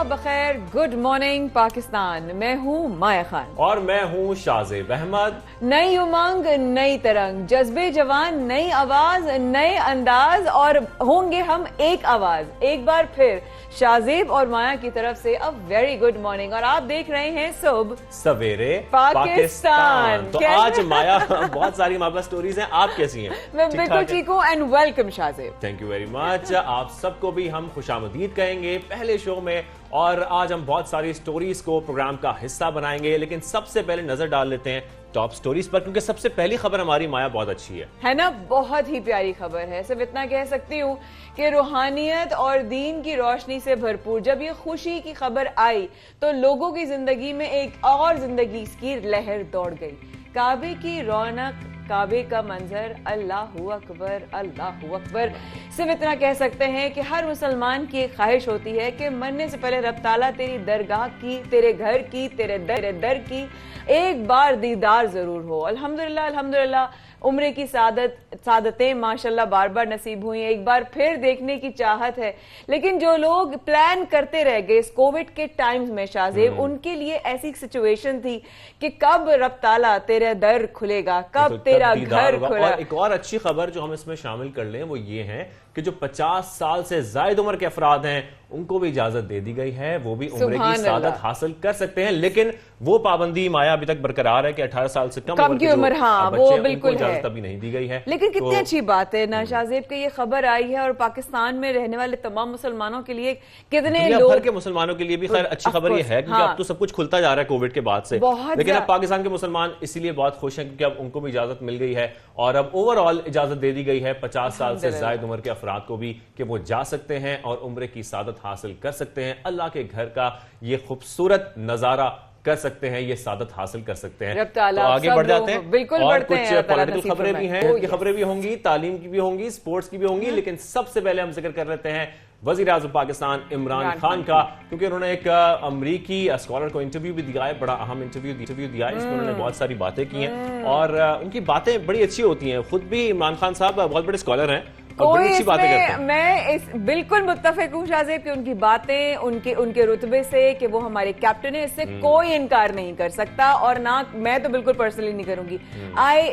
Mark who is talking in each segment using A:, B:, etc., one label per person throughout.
A: सुबह बखैर, good morning Pakistan. मैं हूँ माया खान
B: और मैं हूँ शाहजेब अहमद।
A: नई उमंग, नई तरंग, जज्बे जवान, नई आवाज, नए अंदाज और होंगे हम एक आवाज। एक बार फिर शाहजेब और माया की तरफ से अ वेरी गुड मॉर्निंग। और आप देख रहे हैं सुबह
B: सवेरे
A: पाकिस्तान।
B: तो आज माया बहुत सारी हमारे पास स्टोरीज हैं। आप कैसी हैं?
A: मैं बिल्कुल ठीक हूँ and welcome Shahzeb.
B: Thank you very much. आप सबको भी हम खुशामदीद कहेंगे पहले शो में, और आज हम बहुत सारी स्टोरीज को प्रोग्राम का हिस्सा बनाएंगे। लेकिन सबसे पहले नजर डाल लेते हैं टॉप स्टोरीज पर, क्योंकि सबसे पहली खबर हमारी माया बहुत अच्छी है
A: ना? बहुत ही प्यारी खबर है। सिर्फ इतना कह सकती हूँ कि रूहानियत और दीन की रोशनी से भरपूर जब ये खुशी की खबर आई तो लोगों की जिंदगी में एक और जिंदगी की लहर दौड़ गई। काबे की रौनक, काबे का मंजर, अल्लाहू अकबर, अल्लाहू अकबर। सिर्फ इतना कह सकते हैं कि हर मुसलमान की एक ख्वाहिश होती है कि मरने से पहले रब ताला तेरी दरगाह की, तेरे घर की, तेरे दर की एक बार दीदार जरूर हो। अल्हम्दुलिल्लाह अल्हम्दुलिल्लाह उम्र की सादतें माशाल्लाह बार बार नसीब हुई। एक बार फिर देखने की चाहत है। लेकिन जो लोग प्लान करते रह गए इस कोविड के टाइम्स में शाहजेब, उनके लिए ऐसी सिचुएशन थी कि कब रब ताला तेरा दर खुलेगा, कब तेरा घर खुलेगा।
B: और एक और अच्छी खबर जो हम इसमें शामिल कर लें वो ये है कि जो 50 साल से जायद उम्र के अफराद हैं उनको भी इजाजत दे दी गई है, वो भी उम्र की सादत हासिल कर सकते हैं। लेकिन वो पाबंदी माया अभी तक बरकरार है कि 18 साल से कम
A: की उम्र, हाँ वो बिल्कुल
B: इजाजत अभी नहीं दी गई है।
A: लेकिन कितनी अच्छी बात है ना शाहजेब कि ये खबर आई है और पाकिस्तान में रहने वाले तमाम मुसलमानों के लिए, कितने लोग
B: के मुसलमानों के लिए भी खैर अच्छी खबर ये है क्योंकि अब तो सब कुछ खुलता जा रहा है कोविड के बाद से। लेकिन अब पाकिस्तान के मुसलमान इसीलिए बहुत खुश हैं क्योंकि अब उनको भी इजाजत मिल गई है और अब ओवरऑल इजाजत दे दी गई है 50 साल से जायद उम्र के अफराद को भी कि वो जा सकते हैं और उम्र की सादत हासिल कर सकते हैं। अल्लाह के घर का ये खूबसूरत नजारा कर सकते हैं, ये सादत हासिल कर सकते हैं। तो आगे बढ़ जाते हैं।
A: बिल्कुल
B: और कुछ पॉलिटिकल खबरें भी हैं, की खबरें भी होंगी, तालीम की भी होंगी, स्पोर्ट्स की भी होंगी। लेकिन सबसे पहले हम जिक्र कर लेते हैं वजीर आज़म पाकिस्तान इमरान खान का, क्योंकि उन्होंने एक अमरीकी स्कॉलर को इंटरव्यू भी दिया है, बड़ा अहम इंटरव्यू दिया है। इसमें उन्होंने बहुत सारी बातें की हैं और उनकी बातें बड़ी अच्छी होती हैं। खुद भी इमरान खान साहब बहुत बड़े स्कॉलर हैं और बड़ी अच्छी बातें करते हैं।
A: मैं इस बिल्कुल मुत्तफिक हूँ शाहजेब कि उनकी बातें, उनके रुतबे से कि वो हमारे कैप्टन है, इससे कोई इनकार नहीं कर सकता। और ना मैं तो बिल्कुल पर्सनली नहीं करूंगी। I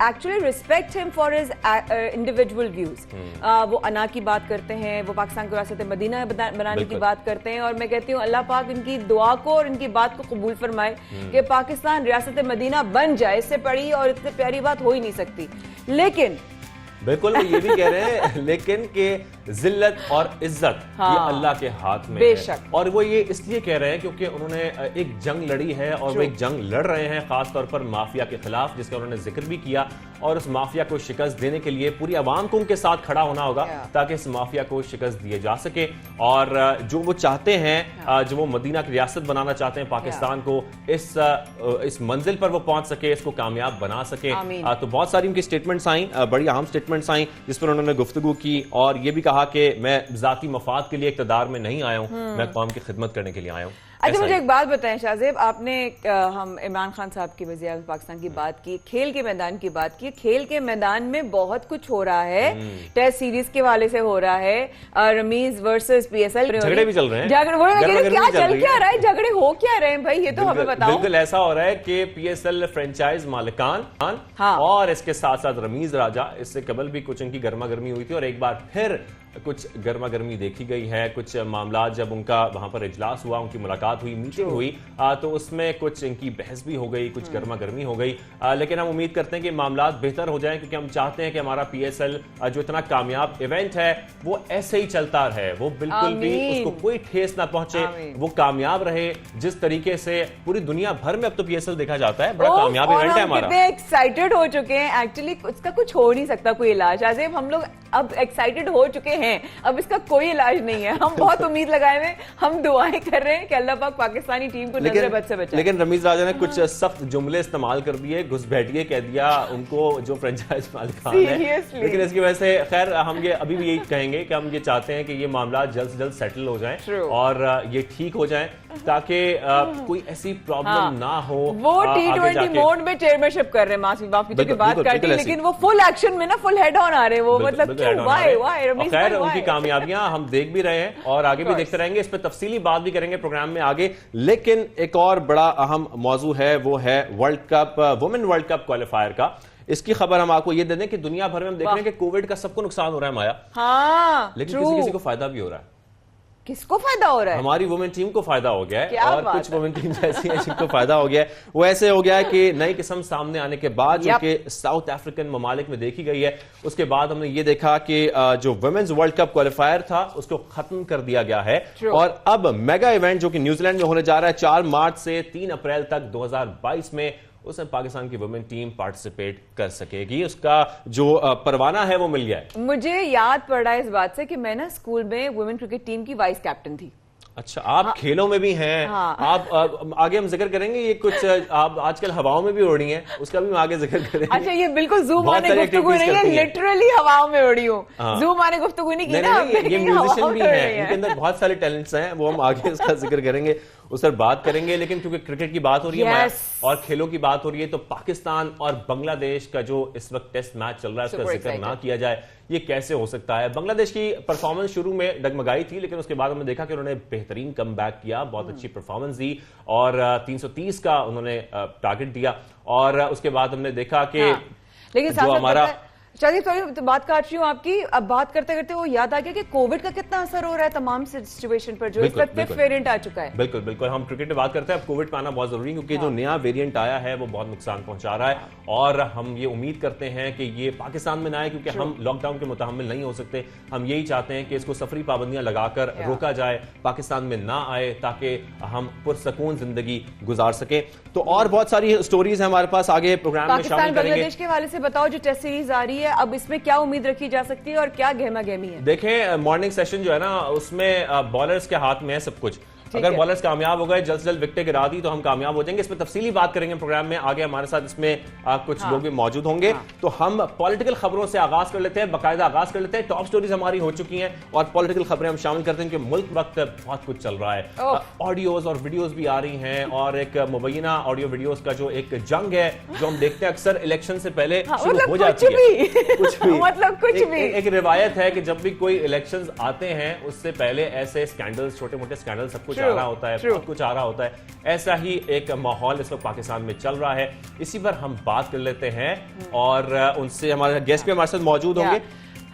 A: actually respect him for his individual views. वो अना की बात करते हैं, वो पाकिस्तान को रियासत मदीना बनाने की बात करते हैं और मैं कहती हूँ अल्लाह पाक इनकी दुआ को और इनकी बात को कबूल फरमाए कि पाकिस्तान रियासत मदीना बन जाए। इससे बड़ी और इससे प्यारी बात हो ही नहीं सकती। लेकिन
B: बिल्कुल वो ये भी कह रहे हैं लेकिन के जिल्लत और इज्जत ये अल्लाह के हाथ में है। और वो ये इसलिए कह रहे हैं क्योंकि उन्होंने एक जंग लड़ी है और वो एक जंग लड़ रहे हैं खास तौर पर माफिया के खिलाफ, जिसका उन्होंने जिक्र भी किया। और उस माफिया को शिकस्त देने के लिए पूरी आवाम को उनके साथ खड़ा होना होगा ताकि इस माफिया को शिकस्त दिए जा सके। और जो वो चाहते हैं, जो वो मदीना की रियासत बनाना चाहते हैं पाकिस्तान को, इस मंजिल पर वो पहुंच सके, इसको कामयाब बना सके। तो बहुत सारी उनकी स्टेटमेंट्स आई, बड़ी अहम स्टेटमेंट्स आई जिस पर उन्होंने गुफ्तगू की और ये भी कहा कि मैं जाती मफाद के लिए इक़्तिदार में नहीं आया हूं, मैं कौम की खिदमत करने के लिए आया हूं।
A: अच्छा मुझे एक बात बताएं शाहजेब, आपने हम इमरान खान साहब की वज़ीर आज़म पाकिस्तान की बात की, खेल के मैदान की बात की। खेल के मैदान में बहुत कुछ हो रहा है, टेस्ट सीरीज के वाले से हो रहा है, रमीज वर्सेस पीएसएल
B: झगड़े भी चल रहे हैं।
A: क्या चल क्या रहा है, झगड़े हो क्या रहे हैं भाई, ये तो हमें बताओ।
B: बिल्कुल ऐसा हो रहा है कि पीएसएल फ्रेंचाइज मालिकान और इसके साथ साथ रमीज राजा, इससे कबल भी कुछ इनकी गर्मा गर्मी हुई थी और एक बार फिर कुछ गर्मा गर्मी देखी गई है। कुछ मामला जब उनका वहां पर इजलास हुआ, उनकी मुलाकात हुई, मीटिंग हुई, तो उसमें कुछ इनकी बहस भी हो गई, कुछ गर्मा गर्मी हो गई। लेकिन हम उम्मीद करते हैं कि मामला बेहतर हो जाएं क्योंकि हम चाहते हैं कि हमारा पीएसएल जो इतना कामयाब इवेंट है वो ऐसे ही चलता रहे, वो बिल्कुल भी उसको कोई ठेस ना पहुंचे, वो कामयाब रहे जिस तरीके से पूरी दुनिया भर में अब तो पीएसएल देखा जाता है। बड़ा कामयाब इवेंट है हमारा।
A: कितने एक्साइटेड हो चुके हैं, एक्चुअली इसका कुछ हो नहीं सकता कोई इलाज। आज़ेब हम लोग अब एक्साइटेड हो चुके हैं, अब इसका कोई इलाज नहीं है। हम बहुत उम्मीद लगाए हुए, हम दुआएं कर रहे हैं कि अल्लाह पाक पाकिस्तानी टीम को नजर बद से बचाए।
B: लेकिन रमीज राजा ने कुछ सख्त जुमले इस्तेमाल कर दिए, घुसपैठिए कह दिया उनको जो फ्रेंचाइज मालिकान है। लेकिन इसकी वजह से खैर हम ये अभी भी यही कहेंगे कि हम ये चाहते हैं कि ये मामला जल्द से जल्द सेटल हो जाए और ये ठीक हो जाए ताकि कोई ऐसी प्रॉब्लम ना हो।
A: वो T20 मोड में चेयरमैनशिप कर रहे हैं, माफी की बात काटी, लेकिन वो फुल एक्शन में ना, फुल हेड ऑन आ रहे हैं वो, मतलब क्यों, व्हाई?
B: खैर उनकी कामयाबियां हम देख भी रहे हैं और आगे भी देखते रहेंगे, इस पर तफसीली बात भी करेंगे प्रोग्राम में आगे। लेकिन एक और बड़ा अहम मौजू है, वो है world cup, women world cup qualifier का। इसकी खबर हम आपको ये दे दें कि दुनिया भर में हम देख रहे हैं कि कोविड का सबको नुकसान हो रहा है माया,
A: हाँ,
B: लेकिन किसी किसी को फायदा भी हो रहा है।
A: किसको फायदा हो रहा है?
B: हमारी वुमेन टीम को फायदा हो गया है, और कुछ वुमेन टीम ऐसी हैं जिनको फायदा हो गया है। वो ऐसे हो गया है कि नई किस्म सामने आने के बाद, जो कि साउथ अफ्रीकन ममालिक में देखी गई है, उसके बाद हमने ये देखा कि जो वुमेन्स वर्ल्ड कप क्वालिफायर था उसको खत्म कर दिया गया है। और अब मेगा इवेंट जो कि न्यूजीलैंड में होने जा रहा है 4 मार्च से 3 अप्रैल तक 2022 में, उसमें पाकिस्तान की वुमेन टीम पार्टिसिपेट कर सकेगी। उसका जो परवाना है वो मिल गया है।
A: मुझे याद पड़ रहा है इस बात से कि मैं ना स्कूल में वुमेन क्रिकेट टीम की वाइस कैप्टन थी।
B: अच्छा, आप खेलों में भी हैं। आप आगे हम जिक्र करेंगे, ये कुछ आप आजकल हवाओं में भी उड़ी हैं, उसका भी हम आगे जिक्र करेंगे।
A: अच्छा, ये बिल्कुल जूम आने गुफ्तगू नहीं है, लिटरली हवाओं में उड़ी हूँ। जूम आने गुफ्तगू नहीं की ना,
B: ये म्यूजिशियन भी है, इनके अंदर बहुत सारे टैलेंट्स हैं, वो हम आगे इसका जिक्र करेंगे, उस पर बात करेंगे। लेकिन क्योंकि क्रिकेट की बात हो रही है और खेलों की बात हो रही है, तो पाकिस्तान और बांग्लादेश का जो इस वक्त टेस्ट मैच चल रहा है उसका जिक्र ना किया जाए ये कैसे हो सकता है। बांग्लादेश की परफॉर्मेंस शुरू में डगमगाई थी, लेकिन उसके बाद हमने देखा कि उन्होंने बेहतरीन कमबैक किया, बहुत अच्छी परफॉर्मेंस दी और 330 का उन्होंने टारगेट दिया। और उसके बाद हमने देखा कि
A: लेकिन जो हमारा सॉरी तो बात काट रही हूँ आपकी, अब बात करते करते वो याद आ गया कि कोविड का कितना असर हो रहा है तमाम सिचुएशन पर, जो इस वक्त 5th वेरिएंट आ चुका है।
B: बिल्कुल बिल्कुल, हम क्रिकेट में बात करते हैं, अब कोविड का आना बहुत जरूरी है, क्योंकि जो नया वेरिएंट आया है वो बहुत नुकसान पहुंचा रहा है। और हम ये उम्मीद करते हैं कि ये पाकिस्तान में ना आए, क्योंकि हम लॉकडाउन के मुतहम्मिल नहीं हो सकते। हम यही चाहते हैं कि इसको सफरी पाबंदियां लगाकर रोका जाए, पाकिस्तान में ना आए, ताकि हम पुरसकून जिंदगी गुजार सके। तो और बहुत सारी स्टोरीज है हमारे पास, आगे प्रोग्राम में शामिल करेंगे।
A: बांग्लादेश के हवाले से बताओ, जो टेस्ट सीरीज आ रही है अब, इसमें क्या उम्मीद रखी जा सकती है और क्या गहमा गहमी है?
B: देखें, मॉर्निंग सेशन जो है ना, उसमें बॉलर्स के हाथ में है सब कुछ। अगर बॉलर्स कामयाब हो गए, जल्द से जल्द विकेटें गिरा दी, तो हम कामयाब हो जाएंगे। इस पर तफसीली बात करेंगे प्रोग्राम में आगे। हमारे साथ इसमें कुछ लोग भी मौजूद होंगे। तो हम पॉलिटिकल खबरों से आगाज कर लेते हैं, बाकायदा आगाज कर लेते हैं। टॉप स्टोरीज हमारी हो चुकी हैं और पॉलिटिकल खबरें हम शामिल करते हैं कि मुल्क वक्त बहुत कुछ चल रहा है। ऑडियोज और वीडियोज भी आ रही हैं, और एक मुबैना ऑडियो वीडियोज का जो एक जंग है, जो हम देखते हैं अक्सर इलेक्शन से पहले शुरू हो जाती है। कुछ भी मतलब कुछ भी एक रिवायत है कि जब भी कोई इलेक्शंस आते हैं उससे पहले ऐसे स्कैंडल्स, छोटे मोटे स्कैंडल सब कुछ आ रहा होता है, कुछ आ रहा होता है। ऐसा ही एक माहौल इस वक्त पाकिस्तान में चल रहा है। इसी पर हम बात कर लेते हैं और उनसे हमारे गेस्ट भी हमारे साथ मौजूद होंगे।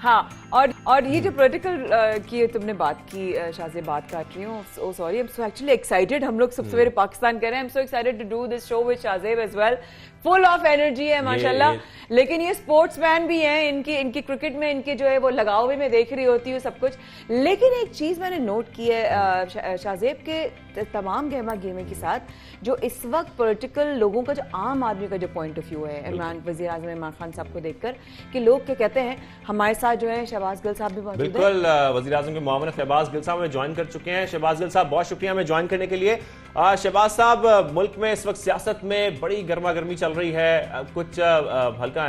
A: हाँ, और ये जो पॉलिटिकल की तुमने बात की, शाज़े बात काट रही हूँ, so sorry, I am so actually excited. हम लोग सब सवेरे पाकिस्तान कर रहे हैं, I am so excited to do this show with Shahzeb as well. Full of energy है माशाल्लाह। लेकिन ये स्पोर्ट्समैन भी हैं, इनकी क्रिकेट में इनके जो है वो लगाव भी मैं देख रही होती हूँ सब कुछ। लेकिन एक चीज मैंने नोट की है शाज़ेब के तमाम गहमा गेमे के साथ, जो इस वक्त पॉलिटिकल लोगों का, जो आम आदमी का जो पॉइंट ऑफ व्यू है इमरान, वज़ीर आज़म इमरान खान साहब को देखकर, कि लोग क्या कहते हैं। हमारे साथ जो है शहबाज गिल साहब भी मौजूद हैं।
B: बिल्कुल, वज़ीर आज़म के मुआविन शहबाज गिल साहब हमें ज्वाइन कर चुके हैं। शहबाज गिल साहब, बहुत शुक्रिया हमें ज्वाइन करने के लिए। शहबाज साहब, मुल्क में इस वक्त सियासत में बड़ी गर्मा गर्मी चल रही है, कुछ हल्का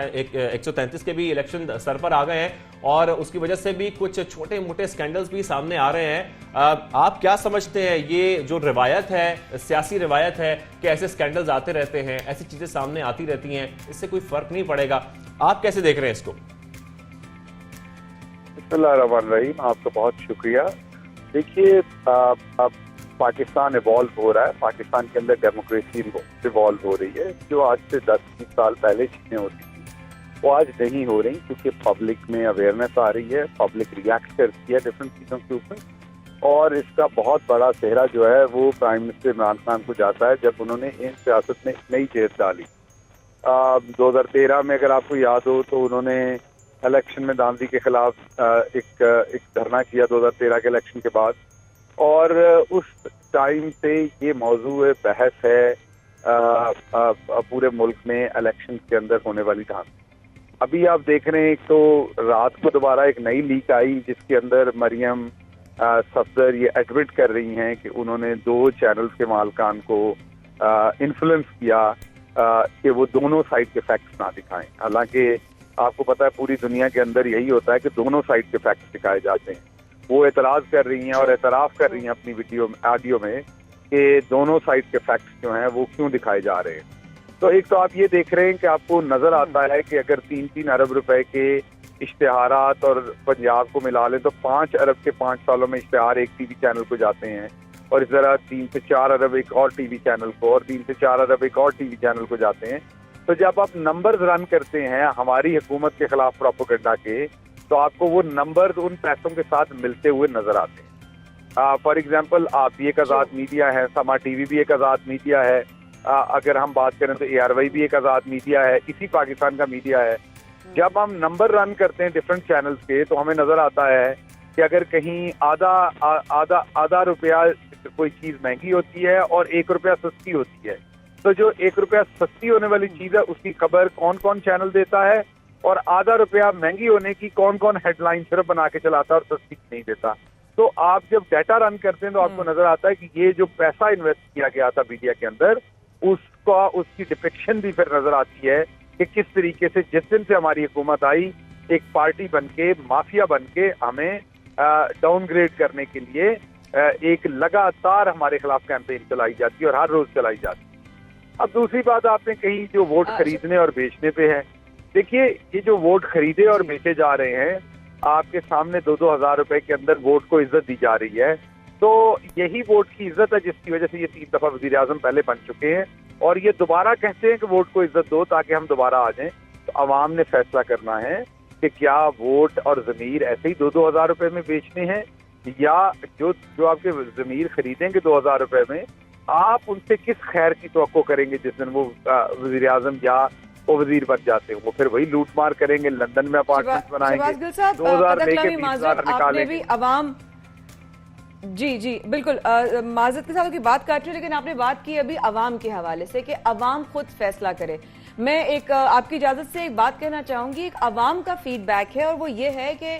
B: 133 के भी इलेक्शन सर पर आ गए हैं, और उसकी वजह से भी कुछ छोटे मोटे स्कैंडल्स भी सामने आ रहे हैं। आप क्या समझते हैं, ये जो रिवायत है, सियासी रिवायत है कि ऐसे स्कैंडल्स आते रहते हैं, ऐसी चीजें सामने आती रहती हैं, इससे कोई फर्क नहीं पड़ेगा, आप कैसे देख रहे हैं इसको?
C: बिस्मिल्लाहिर्रहमानिर्रहीम, आपका बहुत शुक्रिया। देखिए, पाकिस्तान इवॉल्व हो रहा है, पाकिस्तान के अंदर डेमोक्रेसी इवॉल्व हो रही है। जो आज से 10-20 साल पहले चीजें होती थी वो आज नहीं हो रही, क्योंकि पब्लिक में अवेयरनेस आ रही है, पब्लिक रिएक्ट करती है डिफरेंट चीज़ों के ऊपर। और इसका बहुत बड़ा सेहरा जो है वो प्राइम मिनिस्टर इमरान खान को जाता है, जब उन्होंने इन सियासत में नई चेत डाली। 2013 में अगर आपको याद हो तो उन्होंने इलेक्शन में दांधी के खिलाफ एक धरना किया 2013 के इलेक्शन के बाद, और उस टाइम से ये मौजू बहस है पूरे मुल्क में इलेक्शन के अंदर होने वाली धांधली। अभी आप देख रहे हैं, एक तो रात को दोबारा एक नई लीक आई जिसके अंदर मरियम सफदर ये एडमिट कर रही हैं कि उन्होंने 2 चैनल्स के मालकान को इन्फ्लुएंस किया कि वो दोनों साइड के फैक्ट्स ना दिखाएं। हालांकि आपको पता है पूरी दुनिया के अंदर यही होता है कि दोनों साइड के फैक्ट्स दिखाए जाते हैं। वो एतराज कर रही हैं और एतराफ कर रही हैं अपनी वीडियो ऑडियो में कि दोनों साइड के फैक्ट्स जो हैं वो क्यों दिखाए जा रहे हैं। तो एक तो आप ये देख रहे हैं कि आपको नजर आता है कि अगर 3-3 अरब रुपए के इश्तेहारात और पंजाब को मिला लें तो 5 अरब के 5 सालों में इश्तेहार एक टीवी चैनल को जाते हैं, और इस तरह 3 से 4 अरब एक और टीवी चैनल को, और 3 से 4 अरब एक और टीवी चैनल को जाते हैं। तो जब आप नंबर्स रन करते हैं हमारी हुकूमत के खिलाफ प्रोपेगेंडा के, तो आपको वो नंबर उन पैसों के साथ मिलते हुए नजर आते हैं। फॉर एग्जाम्पल, आप भी एक आज़ाद मीडिया है, समा टीवी भी एक आज़ाद मीडिया है, अगर हम बात करें तो ARY भी एक आज़ाद मीडिया है, इसी पाकिस्तान का मीडिया है। जब हम नंबर रन करते हैं डिफरेंट चैनल्स के, तो हमें नजर आता है कि अगर कहीं आधा रुपया कोई चीज महंगी होती है और 1 रुपया सस्ती होती है, तो जो 1 रुपया सस्ती होने वाली चीज है उसकी खबर कौन कौन चैनल देता है, और आधा रुपया महंगी होने की कौन कौन हेडलाइन सिर्फ बना के चलाता है और सस्ती नहीं देता। तो आप जब डाटा रन करते हैं तो आपको नजर आता है कि ये जो पैसा इन्वेस्ट किया गया था मीडिया के अंदर, उसकी डिपिक्शन भी फिर नजर आती है कि किस तरीके से जिस दिन से हमारी हुकूमत आई, एक पार्टी बनके, माफिया बनके हमें डाउनग्रेड करने के लिए एक लगातार हमारे खिलाफ कैंपेन चलाई जाती है और हर रोज चलाई जाती है। अब दूसरी बात आपने कही जो वोट खरीदने और बेचने पे है। देखिए, ये जो वोट खरीदे और बेचे जा रहे हैं, आपके सामने 2-2 हज़ार रुपए के अंदर वोट को इज्जत दी जा रही है। तो यही वोट की इज्जत है जिसकी वजह से ये 3 दफा वजीर आजम पहले बन चुके हैं, और ये दोबारा कहते हैं कि वोट को इज्जत दो ताकि हम दोबारा आ जाएं। तो अवाम ने फैसला करना है कि क्या वोट और जमीर ऐसे ही 2-2 हज़ार रुपए में बेचने हैं, या जो आपके जमीर खरीदेंगे 2 हज़ार रुपए में, आप उनसे किस खैर की तवक्को करेंगे जिस दिन वो वजीर आजम या वो वजीर बन जाते हैं। वो फिर वही लूट मार करेंगे, लंदन में अपार्टमेंट बनाएंगे,
A: 2000 लेके 20,000 निकालेंगे। अवाम जी बिल्कुल, माजरत के साथ की बात काट रही हूँ, लेकिन आपने बात की अभी अवाम के हवाले से कि अवाम खुद फैसला करे। मैं एक आपकी इजाजत से एक बात कहना चाहूंगी। एक अवाम का फीडबैक है और वो ये है कि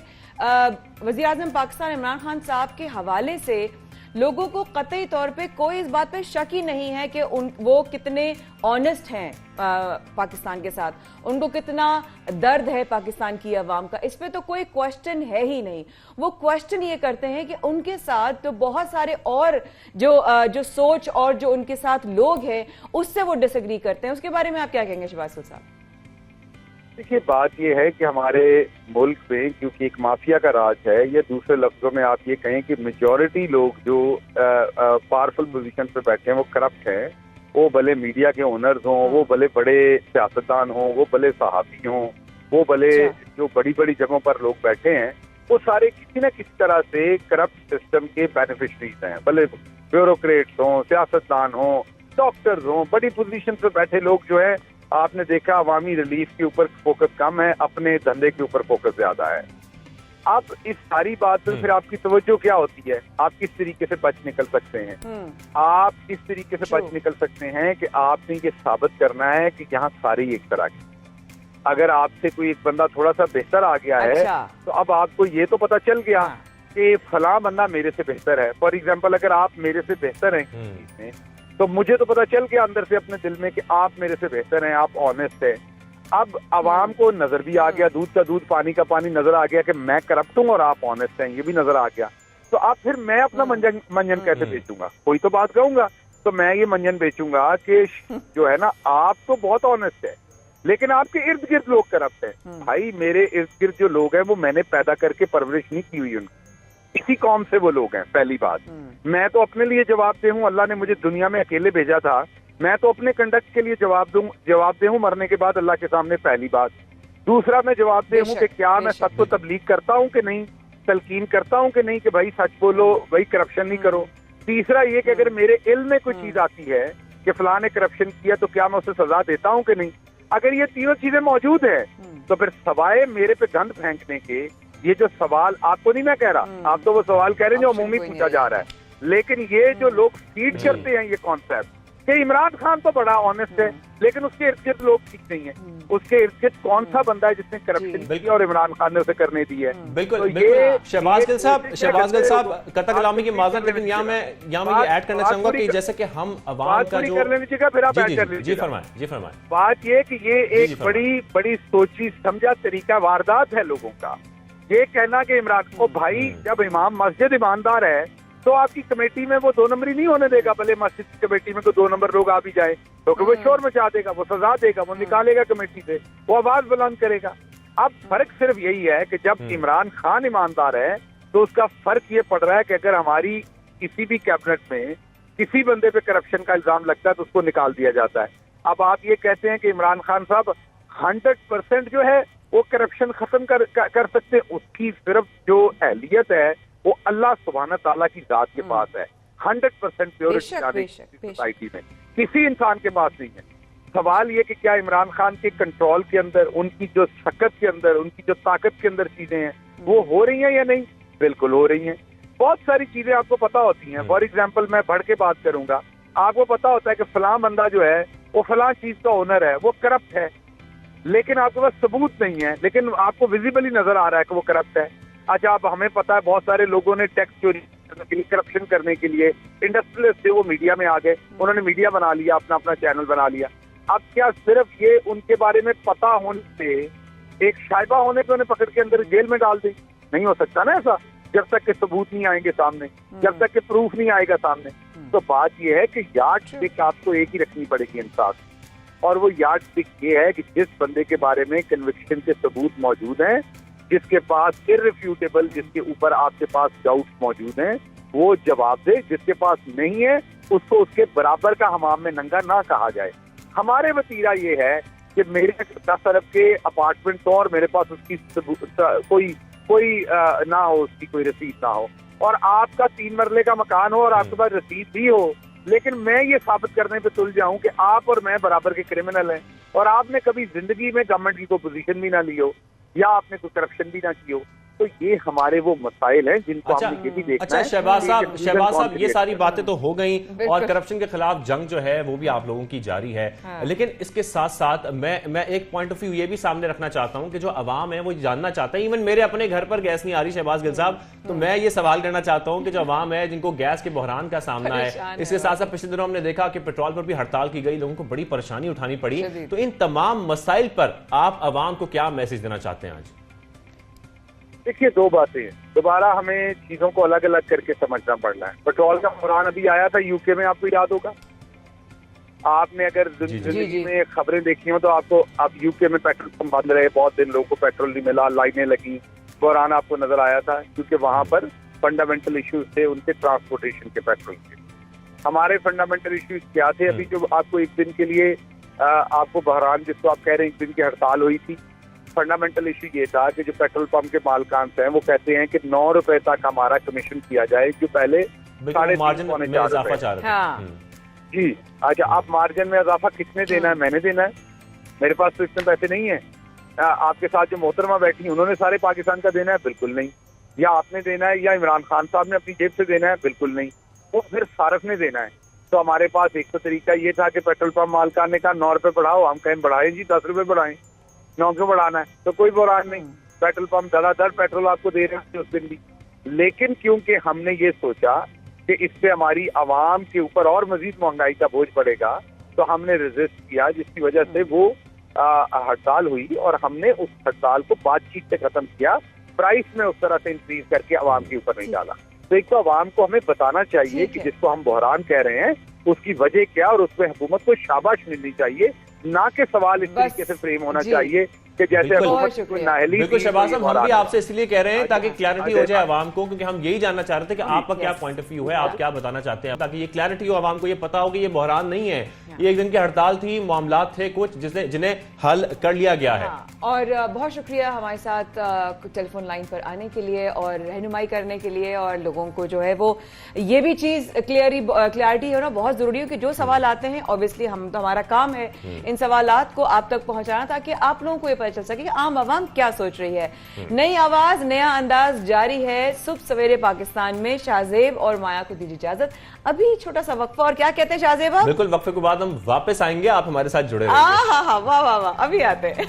A: वज़ीर आज़म पाकिस्तान इमरान खान साहब के हवाले से लोगों को कतई तौर पे कोई इस बात पे शक ही नहीं है कि वो कितने ऑनेस्ट हैं पाकिस्तान के साथ, उनको कितना दर्द है पाकिस्तान की आवाम का, इस पे तो कोई क्वेश्चन है ही नहीं। वो क्वेश्चन ये करते हैं कि उनके साथ तो बहुत सारे और जो सोच और जो उनके साथ लोग हैं उससे वो डिसएग्री करते हैं। उसके बारे में आप क्या कहेंगे शहबाज साहब?
C: देखिए, बात यह है कि हमारे मुल्क में क्योंकि एक माफिया का राज है, या दूसरे लफ्जों में आप ये कहें कि मेजॉरिटी लोग जो पावरफुल पोजीशन पे बैठे हैं वो करप्ट हैं। वो भले मीडिया के ओनर्स हों, वो भले बड़े सियासतदान हों, वो भले सहाफी हों, वो भले जो बड़ी बड़ी जगहों पर लोग बैठे हैं, वो सारे किसी न किसी तरह से करप्ट सिस्टम के बेनिफिशरीज हैं। भले ब्यूरोक्रेट्स हों, सियासतदान हों, डॉक्टर्स हों, बड़ी पोजीशन पे बैठे लोग जो है, आपने देखा अवामी रिलीफ के ऊपर फोकस कम है, अपने धंधे के ऊपर फोकस ज्यादा है। अब इस सारी बात पर फिर आपकी तवज्जो क्या होती है? आप किस तरीके से बच निकल सकते हैं? आप इस तरीके से बच निकल सकते हैं कि आपने ये साबित करना है कि यहाँ सारी एक तरह की। अगर आपसे कोई एक बंदा थोड़ा सा बेहतर आ गया है, तो अब आपको ये तो पता चल गया कि फलां बंदा मेरे से बेहतर है। फॉर एग्जाम्पल, अगर आप मेरे से बेहतर हैं किसी चीज में, तो मुझे तो पता चल गया अंदर से अपने दिल में कि आप मेरे से बेहतर हैं, आप ऑनेस्ट हैं। अब आवाम को नजर भी आ गया, दूध का दूध पानी का पानी नजर आ गया कि मैं करप्ट हूँ और आप ऑनेस्ट हैं, ये भी नजर आ गया। तो अब फिर मैं अपना मंजन कैसे बेचूंगा? कोई तो बात कहूंगा, तो मैं ये मंजन बेचूंगा कि जो है ना, आप तो बहुत ऑनेस्ट है लेकिन आपके इर्द गिर्द लोग करप्ट हैं। भाई, मेरे इर्द गिर्द जो लोग हैं वो मैंने पैदा करके परवरिश नहीं की हुई उनकी, इसी कौम से वो लोग हैं। पहली बात, मैं तो अपने लिए जवाबदेह हूँ। अल्लाह ने मुझे दुनिया में अकेले भेजा था, मैं तो अपने कंडक्ट के लिए जवाबदेह हूँ मरने के बाद अल्लाह के सामने। पहली बात। दूसरा, मैं जवाबदेह हूँ कि क्या मैं सबको तबलीग करता हूँ कि नहीं, तलकीन करता हूँ कि नहीं कि भाई सच बोलो, भाई करप्शन नहीं करो। तीसरा ये कि अगर मेरे इल्म में कोई चीज आती है कि फलां ने करप्शन किया तो क्या मैं उसे सजा देता हूँ कि नहीं। अगर ये तीनों चीजें मौजूद है तो फिर सवाए मेरे पे गंद फेंकने के, ये जो सवाल आपको नहीं मैं कह रहा, आप तो वो सवाल कह रहे हैं जो अमूमी पूछा जा रहा है, लेकिन ये जो लोग फीड करते हैं ये कॉन्सेप्ट कि इमरान खान तो बड़ा ऑनेस्ट है लेकिन उसके इर्द गिर्द लोग ठीक नहीं है, उसके इर्द गिर्द कौन सा बंदा है जिसने करप्शन की और इमरान खान ने उसे करने दी है।
B: बिल्कुल, बिल्कुल। शहबाज गिल साहब कतक कलामी की माजरत, लेकिन यहाँ मैं ये ऐड करना चाहूंगा कि जैसे कि हम अवाम का जो
C: कर लीजिएगा, फिर आप ऐड कर लीजिएगा।
B: जी फरमाएं।
C: बात ये कि ये एक बड़ी सोची समझा तरीका वारदात है लोगों का, ये कहना कि इमरान को भाई जब इमाम मस्जिद ईमानदार है तो आपकी कमेटी में वो 2 नंबरी नहीं होने देगा, भले मस्जिद की कमेटी में कोई 2 नंबर लोग आ भी जाए, क्योंकि वो शोर मचा देगा, वो सजा देगा, वो निकालेगा कमेटी से, वो आवाज बुलंद करेगा। अब फर्क सिर्फ यही है कि जब इमरान खान ईमानदार है तो उसका फर्क ये पड़ रहा है कि अगर हमारी किसी भी कैबिनेट में किसी बंदे पे करप्शन का इल्जाम लगता है तो उसको निकाल दिया जाता है। अब आप ये कहते हैं कि इमरान खान साहब 100% जो है वो करप्शन खत्म कर सकते हैं, उसकी सिर्फ जो अहलियत है वो अल्लाह सुब्हाना ताला की जात के पास है। 100% प्योरिटी जाने सोसाइटी में किसी इंसान के पास नहीं है। सवाल ये कि क्या इमरान खान के कंट्रोल के अंदर, उनकी जो शक्कत के अंदर, उनकी जो ताकत के अंदर चीजें हैं वो हो रही हैं या नहीं? बिल्कुल हो रही हैं। बहुत सारी चीजें आपको पता होती हैं। फॉर एग्जाम्पल मैं बढ़ के बात करूंगा, आपको पता होता है कि फलां बंदा जो है वो फलां चीज का ओनर है, वो करप्ट है, लेकिन आपके पास सबूत नहीं है, लेकिन आपको विजिबली नजर आ रहा है कि वो करप्ट है। अच्छा, अब हमें पता है बहुत सारे लोगों ने टैक्स चोरी करने के लिए, करप्शन करने के लिए, इंडस्ट्रियलिस्ट थे, वो मीडिया में आ गए, उन्होंने मीडिया बना लिया, अपना अपना चैनल बना लिया। अब क्या सिर्फ ये उनके बारे में पता होने से, एक शाइबा होने पे उन्हें पकड़ के अंदर जेल में डाल दी? नहीं हो सकता ना ऐसा, जब तक के सबूत नहीं आएंगे सामने, जब तक के प्रूफ नहीं आएगा सामने। तो बात यह है कि यार्ड स्टिक आपको एक ही रखनी पड़ेगी इंसाफ, और वो यार्ड स्टिक ये है कि जिस बंदे के बारे में कन्विक्शन के सबूत मौजूद हैं, जिसके पास इररिफ्यूटेबल, जिसके ऊपर आपके पास डाउट मौजूद हैं, वो जवाब दे। जिसके पास नहीं है उसको उसके बराबर का हमाम में नंगा ना कहा जाए। हमारे वतीरा ये है कि मेरे 10 अरब के अपार्टमेंट हो और मेरे पास उसकी कोई ना हो, उसकी कोई रसीद ना हो, और आपका 3 मरले का मकान हो और आपके पास रसीद भी हो, लेकिन मैं ये साबित करने पे तुल जाऊं कि आप और मैं बराबर के क्रिमिनल हैं, और आपने कभी जिंदगी में गवर्नमेंट की कोई पोजीशन भी ना ली हो या आपने कोई करप्शन भी ना की हो, तो ये हमारे वो मसाइल हैं जिनको हमने ये भी देखना है।
B: अच्छा शहबाज साहब, ये सारी बातें तो हो गई और करप्शन के खिलाफ जंग जो है वो भी आप लोगों की जारी है, लेकिन इसके साथ साथ मैं एक पॉइंट ऑफ व्यू ये भी सामने रखना चाहता हूं कि जो अवाम है वो जानना चाहता है, इवन मेरे अपने घर पर गैस नहीं आ रही शहबाज गिल साहब, तो मैं ये सवाल करना चाहता हूं कि जो अवाम है जिनको गैस के बहरान का सामना है, इसके साथ साथ पिछले दिनों हमने देखा कि पेट्रोल पर भी हड़ताल की गई, लोगों को बड़ी परेशानी उठानी पड़ी, तो इन तमाम मसाइल पर आप अवाम को क्या मैसेज देना चाहते हैं आज?
C: देखिए, 2 बातें हैं, दोबारा हमें चीजों को अलग अलग करके समझना पड़ना है। पेट्रोल का बहरान अभी आया था यूके में, आपको याद होगा, आपने अगर जिंदगी में खबरें देखी हो तो आपको, अब यूके में पेट्रोल पंप बंद रहे, बहुत दिन लोगों को पेट्रोल नहीं मिला, लाइनें लगी, बहरान आपको नजर आया था, क्योंकि वहां पर फंडामेंटल इश्यूज थे उनके ट्रांसपोर्टेशन के, पेट्रोल के। हमारे फंडामेंटल इश्यूज क्या थे? अभी जो आपको एक दिन के लिए आपको बहरान, जिसको आप कह रहे हैं एक दिन की हड़ताल हुई थी, फंडामेंटल इशू ये था कि जो पेट्रोल पंप के मालिकान हैं वो कहते हैं कि 9 रुपए तक हमारा कमीशन किया जाए, जो पहले 3.5 जी। अच्छा, आप मार्जिन में इजाफा कितने देना है? मैंने देना है, मेरे पास तो इतने पैसे नहीं है। आपके साथ जो मोहतरमा बैठी उन्होंने सारे पाकिस्तान का देना है? बिल्कुल नहीं। या आपने देना है या इमरान खान साहब ने अपनी जेब से देना है? बिल्कुल नहीं, वो फिर सारफ ने देना है। तो हमारे पास एक तो तरीका ये था कि पेट्रोल पंप मालिकान ने कहा 9 रुपए बढ़ाओ, हम कहें बढ़ाएं जी, 10 रुपए बढ़ाएं, 9 क्यों बढ़ाना है? तो कोई बुरान नहीं, पेट्रोल पंप ज्यादातर पेट्रोल आपको दे रहे हैं उस दिन भी। लेकिन क्योंकि हमने ये सोचा कि इससे हमारी आवाम के ऊपर और मजीद महंगाई का बोझ पड़ेगा, तो हमने रेजिस्ट किया, जिसकी वजह से वो हड़ताल हुई, और हमने उस हड़ताल को बातचीत से खत्म किया, प्राइस में उस तरह से इंक्रीज करके आवाम के ऊपर नहीं डाला। तो एक तो आवाम को हमें बताना चाहिए कि जिसको हम बहरान कह रहे हैं उसकी वजह क्या, और उसमें हुकूमत को शाबाश मिलनी चाहिए, ना कि सवाल इस तरीके से फ्रेम होना चाहिए कि जैसे
B: बिल्कुल शहबाज साहब, हम भी आपसे इसलिए कह रहे हैं ताकि क्लैरिटी हो जाए आवाम को, क्योंकि हम यही जानना चाह रहे थे कि आपका क्या पॉइंट ऑफ व्यू है, आप क्या बताना चाहते हैं, ताकि ये क्लैरिटी हो, आवाम को ये पता हो कि ये बहरान नहीं है, ये एक दिन की हड़ताल थी, मामलात थे कुछ जिन्हें हल कर लिया गया है।
A: और बहुत शुक्रिया हमारे साथ टेलीफोन लाइन पर आने के लिए और रहनुमाई करने के लिए, और लोगों को जो है वो ये भी चीज क्लियरिटी होना बहुत जरूरी है कि जो सवाल आते हैं, ऑब्वियसली हम तो हमारा काम है इन सवालात को आप तक पहुंचाना, ताकि आप लोगों को ये चल सके कि आम आवाम क्या सोच रही है। नई आवाज, नया अंदाज जारी है सुबह सवेरे पाकिस्तान में। शाहजेब और माया को दीजिए इजाजत, अभी छोटा सा वक्फा, और क्या कहते हैं शाहजेब?
B: बिल्कुल, वक्फे के बाद हम वापस आएंगे, आप हमारे साथ जुड़े रहिए।
A: हाँ, वाह वाह वाह, अभी आते हैं।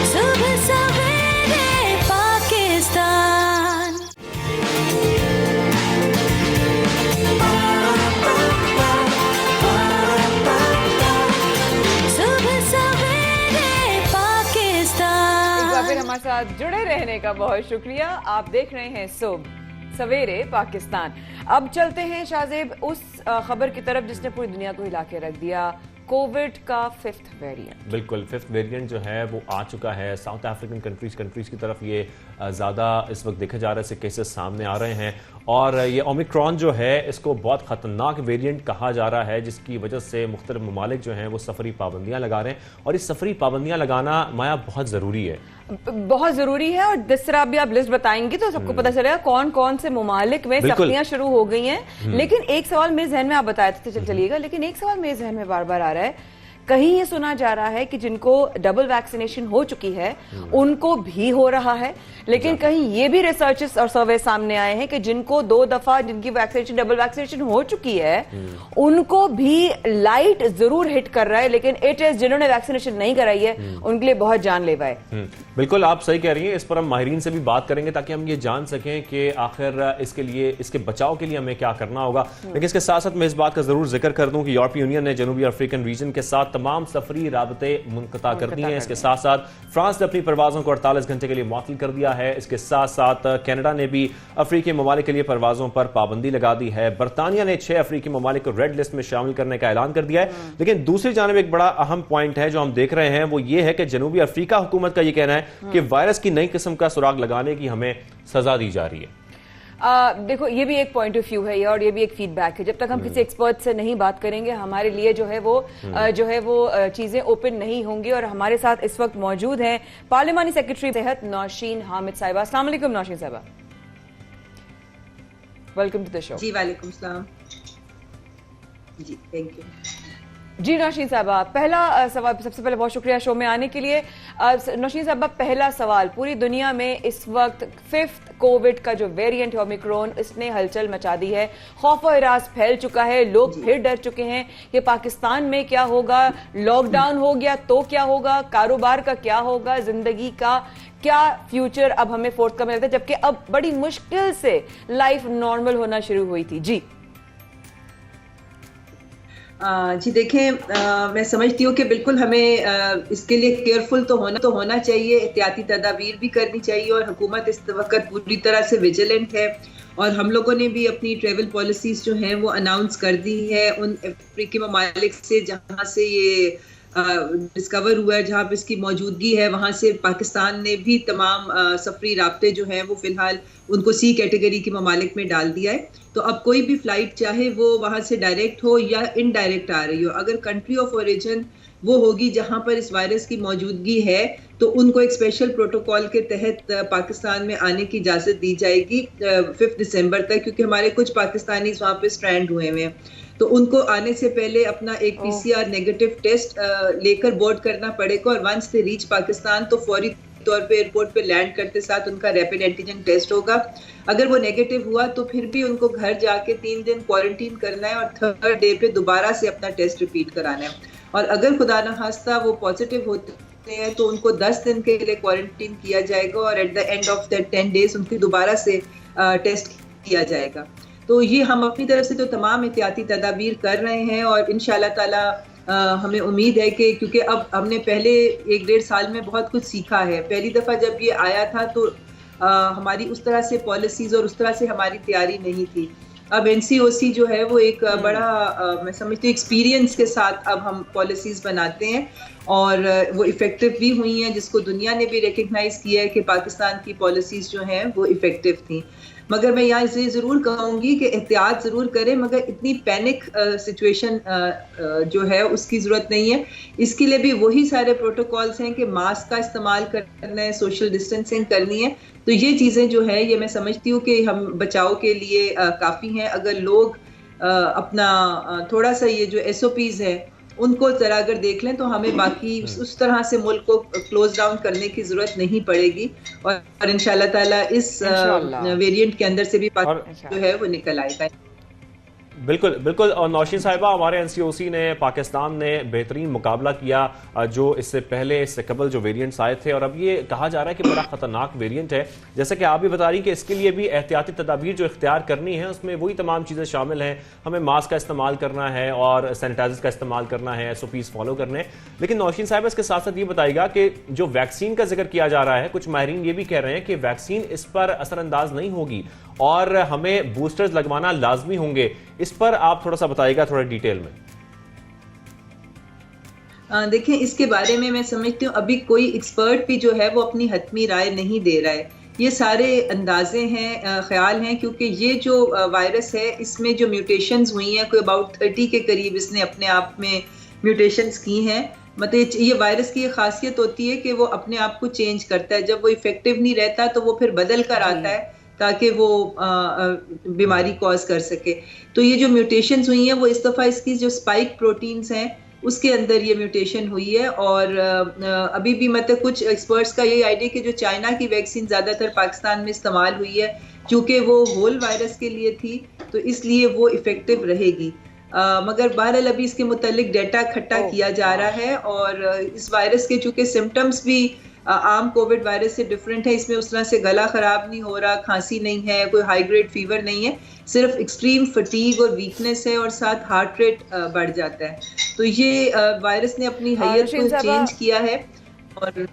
D: सुबह सवेरे
A: का बहुत शुक्रिया। आप देख रहे हैं सुबह सवेरे पाकिस्तान। अब चलते हैं शाहजेब उस खबर की तरफ जिसने पूरी दुनिया को हिला के रख दिया, कोविड का 5th वेरिएंट।
B: बिल्कुल, 5th वेरिएंट जो है वो आ चुका है। साउथ अफ्रीकन कंट्रीज की तरफ ये ज़्यादा इस वक्त देखे जा रहे हैं, केसेस सामने आ रहे हैं और ये ओमिक्रॉन जो है इसको बहुत ख़तरनाक वेरिएंट कहा जा रहा है, जिसकी वजह से मुख्तलिफ ममालिक जो हैं वो सफरी पाबंदियां लगा रहे हैं और इस सफरी पाबंदियां लगाना माया बहुत ज़रूरी है,
A: बहुत जरूरी है। और जिस तरह अभी आप लिस्ट बताएंगे तो सबको पता चलेगा कौन कौन से ममालिक में सख्तियां शुरू हो गई हैं। लेकिन एक सवाल मेरे जहन में, आप बताए थे चलिएगा, लेकिन एक सवाल मेरे जहन में बार बार आ रहा है, कहीं ये सुना जा रहा है कि जिनको डबल वैक्सीनेशन हो चुकी है उनको भी हो रहा है, लेकिन कहीं ये भी रिसर्चेस और सर्वे सामने आए हैं कि जिनको 2 दफा जिनकी वैक्सीनेशन डबल वैक्सीनेशन हो चुकी है उनको भी लाइट जरूर हिट कर रहा है, लेकिन इट इज जिन्होंने वैक्सीनेशन नहीं कराई है उनके लिए बहुत जानलेवा है।
B: बिल्कुल आप सही कह रही हैं। इस पर हम माहिरीन से भी बात करेंगे ताकि हम ये जान सकें कि आखिर इसके लिए, इसके बचाव के लिए हमें क्या करना होगा। लेकिन इसके साथ साथ मैं इस बात का जरूर जिक्र कर दूं कि यूरोपीय यूनियन ने जनूबी अफ्रीकन रीजन के साथ तमाम सफरी राबते मुनक़ता कर दिए हैं। इसके साथ साथ फ्रांस ने अपनी परवाजों को 48 घंटे के लिए मुअत्तल कर दिया है। इसके साथ साथ कनाडा ने भी अफ्रीकी ममालिक के लिए परवाजों पर पाबंदी लगा दी है। बरतानिया ने 6 अफ्रीकी ममालिक को रेड लिस्ट में शामिल करने का ऐलान कर दिया है। लेकिन दूसरी जानब एक बड़ा अहम पॉइंट है जो हम देख रहे हैं, वो ये है कि जनूबी अफ्रीका हुकूमत का ये कहना है कि वायरस की नई किस्म का सुराग लगाने की हमें सजा दी जा रही है।
A: देखो ये भी एक पॉइंट ऑफ व्यू है और ये भी एक फीडबैक है। जब तक हम किसी एक्सपर्ट से नहीं बात करेंगे हमारे लिए जो है वो चीजें ओपन नहीं होंगी। और हमारे साथ इस वक्त मौजूद हैं पार्लिमानी सेक्रेटरी सेहत नौशीन हामिद साहिबा। अस्सलाम वालेकुम नौशीन साहिबा, वेलकम टू द शो।
D: जी वालेकुम सलाम जी, थैंक यू
A: जी। नौशीन साहबा, पहला सवाल, सबसे पहले बहुत शुक्रिया शो में आने के लिए। नौशीन साहबा, पहला सवाल, पूरी दुनिया में इस वक्त 5th कोविड का जो वेरिएंट है ओमिक्रॉन, इसने हलचल मचा दी है, खौफ और इराज फैल चुका है, लोग फिर डर चुके हैं कि पाकिस्तान में क्या होगा, लॉकडाउन हो गया तो क्या होगा, कारोबार का क्या होगा, जिंदगी का क्या फ्यूचर अब हमें फोर्थ का मिलता है, जबकि अब बड़ी मुश्किल से लाइफ नॉर्मल होना शुरू हुई थी। जी
D: जी देखें, मैं समझती हूँ कि बिल्कुल हमें इसके लिए केयरफुल तो होना चाहिए, एहतियाती तदाबीर भी करनी चाहिए और हुकूमत इस वक्त पूरी तरह से विजिलेंट है। और हम लोगों ने भी अपनी ट्रेवल पॉलिसीज जो हैं वो अनाउंस कर दी है उन अफ्रीकी ममालिक से जहाँ से ये डिस्कवर हुआ है, जहाँ पे इसकी मौजूदगी है, वहाँ से पाकिस्तान ने भी तमाम सफरी राब्ते जो हैं वो फिलहाल उनको C कैटेगरी की ममालिक में डाल दिया है। तो अब कोई भी फ्लाइट चाहे वो वहाँ से डायरेक्ट हो या इनडायरेक्ट आ रही हो, अगर कंट्री ऑफ ओरिजिन वो होगी जहाँ पर इस वायरस की मौजूदगी है तो उनको एक स्पेशल प्रोटोकॉल के तहत पाकिस्तान में आने की इजाज़त दी जाएगी 5 दिसंबर तक, क्योंकि हमारे कुछ पाकिस्तानी वहाँ पे स्ट्रैंड हुए हैं। तो उनको आने से पहले अपना एक PCR नेगेटिव टेस्ट लेकर बोर्ड करना पड़ेगा और वंस दे रीच पाकिस्तान तो फौरी तौर पे एयरपोर्ट पे लैंड करते साथ उनका रैपिड एंटीजन टेस्ट होगा। अगर वो नेगेटिव हुआ तो फिर भी उनको घर जाके 3 दिन क्वारंटीन करना है और 3rd डे पे दोबारा से अपना टेस्ट रिपीट कराना है। और अगर खुदा न खास्ता वो पॉजिटिव होते हैं तो उनको 10 दिन के लिए क्वारंटीन किया जाएगा और at the end of the 10 days उनकी दोबारा से टेस्ट किया जाएगा। तो ये हम अपनी तरफ से तो तमाम एहतियाती तदाबीर कर रहे हैं और इंशाल्लाह ताला हमें उम्मीद है कि क्योंकि अब हमने पहले 1-1.5 साल में बहुत कुछ सीखा है। पहली दफ़ा जब ये आया था तो हमारी उस तरह से पॉलिसीज़ और उस तरह से हमारी तैयारी नहीं थी। अब NCOC जो है वो एक बड़ा मैं समझती हूँ एक्सपीरियंस के साथ अब हम पॉलिसीज़ बनाते हैं और वो इफ़ेक्टिव भी हुई हैं, जिसको दुनिया ने भी रिकग्नाइज़ किया है कि पाकिस्तान की पॉलिसीज़ जो हैं वो इफ़ेक्टिव थी। मगर मैं यहाँ से ज़रूर कहूँगी कि एहतियात ज़रूर करें, मगर इतनी पैनिक सिचुएशन जो है उसकी ज़रूरत नहीं है। इसके लिए भी वही सारे प्रोटोकॉल्स हैं कि मास्क का इस्तेमाल करना है, सोशल डिस्टेंसिंग करनी है। तो ये चीज़ें जो है ये मैं समझती हूँ कि हम बचाव के लिए काफ़ी हैं। अगर लोग अपना थोड़ा सा ये जो SOPs है उनको जरा अगर देख लें तो हमें बाकी उस तरह से मुल्क को क्लोज डाउन करने की जरूरत नहीं पड़ेगी और इंशाल्लाह ताला इस वेरिएंट के अंदर से भी जो है वो निकल आएगा।
B: बिल्कुल बिल्कुल। और नौशीन साहिबा, हमारे एनसीओसी ने, पाकिस्तान ने बेहतरीन मुकाबला किया जो इससे पहले, इससे कबल जो वेरिएंट्स आए थे, और अब ये कहा जा रहा है कि बड़ा खतरनाक वेरिएंट है। जैसे कि आप भी बता रही कि इसके लिए भी एहतियाती तदाबीर जो इख्तियार करनी है, उसमें वही तमाम चीज़ें शामिल हैं। हमें मास्क का इस्तेमाल करना है और सैनिटाइजर का इस्तेमाल करना है, SOPs फॉलो करने हैं। लेकिन नौशीन साहिबा, इसके साथ साथ ये बताइएगा कि जो वैक्सीन का जिक्र किया जा रहा है, कुछ माहिरीन ये भी कह रहे हैं कि वैक्सीन इस पर असरअंदाज नहीं होगी और हमें बूस्टर्स लगवाना लाजमी होंगे। इस पर आप थोड़ा सा बताइएगा, थोड़ा डिटेल में।
D: देखिए, इसके बारे में मैं समझती हूँ अभी कोई एक्सपर्ट भी जो है वो अपनी हतमी राय नहीं दे रहा है। ये सारे अंदाजे हैं, ख्याल हैं, क्योंकि ये जो वायरस है इसमें जो म्यूटेशंस हुई हैं, कोई अबाउट 30 के करीब इसने अपने आप में म्यूटेशंस की हैं। मतलब ये वायरस की ये खासियत होती है कि वो अपने आप को चेंज करता है। जब वो इफेक्टिव नहीं रहता तो वो फिर बदल कर आता है ताकि वो बीमारी कॉज कर सके। तो ये जो म्यूटेशंस हुई हैं वो इस दफ़ा इसकी जो स्पाइक प्रोटीन्स हैं उसके अंदर ये म्यूटेशन हुई है। और अभी भी मतलब कुछ एक्सपर्ट्स का यही आइडिया कि जो चाइना की वैक्सीन ज़्यादातर पाकिस्तान में इस्तेमाल हुई है, क्योंकि वो होल वायरस के लिए थी तो इसलिए वो इफ़ेक्टिव रहेगी। मगर बहरहाल अभी इसके मुतालिक डेटा इकट्ठा किया जा रहा है। और इस वायरस के चूँकि सिम्टम्स भी आम कोविड वायरस से डिफरेंट है, इसमें उस तरह से गला खराब नहीं हो रहा, खांसी नहीं है, कोई हाई ग्रेड फीवर नहीं है, सिर्फ एक्सट्रीम फटीग और वीकनेस है और साथ हार्ट रेट बढ़ जाता है। तो ये वायरस ने अपनी हैयत को चेंज किया है। और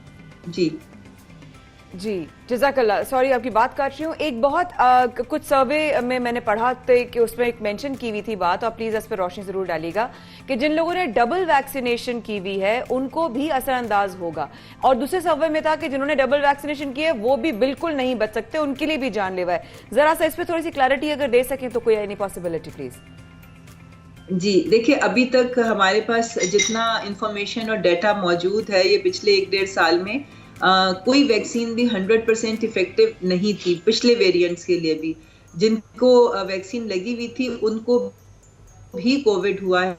A: जी जज़ाकल्लाह। सॉरी आपकी बात काट रही हूँ। एक बहुत कुछ सर्वे में मैंने पढ़ा था कि उसमें एक मेंशन की हुई थी बात, और प्लीज इस पर रोशनी जरूर डालिएगा, कि जिन लोगों ने डबल वैक्सीनेशन की हुई है उनको भी असरअंदाज होगा। और दूसरे सर्वे में था कि जिन्होंने डबल वैक्सीनेशन की है वो भी बिल्कुल नहीं बच सकते, उनके लिए भी जानलेवा है। जरा सा इस पर थोड़ी सी क्लैरिटी अगर दे सकें तो, कोई एनी पॉसिबिलिटी प्लीज।
D: जी देखिए, अभी तक हमारे पास जितना इंफॉर्मेशन और डेटा मौजूद है, ये पिछले 1-1.5 साल में कोई वैक्सीन भी 100% इफेक्टिव नहीं थी। पिछले वेरिएंट्स के लिए भी जिनको वैक्सीन लगी हुई थी उनको भी कोविड हुआ है,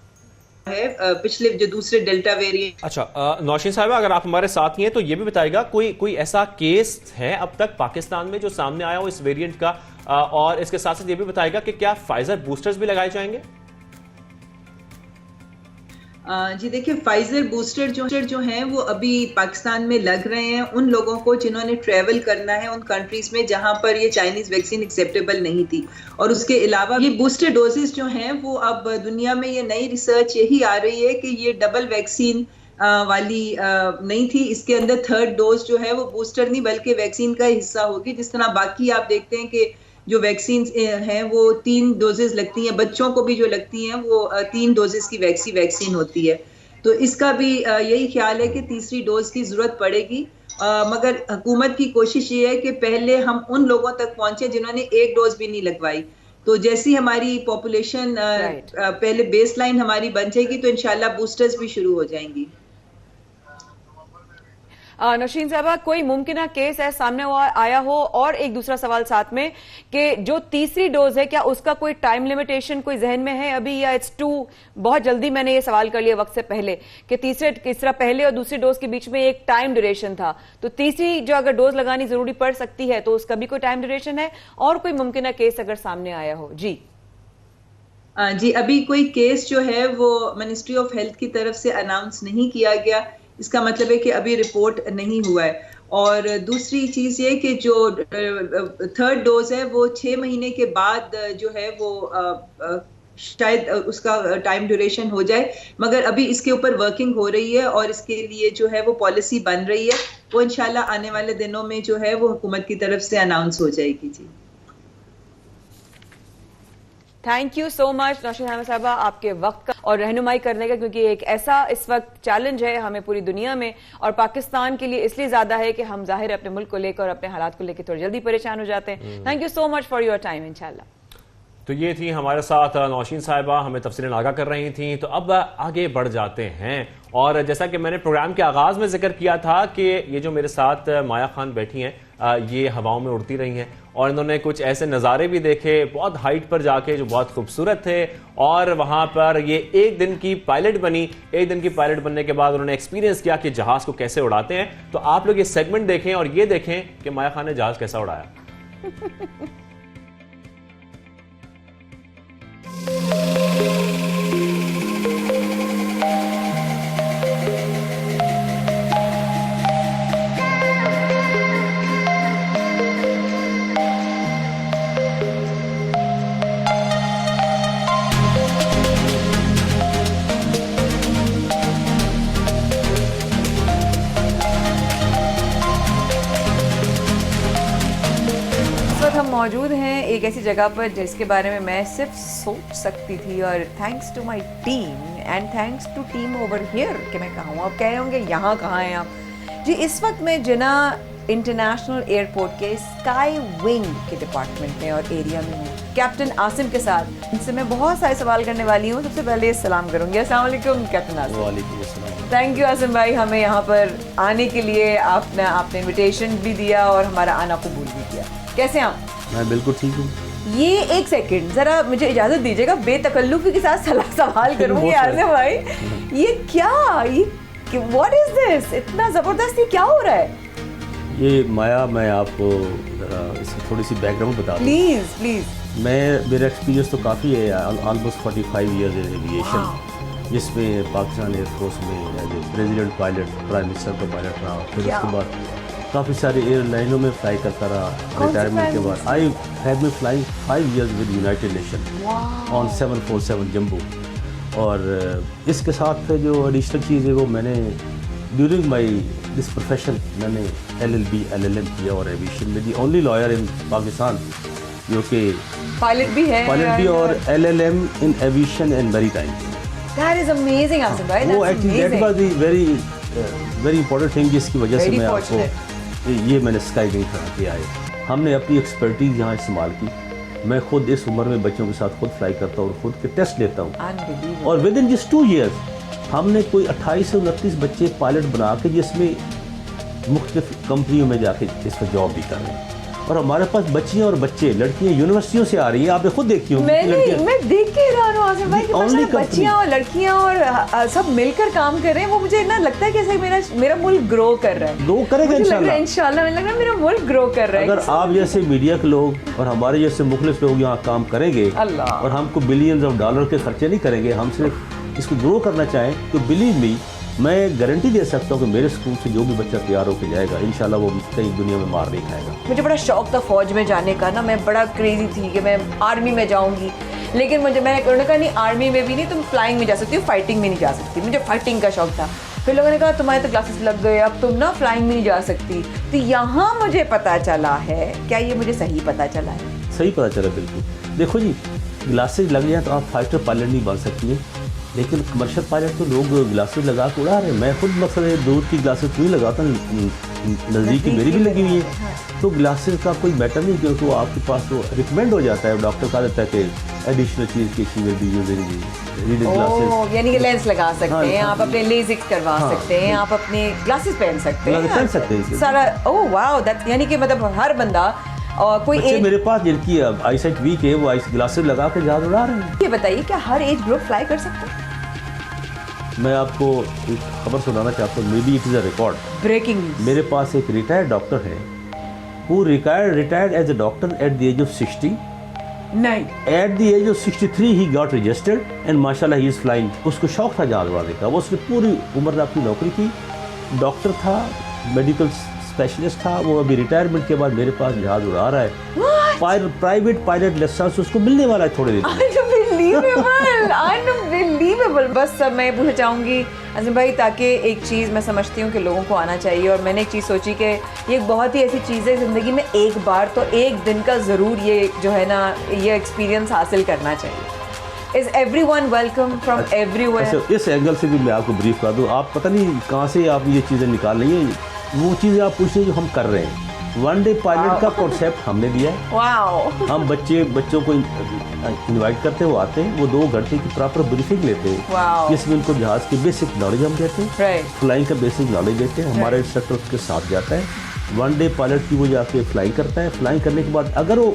D: पिछले जो दूसरे डेल्टा वेरिएंट।
B: अच्छा नौशीन साहिबा, अगर आप हमारे साथ ही हैं तो ये भी बताइएगा कोई ऐसा केस है अब तक पाकिस्तान में जो सामने आया हो इस वेरिएंट का, और इसके साथ साथ ये भी बताइएगा कि क्या फाइजर बूस्टर्स भी लगाए जाएंगे?
D: जी देखिए, फाइजर बूस्टर जो हैं वो अभी पाकिस्तान में लग रहे हैं उन लोगों को जिन्होंने ट्रैवल करना है उन कंट्रीज में जहां पर ये चाइनीज वैक्सीन एक्सेप्टेबल नहीं थी। और उसके अलावा ये बूस्टर डोजेस जो हैं वो अब दुनिया में ये नई रिसर्च यही आ रही है कि ये डबल वैक्सीन वाली नहीं थी। इसके अंदर थर्ड डोज जो है वो बूस्टर नहीं बल्कि वैक्सीन का हिस्सा होगी। जिस तरह बाकी आप देखते हैं कि जो वैक्सीन हैं वो 3 डोजेस लगती हैं, बच्चों को भी जो लगती हैं वो 3 डोजेस की वैक्सीन होती है। तो इसका भी यही ख्याल है कि तीसरी डोज की जरूरत पड़ेगी। मगर हुकूमत की कोशिश ये है कि पहले हम उन लोगों तक पहुंचे जिन्होंने 1 डोज भी नहीं लगवाई। तो जैसी हमारी पॉपुलेशन पहले बेसलाइन हमारी बन जाएगी तो इंशाल्लाह बूस्टर्स भी शुरू हो जाएंगी।
A: नौशीन साहबा, कोई मुमकिन केस है सामने आया हो? और एक दूसरा सवाल साथ में कि जो तीसरी डोज है क्या उसका कोई टाइम लिमिटेशन कोई जहन में है अभी, या इट्स टू बहुत जल्दी? मैंने ये सवाल कर लिया वक्त से पहले कि तीसरा पहले और दूसरी डोज के बीच में एक टाइम ड्यूरेशन था, तो तीसरी जो अगर डोज लगानी जरूरी पड़ सकती है तो उसका भी कोई टाइम ड्यूरेशन है? और कोई मुमकिन केस अगर सामने आया हो? जी
D: अभी कोई केस जो है वो मिनिस्ट्री ऑफ हेल्थ की तरफ से अनाउंस नहीं किया गया। इसका मतलब है कि अभी रिपोर्ट नहीं हुआ है। और दूसरी चीज़ ये कि जो थर्ड डोज है वो 6 महीने के बाद जो है वो शायद उसका टाइम ड्यूरेशन हो जाए, मगर अभी इसके ऊपर वर्किंग हो रही है और इसके लिए जो है वो पॉलिसी बन रही है। वो इंशाल्लाह आने वाले दिनों में जो है वो हुकूमत की तरफ से अनाउंस हो जाएगी। जी
A: thank you so much Nausheen साहबा, आपके वक्त का और रहनुमाई करने का, क्योंकि एक ऐसा इस वक्त चैलेंज है हमें पूरी दुनिया में और पाकिस्तान के लिए इसलिए ज्यादा है कि हम जाहिर अपने मुल्क को लेकर और अपने हालात को लेकर थोड़ी जल्दी परेशान हो जाते हैं। Thank you so much for your time. इंशाल्लाह।
B: तो ये थी हमारे साथ नौशीन साहिबा, हमें तफसीलन आगाह कर रही थी। तो अब आगे बढ़ जाते हैं, और जैसा कि मैंने प्रोग्राम के आगाज में जिक्र किया था कि ये जो मेरे साथ माया खान बैठी हैं ये हवाओं में उड़ती रही हैं और इन्होंने कुछ ऐसे नज़ारे भी देखे बहुत हाइट पर जाके जो बहुत खूबसूरत थे। और वहाँ पर ये एक दिन की पायलट बनी। एक दिन की पायलट बनने के बाद उन्होंने एक्सपीरियंस किया कि जहाज़ को कैसे उड़ाते हैं। तो आप लोग ये सेगमेंट देखें और ये देखें कि माया खान ने जहाज़ कैसा उड़ाया।
A: मौजूद हैं एक ऐसी जगह पर जिसके बारे में मैं सिर्फ सोच सकती थी, और thanks to my team and thanks to team over here कि मैं कहूँ, आप कह रहे होंगे यहाँ कहाँ हैं आप जी। इस वक्त मैं जिना इंटरनेशनल एयरपोर्ट के स्काई विंग के डिपार्टमेंट में और एरिया में हूँ कैप्टन आसिम के साथ। इनसे मैं बहुत सारे सवाल करने वाली हूँ। सबसे पहले सलाम करूँगी। अस्सलाम वालेकुम कैप्टन आसिम।
B: वालेकुम अस्सलाम।
A: थैंक यू आसिम भाई, हमें यहाँ पर आने के लिए आपने इनविटेशन भी दिया और हमारा आना कबूल भी किया। कैसे आप?
B: मैं बिल्कुल ठीक हूँ।
A: ये एक सेकंड ज़रा मुझे इजाज़त दीजिएगा, बेतकल्लुफ़ी के साथ सवाल करूँगी आसिम भाई। ये क्या, ये व्हाट इज दिस? इतना ज़बरदस्त, ये क्या हो रहा है?
E: ये माया, मैं आपको ज़रा इसकी थोड़ी सी बैकग्राउंड बता दूँ
A: प्लीज़।
E: मेरा एक्सपीरियंस तो काफ़ी है, ऑलमोस्ट 45 ईयर्स इन एविएशन, जिसमें पाकिस्तान एयरफोर्स में as a president pilot, prime minister का पायलट रहा। फिर उसके बाद काफ़ी सारे एयरलाइनों में फ्लाई करता रहा। रिटायरमेंट के बाद I have been flying 5 years with United Nation on 747 jumbo. और इसके साथ जो एडिशनल चीज़ है वो मैंने ड्यूरिंग माई दिस प्रोफेशन मैंने LLB LLM किया और एविएशन में the only lawyer in Pakistan जो कि
A: पायलट भी है,
E: पायलट भी और LLM in aviation and maritime.
A: That is amazing Asim भाई,
E: वो actually that was the very important thing जिसकी वजह से मैं आपको ये मैंने स्काई विंग करा के आए। हमने अपनी एक्सपर्टीज यहाँ इस्तेमाल की। मैं खुद इस उम्र में बच्चों के साथ खुद फ्लाई करता हूँ और खुद के टेस्ट लेता हूँ, और विद इन जस्ट 2 years हमने कोई 28 से 29 बच्चे पायलट बना के जिसमें मुख्तलिफ कंपनियों में जाके इस पर जॉब भी कर रहे हैं। और हमारे पास बच्चियाँ और बच्चे, लड़कियाँ यूनिवर्सिटियों से आ रही हैं, आपने खुद देखी होंगी।
A: मैं देख के हैरान हूँ आसिम भाई कि मतलब बच्चियाँ और लड़कियाँ और सब मिलकर काम कर रहे हैं। वो मुझे ना लगता है कि मेरा मुल्क ग्रो कर रहा है,
E: ग्रो करेगा
A: इंशाल्लाह। मुझे लग रहा है मेरा मुल्क ग्रो कर रहा है।
E: अगर आप जैसे मीडिया के लोग और हमारे जैसे मुखलिस लोग यहाँ काम करेंगे और हमको बिलियंस ऑफ डॉलर के खर्चे नहीं करेंगे, हम सिर्फ इसको ग्रो करना चाहें, तो बिलीव मी मैं गारंटी दे सकता हूँ कि मेरे स्कूल से जो भी बच्चा तैयार होकर जाएगा इंशाल्लाह वो कहीं दुनिया में मार नहीं खाएगा।
A: मुझे बड़ा शौक था फौज में जाने का ना, मैं बड़ा क्रेजी थी कि मैं आर्मी में जाऊंगी, लेकिन मैंने कहा नहीं आर्मी में भी नहीं, तुम फ्लाइंग में जा सकती हो, फाइटिंग में नहीं जा सकती। मुझे फाइटिंग का शौक था। फिर लोगों ने कहा तुम्हारे तो ग्लासेस लग गए, अब तुम ना फ्लाइंग में नहीं जा सकती। तो यहाँ मुझे पता चला है, क्या ये मुझे सही पता चला है?
E: सही पता चला, बिल्कुल। देखो जी, ग्लासेस लग जाए तो आप फाइटर पायलट नहीं बन सकती है, लेकिन कमर्शियल पायलट तो लोग ग्लासेस लगा के उड़ा रहे हैं। मैं खुद मतलब दूर की ग्लासेस नहीं लगाता, नज़दीक की मेरी भी लगी हुई है। तो ग्लासेस का कोई मैटर नहीं, क्योंकि वो आपके पास तो रिकमेंड हो जाता है, डॉक्टर कहा देता है कि एडिशनल चीज़ की she will be using reading glasses,
A: यानी कि लेंस लगा सकते हैं आप, अपने लेजिक करवा सकते हैं, आप अपने ग्लासेस पहन सकते हैं सारा। ओह वाओ, दैट यानी कि मतलब हर बंदा और कोई
E: बच्चे मेरे पास जिनकी आईसाइट वीक है वो ग्लासेस लगा के जहाज उड़ा रहे हैं।
A: ये बताइए क्या हर एज ग्रुप फ्लाई कर सकता है?
E: मैं आपको एक खबर सुनाना चाहता हूँ, may be it is a record.
A: Breaking.
E: मेरे पास एक रिटायर्ड डॉक्टर है who retired as a doctor at the age of 60.
A: नहीं,
E: at the age of 63 he got registered and माशाल्लाह he is flying. उसको शौक था जहाज उड़ाने का, वो उसने पूरी उम्र अपनी नौकरी की, डॉक्टर था, मेडिकल स्पेशलिस्ट था। वो अभी रिटायरमेंट के बाद मेरे पास जहाज उड़ा रहा है। प्राइवेट पायलट लाइसेंस उसको मिलने वाला है थोड़े दिन में।
A: अनबिलीवेबल। बस सब मैं पूछना चाहूँगी आसिम भाई, ताकि एक चीज़ मैं समझती हूँ कि लोगों को आना चाहिए, और मैंने एक चीज़ सोची कि ये एक बहुत ही ऐसी चीज़ है ज़िंदगी में, एक बार तो एक दिन का ज़रूर ये जो है ना ये एक्सपीरियंस हासिल करना चाहिए। Is everyone welcome from everywhere?
E: अच्छा, इस एंगल से भी मैं आपको ब्रीफ कर दूँ। आप पता नहीं कहाँ से आप ये चीज़ें निकाल रही हैं, वो चीज़ें आप पूछ रहे हैं जो हम कर रहे हैं। वन डे पायलट का कॉन्सेप्ट हमने दिया है। हम बच्चों को इनवाइट करते हैं, वो आते हैं, वो 2 घंटे की प्रॉपर ब्रीफिंग लेते हैं, जिसमें उनको जहाज की बेसिक नॉलेज हम देते हैं, फ्लाइंग का बेसिक नॉलेज देते हैं। हमारा इंस्ट्रक्टर उसके साथ जाता है। वन डे पायलट की वो जाके फ्लाइंग करता है। फ्लाइंग करने के बाद अगर वो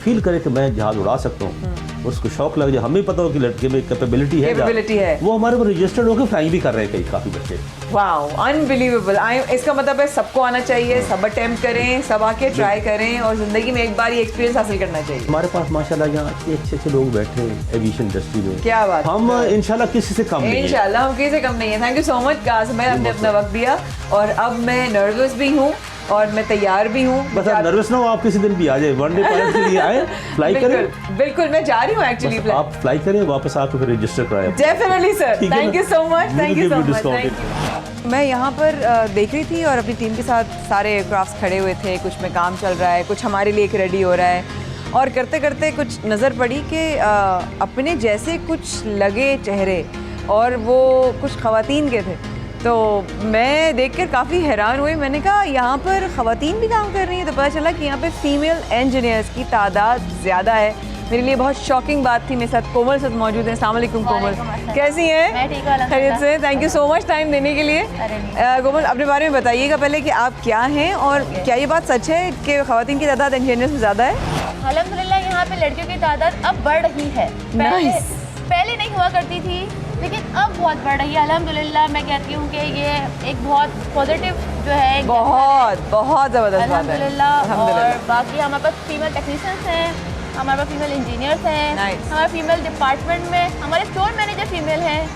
E: फील करे कि मैं जहाज उड़ा सकता हूँ, उसको शौक लग जाए, हमें पता हो कि लड़के में कैपेबिलिटी है, वो हमारे पर रजिस्टर्ड होकर फ्लाइंग भी कर रहे हैं कई काफ़ी बच्चे।
A: Wow, unbelievable. इसका मतलब है सबको आना चाहिए, सब अटेम्प्ट करें, सब आके ट्राई करें, और ज़िंदगी में एक बार ये एक्सपीरियंस हासिल करना चाहिए।
E: हमारे पास माशाल्लाह यहाँ अच्छे लोग बैठे हैं एविएशन इंडस्ट्री में।
A: क्या बात, हम
E: इंशाल्लाह किसी से कम नहीं है।
A: इंशाल्लाह हम किसी से कम नहीं है। Thank you so much Qasim भाई, आपने अपना वक्त दिया, और अब मैं नर्वस भी हूँ और मैं तैयार भी हूँ।
E: बस आप नर्वस ना हो, आप किसी दिन भी आ जाए, वनडे पायलट के लिए आए, फ्लाई करें।
A: बिल्कुल मैं जा रही हूँ एक्चुअली।
E: आप फ्लाई करें, वापस आकर फिर रजिस्टर कराएं।
A: Definitely sir, thank you so much, thank you so much. मैं यहाँ पर देख रही थी और अपनी टीम के साथ सारे एयरक्राफ्ट खड़े हुए थे, कुछ में काम चल रहा है, कुछ हमारे लिए एक रेडी हो रहा है, और करते करते कुछ नज़र पड़ी कि अपने जैसे कुछ लगे चेहरे और वो कुछ ख़वातीन के थे। तो मैं देखकर काफ़ी हैरान हुई। मैंने कहा यहाँ पर ख़वातीन भी काम कर रही हैं, तो पता चला कि यहाँ पे फीमेल इंजीनियर्स की तादाद ज़्यादा है। मेरे लिए बहुत शॉकिंग बात थी। मेरे साथ कोमल सर मौजूद हैं। अस्सलाम वालेकुम कोमल, कैसी हैं?
F: मैं ठीक हूं,
A: खैरियत से। Thank you so much time देने के लिए। कोमल, अपने बारे में बताइएगा पहले कि आप क्या हैं और क्या ये बात सच है कि ख़वातीन की तादाद इंजीनियर्स में ज़्यादा है?
F: अल्हम्दुलिल्लाह यहाँ पे लड़कियों की तादाद अब बढ़ रही है। पहले नहीं हुआ करती थी, लेकिन अब बहुत बढ़ रही है अल्हम्दुलिल्लाह। मैं कहती हूँ कि ये एक बहुत पॉजिटिव जो है,
A: बहुत ज़बरदस्त बात है
F: अल्हम्दुलिल्लाह। और बाकी हमारे पास फीमेल टेक्नीशियंस हैं, हमारे पास फीमेल इंजीनियर्स हैं, हमारे फीमेल डिपार्टमेंट में हमारे स्टोर मैनेजर फीमेल हैं,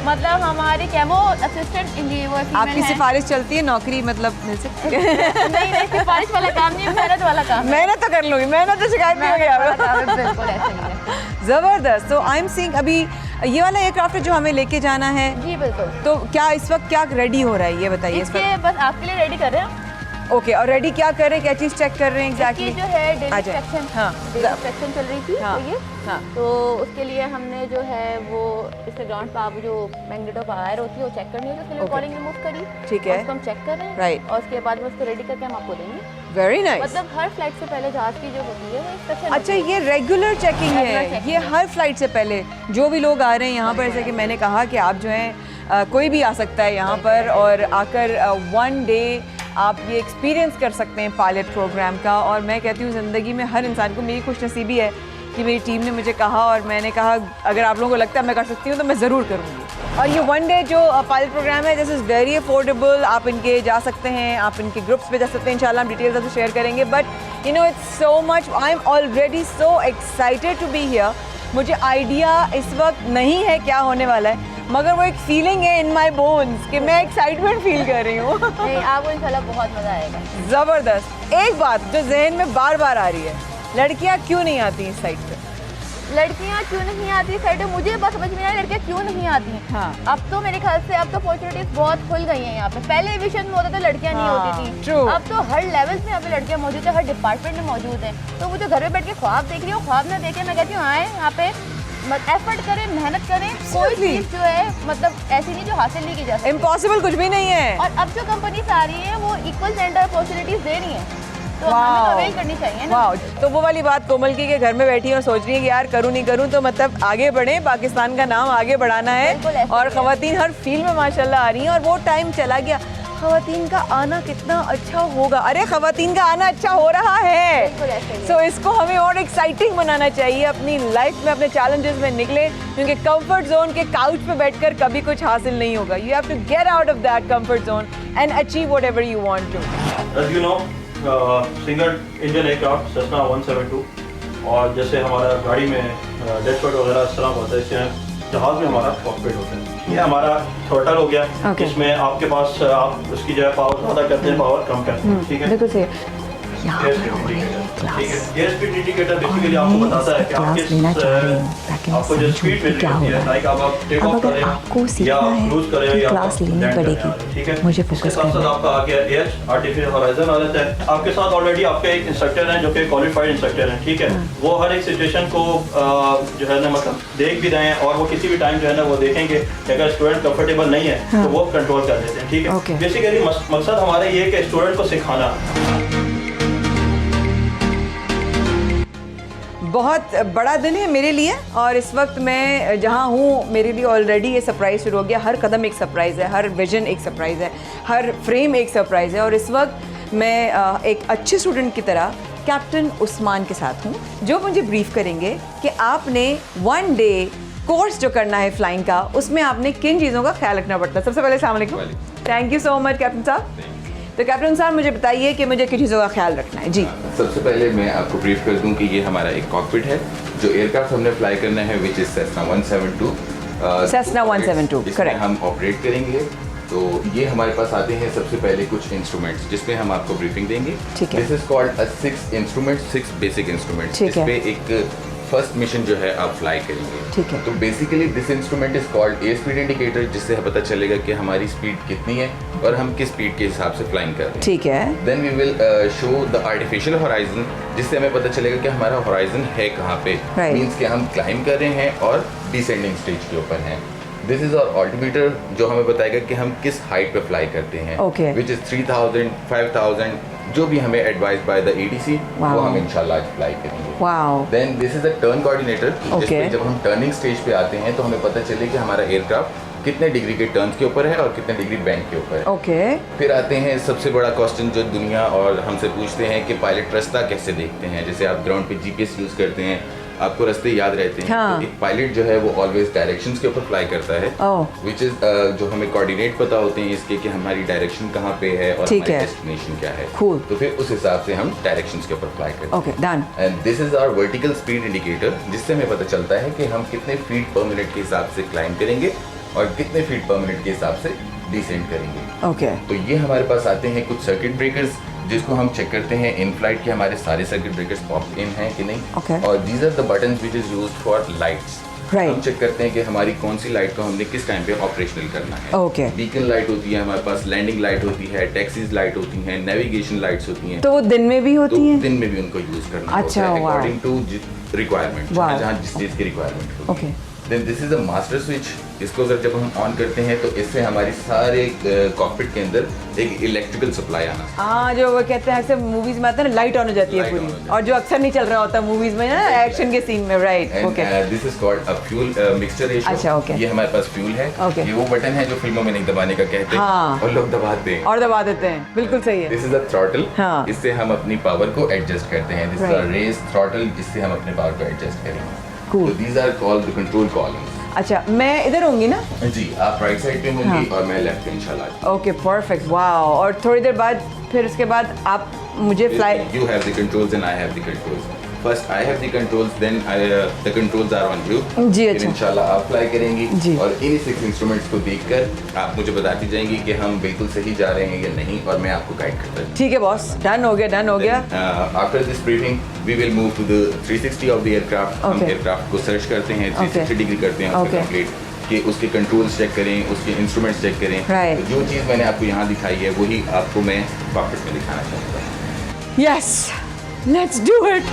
F: मतलब हमारी कैमो असिस्टेंट इंजीनियर।
A: आपकी सिफारिश चलती है, नौकरी मतलब मिल सकती है?
F: नहीं, सिफारिश वाला काम नहीं, मेहनत वाला काम।
A: मेहनत तो कर लूँगी, मेहनत तो शिकायत नहीं होगी आपको।
F: बिल्कुल ऐसे नहीं है।
A: ज़बरदस्त। तो आई एम सीइंग अभी ये वाला एयरक्राफ्ट जो हमें लेके जाना है।
F: जी बिल्कुल।
A: तो क्या इस वक्त क्या रेडी हो रहा है, ये बताइए।
F: इसके बस आपके लिए रेडी कर रहे हैं।
A: ओके, और रेडी क्या कर रहे हैं, क्या चीज़ चेक कर रहे हैं एग्जैक्टली?
F: जो है डेली इंस्पेक्शन,
A: हाँ,
F: डेली इंस्पेक्शन चल रही थी।
A: हाँ,
F: तो ये
A: हाँ,
F: तो उसके लिए हमने जो है वो इसके ग्राउंड पर आप जो मैग्नेट ऑफ वायर होती है वो चेक करनी है, तो उसके लिए कॉलिंग रिमूव करी।
A: ठीक है,
F: उसको हम चेक कर रहे हैं,
A: राइट।
F: और उसके बाद में उसको रेडी करके हम आपको देंगे।
A: Very nice.
F: मतलब हर फ्लाइट से पहले जहाज की जो होती है वो इंस्पेक्शन।
A: अच्छा, ये रेगुलर चेकिंग है, ये हर फ्लाइट से पहले जो भी लोग आ रहे हैं यहाँ पर, जैसे कि मैंने कहा कि आप जो हैं कोई भी आ सकता है यहाँ पर और आकर वन डे आप ये एक्सपीरियंस कर सकते हैं पायलट प्रोग्राम का। और मैं कहती हूँ ज़िंदगी में हर इंसान को, मेरी खुशनसीबी है कि मेरी टीम ने मुझे कहा और मैंने कहा अगर आप लोगों को लगता है मैं कर सकती हूँ तो मैं ज़रूर करूँगी। और ये वन डे जो पायलट प्रोग्राम है, दिस इज़ वेरी अफोर्डेबल। आप इनके जा सकते हैं, आप इनके ग्रुप्स पे जा सकते हैं, इंशाल्लाह हम डिटेल्स आपसे शेयर करेंगे। But you know it's so much, I am already so excited to be here. मुझे आइडिया इस वक्त नहीं है क्या होने वाला है, मगर वो एक फीलिंग है इन माय बोन्स कि मैं एक्साइटमेंट फील कर रही हूँ।
F: नहीं, आपको इंशाल्लाह बहुत मज़ा आएगा।
A: ज़बरदस्त। एक बात जो जहन में बार बार आ रही है, लड़कियाँ क्यों नहीं आती इस साइड पे?
F: लड़कियाँ क्यों नहीं आती साइड में, मुझे बस समझ में आया लड़कियाँ क्यों नहीं आती हैं।
A: हाँ।
F: अब तो मेरे ख्याल से अब तो अपॉर्चुनिटीज बहुत खुल गई हैं यहाँ पे। पहले एविएशन में होता था लड़कियाँ नहीं होती थी,
A: true।
F: अब तो हर लेवल में यहाँ पे लड़कियाँ मौजूद है, हर डिपार्टमेंट में मौजूद हैं। तो मुझे घर में बैठ के ख्वाब देख रही हूँ, ख्वाब ना देखे मैं कहती हूँ आए यहाँ पे एफर्ट करें, मेहनत करें। कोई चीज़ जो है मतलब ऐसी नहीं जो हासिल नहीं की जा सकती,
A: इम्पॉसिबल कुछ भी नहीं है।
F: और अब जो कंपनीज आ रही है वो इक्वल जेंडर अपॉर्चुनिटीज दे रही हैं, तो हमें तो अवेल करनी चाहिए ना।
A: वाह, तो वो वाली बात कोमल की कि घर में बैठी है और सोच रही है कि यार करूँ नहीं करूँ, तो मतलब आगे बढ़ें, पाकिस्तान का नाम आगे बढ़ाना है। और ख़वातीन हर फील्ड में माशाल्लाह आ रही हैं और वो टाइम चला गया। ख़वातीन का आना कितना अच्छा होगा, अरे ख़वातीन का आना अच्छा हो रहा है। सो इसको हमें और एक्साइटिंग बनाना चाहिए, अपनी लाइफ में अपने चैलेंजेस में निकले, क्योंकि कंफर्ट जोन के काउच पे बैठकर कभी कुछ हासिल नहीं होगा। You have to get out of that comfort zone and achieve whatever you want to.
G: As you know, single engine aircraft Cessna 172, और जैसे हमारा गाड़ी में डैशबोर्ड वगैरह इस तरह होता है, इससे जहाज में हमारा कॉकपिट होता है। ये हमारा थ्रोटल हो गया, इसमें आपके पास आप उसकी जो है पावर ज़्यादा करते हैं, पावर कम करते हैं, ठीक है।
A: बिल्कुल सही।
G: ठीक है, ये स्पीड इंडिकेटर बेसिकली आपको बताता है कि आपको जो स्पीड मिल रही है, लाइक आप टेक ऑफ करें या क्रूज करें या
H: क्लास लेनी पड़ेगी,
G: ठीक है।
H: मुझे
G: इसके
H: फोकस
G: साथ साथ आपका आ गया एयर आर्टिफिशियल हॉराइजन आ जाता है। आपके साथ ऑलरेडी आपके एक इंस्ट्रक्टर हैं जो कि क्वालिफाइड इंस्ट्रक्टर हैं, ठीक है। वो हर एक सिचुएशन को जो है ना मतलब देख भी रहे हैं, और वो किसी भी टाइम जो है ना वो देखेंगे कि अगर स्टूडेंट कंफर्टेबल नहीं है तो वो कंट्रोल कर देते हैं, ठीक है। बेसिकली मकसद हमारा ये है कि स्टूडेंट को सिखाना।
A: बहुत बड़ा दिन है मेरे लिए, और इस वक्त मैं जहाँ हूँ मेरे लिए ऑलरेडी ये सरप्राइज़ शुरू हो गया। हर कदम एक सरप्राइज़ है, हर विजन एक सरप्राइज़ है, हर फ्रेम एक सरप्राइज़ है। और इस वक्त मैं एक अच्छे स्टूडेंट की तरह कैप्टन उस्मान के साथ हूँ, जो मुझे ब्रीफ करेंगे कि आपने वन डे कोर्स जो करना है फ्लाइंग का, उसमें आपने किन चीज़ों का ख्याल रखना पड़ता है। सबसे पहले अस्सलाम वालेकुम, thank you so much captain साहब। तो कैप्टन साहब मुझे बताइए कि मुझे किन चीज़ों का ख्याल रखना है। जी,
I: सबसे पहले मैं आपको ब्रीफ कर दूं कि ये हमारा एक कॉकपिट है, जो एयरक्राफ्ट हमने फ्लाई करना है which is Cessna 172।
A: Cessna 172,
I: correct. हम ऑपरेट करेंगे, तो ये हमारे पास आते हैं सबसे पहले कुछ इंस्ट्रूमेंट्स जिसपे हम आपको ब्रीफिंग देंगे।
H: ठीक है।
I: This is called 6 basic instruments जिसपे एक फर्स्ट मिशन जो है आप फ्लाई करेंगे।
H: ठीक है।
I: तो basically this instrument is called air speed indicator, जिससे हमें पता चलेगा कि हमारी स्पीड कितनी है और हम किस स्पीड के हिसाब से फ्लाइंग कर रहे हैं।
H: ठीक है।
I: Then we will show the artificial horizon, जिससे हमें पता चलेगा कि हमारा होराइजन है कहाँ पे। मीन्स कि हम क्लाइंब कर रहे हैं और डिसेंडिंग स्टेज के ऊपर हैं। दिस इज आवर ऑल्टीमीटर जो हमें बताएगा कि हम किस हाइट पे फ्लाई करते हैं, विच इज 3000, 5000, जो भी हमें एडवाइज बाय द एडीसी वो हम इंशाल्लाह आज फ्लाई करेंगे। Then this is a turn coordinator, जिसपे जब हम टर्निंग स्टेज पे आते हैं तो हमें पता चले कि हमारा एयरक्राफ्ट कितने डिग्री के टर्न्स के ऊपर है और कितने डिग्री बैंक के ऊपर है। फिर आते हैं सबसे बड़ा क्वेश्चन जो दुनिया और हमसे पूछते हैं कि पायलट रास्ता कैसे देखते हैं। जैसे आप ग्राउंड पे जीपीएस यूज करते हैं, आपको रास्ते याद रहते हैं।
H: हाँ।
I: तो एक पायलट जो है वो ऑलवेज डायरेक्शंस के ऊपर फ्लाई करता है, विच इज जो हमें कोऑर्डिनेट पता होते हैं इसके कि हमारी डायरेक्शन कहाँ पे है और हमारी डेस्टिनेशन क्या है। तो फिर उस हिसाब से हम डायरेक्शंस के ऊपर फ्लाई करते हैं। And this is our vertical speed indicator, जिससे हमें पता चलता है कि हम कितने फीट पर मिनट के हिसाब से क्लाइंब करेंगे और कितने फीट पर मिनट के हिसाब से डिसेंड करेंगे। तो ये हमारे पास आते हैं कुछ सर्किट ब्रेकर्स, जिसको हम चेक करते हैं इन फ्लाइट के हमारे सारे सर्किट ब्रेकर्स पॉप इन हैं कि नहीं। और these are the buttons which is used for lights. हम चेक करते हैं कि हमारी कौन सी लाइट को हमने किस टाइम पे ऑपरेशनल करना है। बीकन लाइट होती है हमारे पास, लैंडिंग लाइट होती है, टैक्सीज लाइट होती हैं, नेविगेशन लाइट्स होती हैं।
H: तो वो दिन में भी होती हैं?
I: दिन में भी उनको यूज करना होता है अकॉर्डिंग टू रिक्वायरमेंट, जहाँ जिस चीज की रिक्वायरमेंट होती है। Then this is a master switch, इसको अगर जब हम ऑन करते हैं तो इससे हमारी सारे कॉकपिट के अंदर एक इलेक्ट्रिकल सप्लाई आना।
H: हाँ, जो वो कहते हैं ऐसे मूवीज में आता है ना, लाइट ऑन हो जाती है पूरी, और जो अक्सर नहीं चल रहा होता मूवीज में ना, एक्शन के सीन में। Right. Okay.
I: This is called a fuel mixture ratio.
H: अच्छा, ओके।
I: ये हमारे पास फ्यूल है। ये वो बटन है जो फिल्मों में नहीं दबाने का कहते हैं और लोग दबाते हैं
H: और दबा देते हैं। बिल्कुल सही है।
I: दिस इज अ थ्रॉटल, इससे हम अपनी पावर को एडजस्ट करते हैं। This is a race throttle, जिससे हम अपने पावर को एडजस्ट करेंगे। तो these are called the control columns.
H: अच्छा, मैं इधर होंगी ना?
I: जी, आप राइट साइड पे होंगी और मैं लेफ्ट पे इंशाल्लाह।
H: Okay, perfect. वाओ। और थोड़ी देर बाद फिर उसके बाद आप मुझे fly.
I: You have the controls and I have the controls. First I have the controls, then the controls are on you.
H: जी,
I: अच्छा। इंशाल्लाह आप फ्लाई करेंगी और इन्हीं 6 इंस्ट्रूमेंट्स को देखकर आप मुझे बताती जाएंगी कि हम बिल्कुल सही जा रहे हैं या नहीं, और मैं आपको गाइड करता हूँ।
H: ठीक है बॉस, डन हो गया, डन हो गया।
I: After this briefing we will move to the 360 of the aircraft. हम एयरक्राफ्ट को सर्च करते हैं, 360 डिग्री करते हैं उसको कंप्लीट, कि उसके कंट्रोल्स चेक करें, उसके इंस्ट्रूमेंट्स चेक करें। तो जो चीज़ मैंने आपको यहाँ दिखाई है वही आपको मैं कॉकपिट में दिखाना चाहूँगा।
H: Yes, let's do it.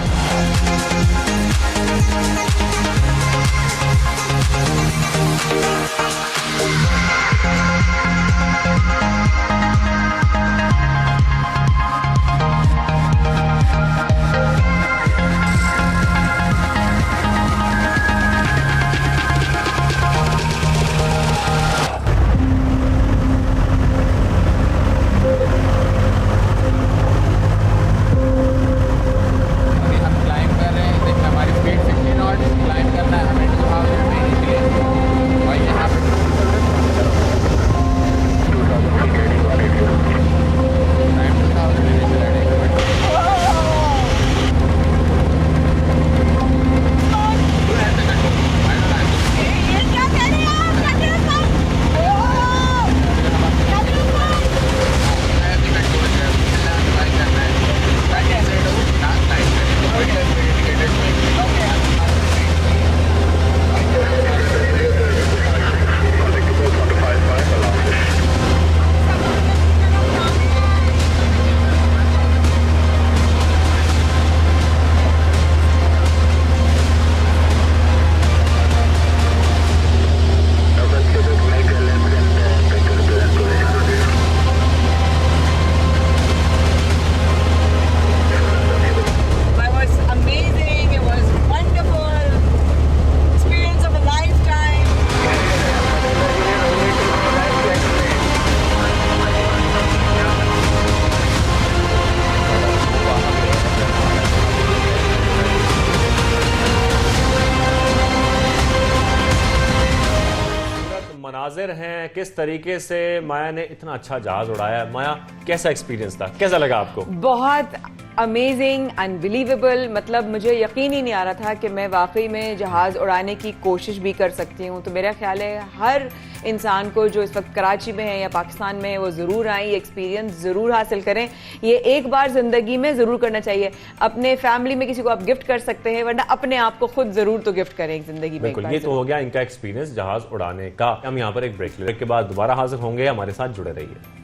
B: नाजिर हैं, किस तरीके से माया ने इतना अच्छा जहाज उड़ाया। माया, कैसा एक्सपीरियंस था, कैसा लगा आपको?
A: बहुत अमेजिंग, अनबिलीवेबल, मतलब मुझे यकीन ही नहीं आ रहा था कि मैं वाकई में जहाज़ उड़ाने की कोशिश भी कर सकती हूँ। तो मेरा ख्याल है हर इंसान को जो इस वक्त कराची में है या पाकिस्तान में है वो ज़रूर आए, ये एक्सपीरियंस ज़रूर हासिल करें। ये एक बार ज़िंदगी में ज़रूर करना चाहिए। अपने फैमिली में किसी को आप गिफ्ट कर सकते हैं, वरना अपने आप को खुद ज़रूर तो गिफ्ट करें ज़िंदगी में।
B: बिल्कुल, ये तो हो गया इनका एक्सपीरियंस जहाज उड़ाने का। हम यहाँ पर एक ब्रेक लेने के बाद दोबारा हाजिर होंगे, हमारे साथ जुड़े रहिए।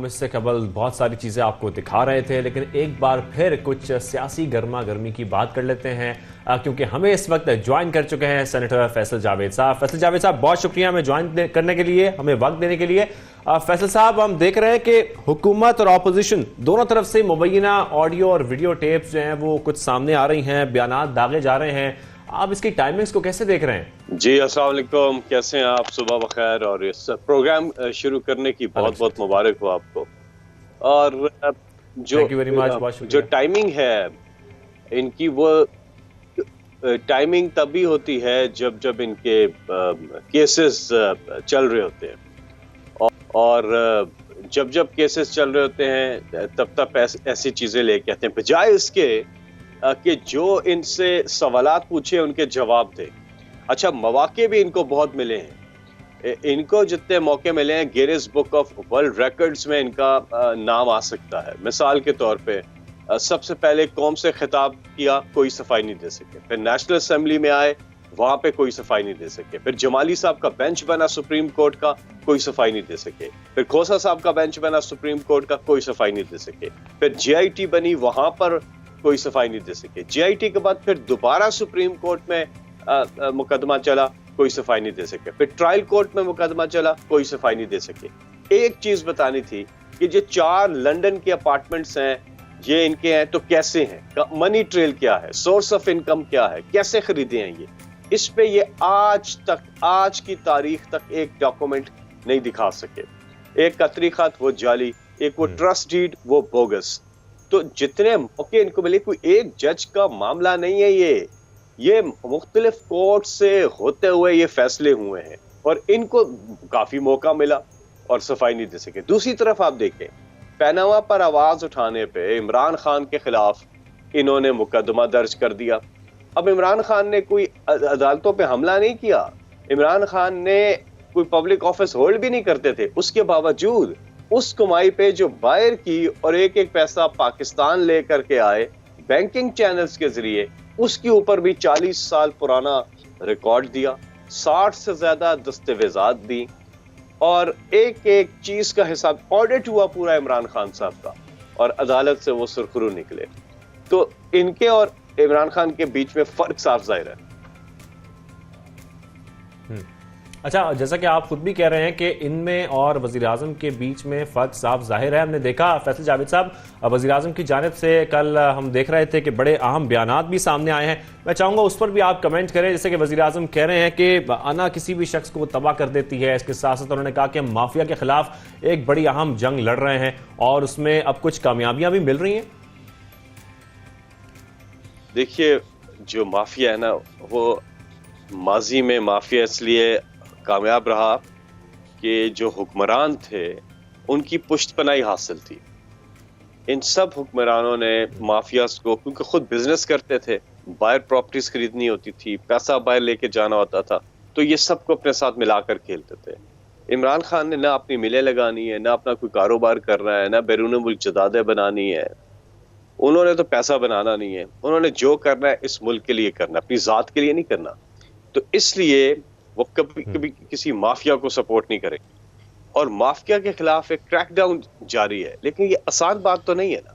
B: इससे कबल बहुत सारी चीज़ें आपको दिखा रहे थे, लेकिन एक बार फिर कुछ सियासी गर्मा गर्मी की बात कर लेते हैं, क्योंकि हमें इस वक्त ज्वाइन कर चुके हैं सेनेटर फैसल जावेद साहब। फैसल जावेद साहब, बहुत शुक्रिया हमें ज्वाइन करने के लिए, हमें वक्त देने के लिए। फैसल साहब, हम देख रहे हैं कि हुकूमत और अपोजिशन दोनों तरफ से मुबैना ऑडियो और वीडियो टेप्स जो हैं वो कुछ सामने आ रही हैं, बयानात दागे जा रहे हैं। आप इसकी टाइमिंग्स को कैसे देख रहे हैं?
J: जी, अस्सलाम वालेकुम, कैसे हैं आप? सुबह बखैर, और इस प्रोग्राम शुरू करने की बहुत बहुत मुबारक हो आपको। और जो टाइमिंग है इनकी, वो टाइमिंग तभी होती है जब इनके केसेस चल रहे होते हैं, और जब केसेस चल रहे होते हैं तब ऐसी चीजें लेके आते हैं, बजाय इसके कि जो इनसे सवालात पूछे उनके जवाब दे। अच्छा, मौके भी इनको बहुत मिले हैं, इनको जितने मौके मिले हैं Guinness book of world records में इनका नाम आ सकता है। मिसाल के तौर पे सबसे पहले कौम से खिताब किया, कोई सफाई नहीं दे सके। फिर नेशनल असेंबली में आए, वहां पे कोई सफाई नहीं दे सके। फिर जमाली साहब का बेंच बना सुप्रीम कोर्ट का, कोई सफाई नहीं दे सके। फिर खोसा साहब का बेंच बना सुप्रीम कोर्ट का, कोई सफाई नहीं दे सके। फिर JIT बनी, वहां पर कोई सफाई नहीं दे सके। JIT के बाद फिर दोबारा सुप्रीम कोर्ट में मुकदमा चला, कोई सफाई नहीं दे सके। फिर ट्रायल कोर्ट में मुकदमा चला, कोई सफाई नहीं दे सके। एक चीज बतानी थी कि जो 4 लंदन के अपार्टमेंट्स हैं, ये इनके हैं तो कैसे हैं, मनी ट्रेल क्या है, सोर्स ऑफ इनकम क्या है, कैसे खरीदे हैं ये, इस पे ये आज की तारीख तक एक डॉक्यूमेंट नहीं दिखा सके। एक कतरी खत वो जाली, एक वो ट्रस्ट डीड वो बोगस। तो जितने मौके इनको मिले, कोई एक जज का मामला नहीं है ये मुख्तलिफ कोर्ट से होते हुए ये फैसले हुए हैं, और इनको काफी मौका मिला और सफाई नहीं दे सके। दूसरी तरफ आप देखें, पैनामा पर आवाज उठाने पे इमरान खान के खिलाफ इन्होंने मुकदमा दर्ज कर दिया। अब इमरान खान ने कोई अदालतों पे हमला नहीं किया, इमरान खान ने कोई पब्लिक ऑफिस होल्ड भी नहीं करते थे, उसके बावजूद उस कमाई पे जो बाहर की और एक एक पैसा पाकिस्तान लेकर के आए बैंकिंग चैनल्स के जरिए, उसके ऊपर भी 40 साल पुराना रिकॉर्ड दिया, 60 से ज्यादा दस्तावेजात दी, और एक एक चीज का हिसाब ऑडिट हुआ पूरा इमरान खान साहब का, और अदालत से वो सुरखरू निकले। तो इनके और इमरान खान के बीच में फर्क साफ जाहिर है।
B: अच्छा, जैसा कि आप खुद भी कह रहे हैं कि इनमें और वज़ीर-ए-आज़म के बीच में फ़र्क साफ ज़ाहिर है। हमने देखा फैसल जावेद साहब, वज़ीर-ए-आज़म की जानिब से कल हम देख रहे थे कि बड़े अहम बयानात भी सामने आए हैं। मैं चाहूँगा उस पर भी आप कमेंट करें। जैसे कि वज़ीर-ए-आज़म कह रहे हैं कि अना किसी भी शख्स को तबाह कर देती है, इसके साथ साथ उन्होंने कहा कि हम माफिया के खिलाफ एक बड़ी अहम जंग लड़ रहे हैं और उसमें अब कुछ कामयाबियाँ भी मिल रही हैं।
J: देखिए, जो माफिया है ना, वो माजी में माफिया इसलिए कामयाब रहा कि जो हुक्मरान थे उनकी पुश्तपनाही हासिल थी। इन सब हुक्मरानों ने माफियाज को, क्योंकि खुद बिजनेस करते थे, बाहर प्रॉपर्टीज खरीदनी होती थी, पैसा बाहर लेके जाना होता था, तो ये सबको अपने साथ मिलाकर खेलते थे। इमरान खान ने ना अपनी मिलें लगानी है, ना अपना कोई कारोबार करना है, ना बैरून मुल्क जदादे बनानी है, उन्होंने तो पैसा बनाना नहीं है, उन्होंने जो करना है इस मुल्क के लिए करना, अपनी जात के लिए नहीं करना। तो इसलिए वो कभी किसी माफिया को सपोर्ट नहीं करे, और माफिया के खिलाफ एक क्रैकडाउन जारी है। लेकिन ये आसान बात तो नहीं है ना,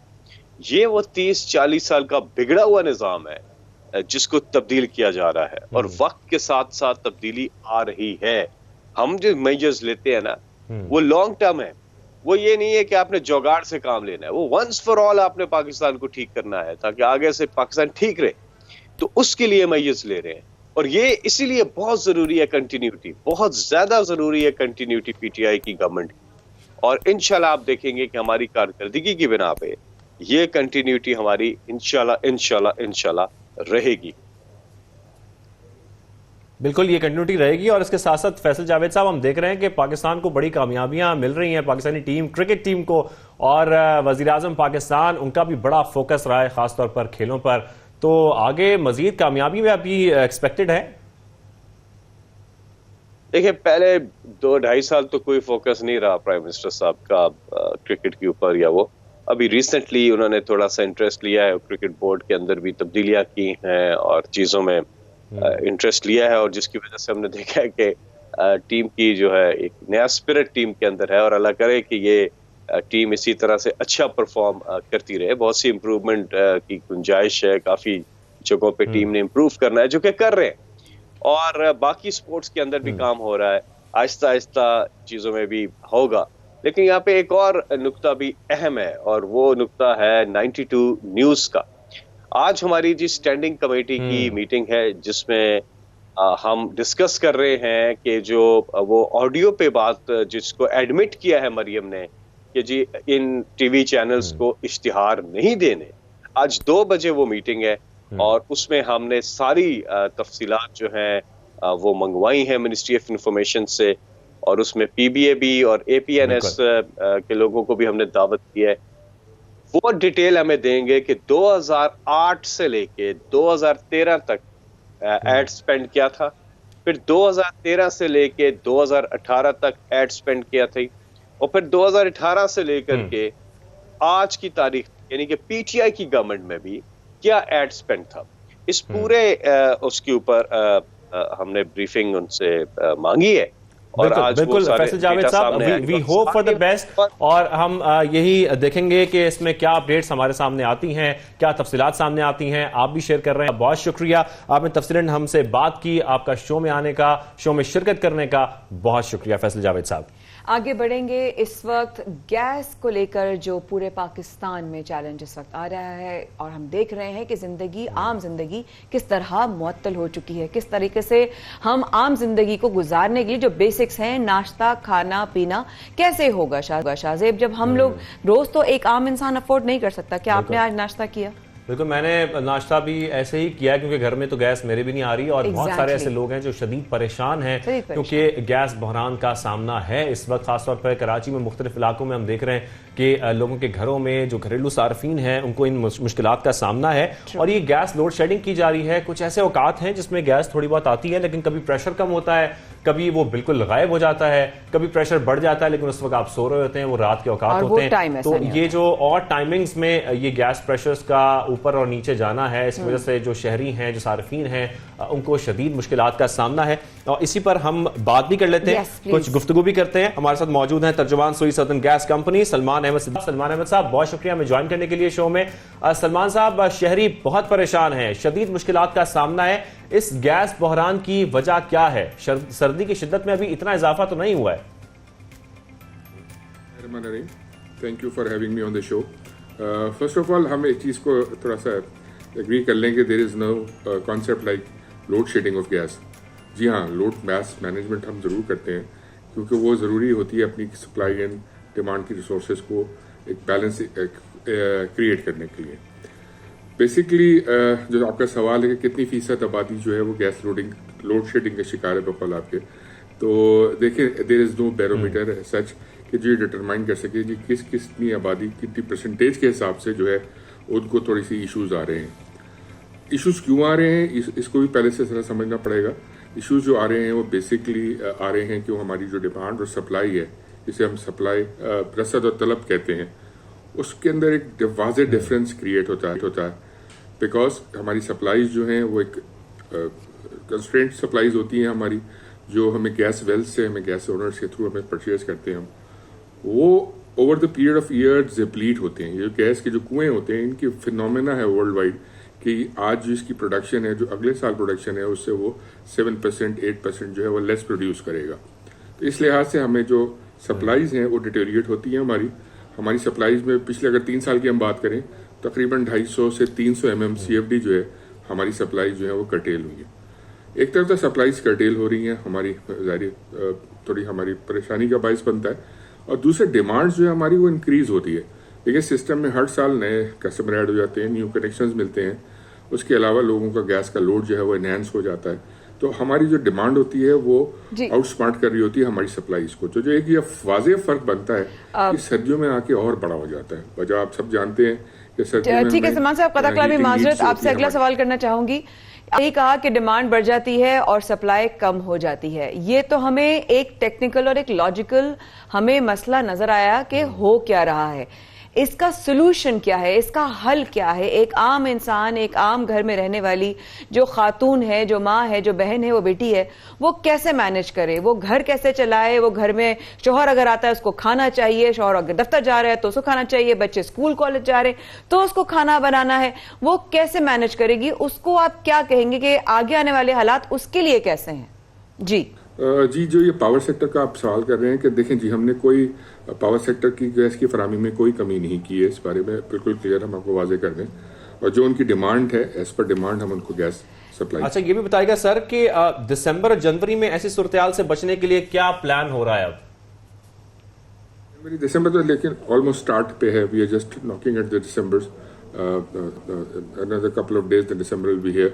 J: ये वो 30-40 साल का बिगड़ा हुआ निजाम है जिसको तब्दील किया जा रहा है, और वक्त के साथ साथ तब्दीली आ रही है। हम जो मेजर्स लेते हैं ना, वो लॉन्ग टर्म है, वो ये नहीं है कि आपने जुगाड़ से काम लेना है, वो वंस फॉर ऑल आपने पाकिस्तान को ठीक करना है ताकि आगे से पाकिस्तान ठीक रहे। तो उसके लिए मैय्यज ले रहे हैं और ये इसीलिए बहुत जरूरी है कंटिन्यूटी, बहुत ज्यादा जरूरी है कंटिन्यूटी पीटीआई की गवर्नमेंट की। और इंशाल्लाह आप देखेंगे कि हमारी कारकर्दगी की बिना पे ये कंटिन्यूटी हमारी इंशाल्लाह रहेगी।
B: बिल्कुल ये कंटिन्यूटी रहेगी। और इसके साथ साथ फैसल जावेद साहब, हम देख रहे हैं कि पाकिस्तान को बड़ी कामयाबियां मिल रही हैं, पाकिस्तानी टीम, क्रिकेट टीम को, और वजीर आजम पाकिस्तान, उनका भी बड़ा फोकस रहा है खासतौर पर खेलों पर। तो आगे मजीद कामयाबी में अभी एक्सपेक्टेड है?
J: देखिए पहले 2-2.5 साल तो कोई फोकस नहीं रहा प्राइम मिनिस्टर साहब का क्रिकेट के ऊपर, या वो अभी रिसेंटली उन्होंने थोड़ा सा इंटरेस्ट लिया है, क्रिकेट बोर्ड के अंदर भी तब्दीलियां की हैं और चीजों में इंटरेस्ट लिया है, और जिसकी वजह से हमने देखा है कि टीम की जो है एक नया स्पिरिट टीम के अंदर है, और अल्लाह करे कि ये टीम इसी तरह से अच्छा परफॉर्म करती रहे। बहुत सी इम्प्रूवमेंट की गुंजाइश है, काफी जगहों पे टीम ने इम्प्रूव करना है, जो कि कर रहे हैं, और बाकी स्पोर्ट्स के अंदर भी काम हो रहा है, आहिस्ता आहिस्ता चीजों में भी होगा। लेकिन यहाँ पे एक और नुक्ता भी अहम है, और वो नुक्ता है 92 न्यूज का। आज हमारी जी स्टैंडिंग कमेटी की मीटिंग है, जिसमें हम डिस्कस कर रहे हैं कि जो वो ऑडियो पे बात जिसको एडमिट किया है मरियम ने कि जी इन टीवी चैनल्स को इश्तिहार नहीं देने, आज 2 बजे वो मीटिंग है, और उसमें हमने सारी तफसीलात जो हैं वो मंगवाई हैं मिनिस्ट्री ऑफ इंफॉर्मेशन से, और उसमें पीबीए भी और एपीएनएस के लोगों को भी हमने दावत की है। वो डिटेल हमें देंगे कि 2008 से लेके 2013 तक एड स्पेंड किया था, फिर 2013 से लेके 2018 तक एड स्पेंड किया था, और फिर 2018 से लेकर के आज की तारीख यानी कि पीटीआई की गवर्नमेंट में भी क्या एड स्पेंड था। इस पूरे उसके ऊपर हमने ब्रीफिंग उनसे मांगी है, और आज
B: बिल्कुल फैसल जावेद साहब, we hope for the best, और हम यही देखेंगे कि इसमें क्या अपडेट्स हमारे सामने आती हैं, क्या तफसीलात सामने आती हैं, आप भी शेयर कर रहे हैं। बहुत शुक्रिया, आपने तफसीलन हमसे बात की, आपका शो में आने का, शो में शिरकत करने का बहुत शुक्रिया फैसल जावेद साहब।
A: आगे बढ़ेंगे। इस वक्त गैस को लेकर जो पूरे पाकिस्तान में चैलेंज इस वक्त आ रहा है, और हम देख रहे हैं कि जिंदगी, आम जिंदगी किस तरह मुअत्तल हो चुकी है, किस तरीके से हम आम जिंदगी को गुजारने के लिए जो बेसिक्स हैं, नाश्ता, खाना पीना, कैसे होगा शाहजेब, जब हम लोग रोज तो एक आम इंसान अफोर्ड नहीं कर सकता। क्या आपने आज नाश्ता किया?
B: बिल्कुल, मैंने नाश्ता भी ऐसे ही किया, क्योंकि घर में तो गैस मेरे भी नहीं आ रही, और बहुत सारे ऐसे लोग हैं जो शदीद परेशान हैं क्योंकि गैस बहरान का सामना है इस वक्त। खासतौर पर कराची में मुख्तलिफ इलाकों में हम देख रहे हैं कि लोगों के घरों में जो घरेलू सार्फिन हैं उनको इन मुश्किलात का सामना है, और ये गैस लोड शेडिंग की जा रही है। कुछ ऐसे औकात हैं जिसमें गैस थोड़ी बहुत आती है, लेकिन कभी प्रेशर कम होता है, कभी वो बिल्कुल गायब हो जाता है, कभी प्रेशर बढ़ जाता है, लेकिन उस वक्त आप सो रहे होते हैं, वो रात के औकात होते हैं। तो ये जो और टाइमिंग्स में ये गैस प्रेशर्स का ऊपर और नीचे जाना है, इस वजह से जो शहरी हैं, जो सार्फिन हैं, उनको शदीद मुश्किलात का सामना है। और इसी पर हम बात भी कर लेते हैं, कुछ गुफ्तगू भी करते हैं। हमारे साथ मौजूद हैं तर्जुमान Sui southern gas company Salman Ahmad साहब, बहुत शुक्रिया हमें ज्वाइन करने के लिए शो में। सलमान साहब, शहरी बहुत परेशान हैं, शदीद मुश्किलात का सामना है, इस गैस बहरान की वजह क्या है? सर्दी की शिद्दत में अभी इतना इजाफा तो नहीं हुआ है?
K: Thank you for having me on the show. First of all हम एक चीज़ को थोड़ा सा एग्री कर लें कि there is no concept like load shedding of gas. जी हाँ, लोड गैस मैनेजमेंट हम ज़रूर करते हैं, क्योंकि वो ज़रूरी होती है अपनी सप्लाई एंड डिमांड की रिसोर्सेज को एक बैलेंस क्रिएट करने के लिए। बेसिकली जो आपका सवाल है कि कितनी फ़ीसद आबादी जो है वो गैस लोड शेडिंग का शिकार है बकौल आपके, तो देखिए देयर इज़ नो बैरोमीटर सच कि जो डिटरमाइन कर सके कि कितनी आबादी कितनी परसेंटेज के हिसाब से जो है उनको थोड़ी सी इश्यूज़ आ रहे हैं। इश्यूज़ क्यों आ रहे हैं इसको भी पहले से ज़रा समझना पड़ेगा। इश्यूज़ जो आ रहे हैं वो बेसिकली आ रहे हैं कि हमारी जो डिमांड और सप्लाई है, जिसे हम सप्लाई रसद और तलब कहते हैं, उसके अंदर एक वाज़ेह डिफरेंस क्रिएट होता है। बिकॉज हमारी सप्लाईज जो हैं वो एक कंस्ट्रेंट सप्लाईज होती हैं हमारी, जो हमें गैस वेल्स से, हमें गैस ओनर्स के थ्रू हमें परचेज करते हैं हम, वो over the period of years deplete होते हैं। ये गैस के जो कुएं होते हैं, इनकी फिनोमेना है वर्ल्ड वाइड कि आज जो इसकी प्रोडक्शन है, जो अगले साल प्रोडक्शन है, उससे वो 7% 8% जो है वो लेस प्रोड्यूस करेगा। तो इस लिहाज से हमें जो सप्लाईज हैं वो डिटेरिएट होती हैं। हमारी सप्लाईज में पिछले अगर 3 साल की हम बात करें तकरीबन 250 से 300 MMCFD जो है हमारी सप्लाई जो है वो कर्टेल हुई है। एक तरफ तो सप्लाईज कर्टेल हो रही हैं, हमारी ज़ाहिर थोड़ी हमारी परेशानी का बायस बनता है, और दूसरे डिमांड जो है हमारी वो इंक्रीज होती है। देखिए सिस्टम में हर साल नए कस्टमर ऐड हो जाते हैं, न्यू कनेक्शंस मिलते हैं, उसके अलावा लोगों का गैस का लोड जो है वो एनहांस हो जाता है, तो हमारी जो डिमांड होती है वो आउटस्मार्ट कर रही होती है हमारी सप्लाईज को। तो जो एक ये वाज़ेह फर्क बनता है कि सर्दियों में आके और बड़ा हो जाता है, वजह आप सब जानते हैं कि सर्दियों में।
A: ठीक है सलमान साहब, कतकला भी माजरत, आपसे अगला सवाल करना चाहूंगी। यही कहा कि डिमांड बढ़ जाती है और सप्लाई कम हो जाती है, ये तो हमें एक टेक्निकल और एक लॉजिकल हमें मसला नजर आया कि हो क्या रहा है। इसका सोल्यूशन क्या है, इसका हल क्या है? एक आम इंसान, एक आम घर में रहने वाली जो खातून है, जो माँ है, जो बहन है, वो बेटी है, वो कैसे मैनेज करे, वो घर कैसे चलाए? वो घर में शौहर अगर आता है उसको खाना चाहिए, शौहर अगर दफ्तर जा रहा है तो उसको खाना चाहिए, बच्चे स्कूल कॉलेज जा रहे हैं तो उसको खाना बनाना है, वो कैसे मैनेज करेगी? उसको आप क्या कहेंगे कि आगे आने वाले हालात उसके लिए कैसे हैं? जी
K: जो ये पावर सेक्टर का आप सवाल कर रहे हैं कि देखें जी, हमने कोई पावर सेक्टर की गैस की फरामी में कोई कमी नहीं की है, इस बारे में बिल्कुल क्लियर हम आपको वाजे कर दें, और जो उनकी डिमांड है एज पर डिमांड हम उनको गैस सप्लाई।
B: अच्छा, ये भी बताइएगा सर कि दिसंबर और जनवरी में ऐसी सूरत से बचने के लिए क्या प्लान हो रहा है? अब
K: जनवरी दिसंबर तो लेकिन ऑलमोस्ट स्टार्ट पे है, we are just knocking at the December, another couple of days the December will be here.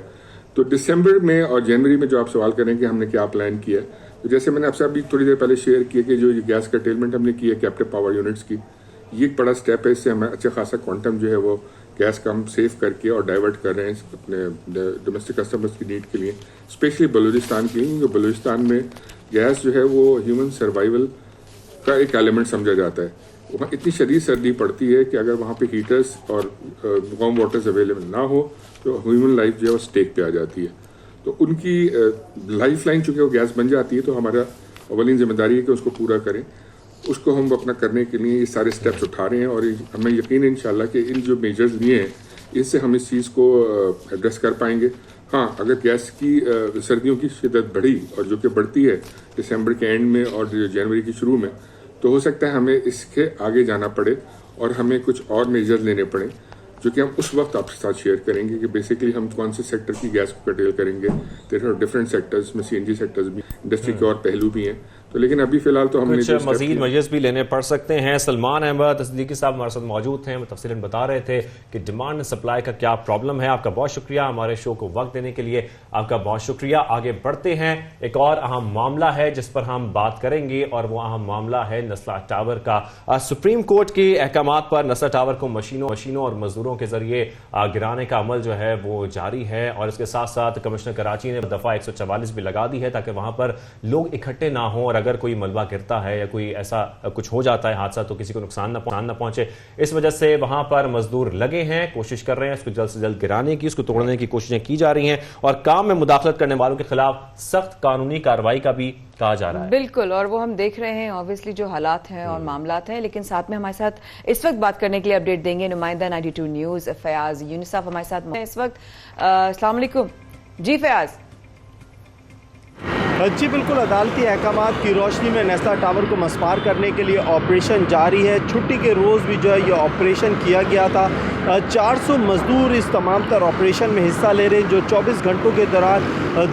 K: तो दिसंबर में और जनवरी में जो आप सवाल करें कि हमने क्या प्लान किया, तो जैसे मैंने आपसे अभी थोड़ी देर पहले शेयर किया कि जो गैस कर्टेलमेंट हमने की है कैप्टिव पावर यूनिट्स की, ये एक बड़ा स्टेप है। इससे हमें अच्छा खासा क्वांटम जो है वो गैस का हम सेव करके और डाइवर्ट कर रहे हैं अपने डोमेस्टिक कस्टमर्स की नीड के लिए, स्पेशली बलूचिस्तान के लिए, क्योंकि बलूचिस्तान में गैस जो है वो ह्यूमन सर्वाइवल का एक एलिमेंट समझा जाता है। वहाँ इतनी शदीद सर्दी पड़ती है कि अगर वहाँ पे हीटर्स और वार्म वाटर्स अवेलेबल ना हो तो ह्यूमन लाइफ जो है वो स्टेक पे आ जाती है। तो उनकी लाइफ लाइन चूँकि वो गैस बन जाती है, तो हमारा अवलीन जिम्मेदारी है कि उसको पूरा करें। उसको हम अपना करने के लिए ये सारे स्टेप्स उठा रहे हैं, और हमें यकीन है इंशाल्लाह कि इन जो मेजर्स लिए हैं इससे हम इस चीज़ को एड्रेस कर पाएंगे। हाँ, अगर गैस की सर्दियों की शिद्दत बढ़ी, और जो कि बढ़ती है दिसंबर के एंड में और जनवरी के शुरू में, तो हो सकता है हमें इसके आगे जाना पड़े और हमें कुछ और मेजर्स लेने पड़े, जो कि हम उस वक्त आपके साथ शेयर करेंगे कि बेसिकली हम कौन से सेक्टर की गैस को कर्टेल करेंगे। देयर आर डिफरेंट सेक्टर्स में, CNG सेक्टर्स भी, इंडस्ट्री के और पहलू भी हैं। तो लेकिन अभी फिलहाल तो हमने
B: मजीद मेजर्स भी लेने पड़ सकते हैं। सलमान अहमद सिद्दीकी साहब हमारे साथ मौजूद थे, वो तफसीलन बता रहे थे कि डिमांड सप्लाई का क्या प्रॉब्लम है। आपका बहुत शुक्रिया हमारे शो को वक्त देने के लिए, आपका बहुत शुक्रिया। आगे बढ़ते हैं, एक और अहम मामला है जिस पर हम बात करेंगे, और वो अहम मामला है नस्ला टावर का। सुप्रीम कोर्ट के अहकामात पर नस्ला टावर को मशीनों और मजदूरों के जरिए गिराने का अमल जो है वो जारी है, और इसके साथ साथ कमिश्नर कराची ने दफा 144 भी लगा दी है ताकि वहां पर लोग इकट्ठे ना हो, और अगर कोई मलबा गिरता है या कोई ऐसा कुछ हो जाता है हादसा तो किसी को नुकसान न पहुंचे। इस वजह से वहां पर मजदूर लगे हैं, कोशिश कर रहे हैं उसको जल्द से जल्द गिराने की, उसको तोड़ने की कोशिशें की जा रही हैं, और काम में मुदाखलत करने वालों के खिलाफ सख्त कानूनी कार्रवाई का भी कहा जा रहा है।
A: बिल्कुल, और वो हम देख रहे हैं ऑब्वियसली जो हालात हैं और मामलात हैं, लेकिन साथ में हमारे साथ इस वक्त बात करने के लिए अपडेट देंगे नुमाइंदा 92 न्यूज फयाज यूनिसाफ हमारे साथ इस वक्त। अस्सलाम वालेकुम जी फयाज।
L: जी बिल्कुल, अदालती अहकामात की रोशनी में नेस्ला टावर को मस्मार करने के लिए ऑपरेशन जारी है। छुट्टी के रोज़ भी जो है ये ऑपरेशन किया गया था। 400 मजदूर इस तमाम तर ऑपरेशन में हिस्सा ले रहे हैं, जो 24 घंटों के दौरान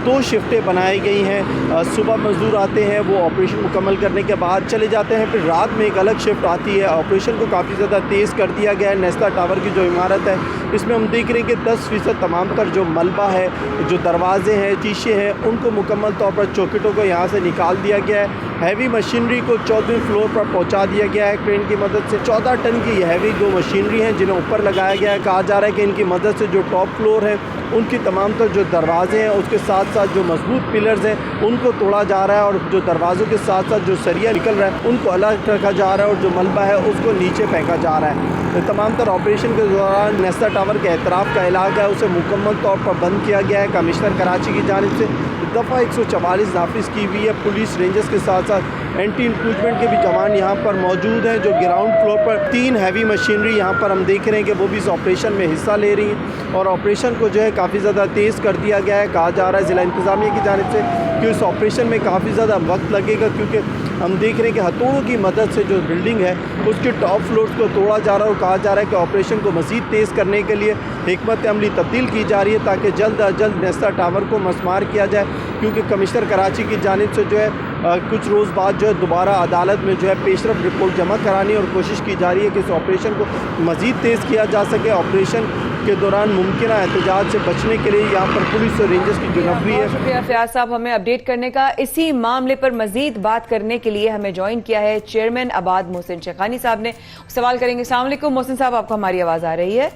L: 2 शिफ्टें बनाई गई हैं। सुबह मजदूर आते हैं, वो ऑपरेशन मुकम्मल करने के बाद चले जाते हैं, फिर रात में एक अलग शिफ्ट आती है। ऑपरेशन को काफ़ी ज़्यादा तेज़ कर दिया गया है। नेस्ला टावर की जो इमारत है इसमें हम देख रहे हैं कि 10% तमाम तर जो मलबा है, जो दरवाजे हैं, शीशे हैं, उनको मुकम्मल तौर पर चौखटों को यहाँ से निकाल दिया गया है। हैवी मशीनरी को 14वें फ्लोर पर पहुँचा दिया गया है क्रेन की मदद से। 14 टन की ये हैवी 2 मशीनरी हैं जिन्हें ऊपर लगाया गया है। कहा जा रहा है कि इनकी मदद से जो टॉप फ्लोर है उनकी तमाम तर जो दरवाजे हैं, उसके साथ साथ जो मजबूत पिलर्स हैं उनको तोड़ा जा रहा है, और जो दरवाज़ों के साथ साथ जो सरिया निकल रहा है उनको अलग रखा जा रहा है, और जो मलबा है उसको नीचे फेंका जा रहा है। तो तमाम तर ऑपरेशन के दौरान नेस्ला टावर के एतराफ़ का इलाका है उसे मुकम्मल तौर पर बंद किया गया है। कमिश्नर कराची की जानिब से दफ़ा 144 नाफिज की हुई है। पुलिस रेंजर्स के साथ साथ एंटी इंक्रूचमेंट के भी जवान यहाँ पर मौजूद हैं। जो ग्राउंड फ्लोर पर 3 हैवी मशीनरी यहाँ पर हम देख रहे हैं कि वो भी इस ऑपरेशन में हिस्सा ले रही हैं, और ऑपरेशन को जो है काफ़ी ज़्यादा तेज़ कर दिया गया है। कहा जा रहा है ज़िला इंतज़ामिया की जानिब से कि इस ऑपरेशन में काफ़ी ज़्यादा वक्त लगेगा, क्योंकि हम देख रहे हैं कि हथौड़ों की मदद से जो बिल्डिंग है उसके टॉप फ्लोर्स को तोड़ा जा रहा है और कहा जा रहा है कि ऑपरेशन को मज़ीद तेज़ करने के लिए हिकमत अमली तब्दील की जा रही है ताकि जल्द अज जल्द नेस्ता टावर को मस्मार किया जाए, क्योंकि कमिश्नर कराची की जानिब से जो है कुछ रोज़ बाद जो है दोबारा अदालत में जो है पेशरफ रिपोर्ट जमा करानी और कोशिश की जा रही है कि इस ऑपरेशन को मज़ीद तेज़ किया जा सके। ऑपरेशन के दौरान मुमकिन एहतजाज से बचने के लिए यहाँ पर पुलिस और रेंजर्स की जो नफरी है।
H: शुक्रिया फयाज साहब हमें अपडेट करने का। इसी मामले पर मजीद बात करने के लिए हमें ज्वाइन किया है चेयरमैन आबाद मोहसिन शेखानी साहब ने। सवाल करेंगे। अस्सलाम वालेकुम मोहसिन साहब, आपको हमारी आवाज़ आ रही है?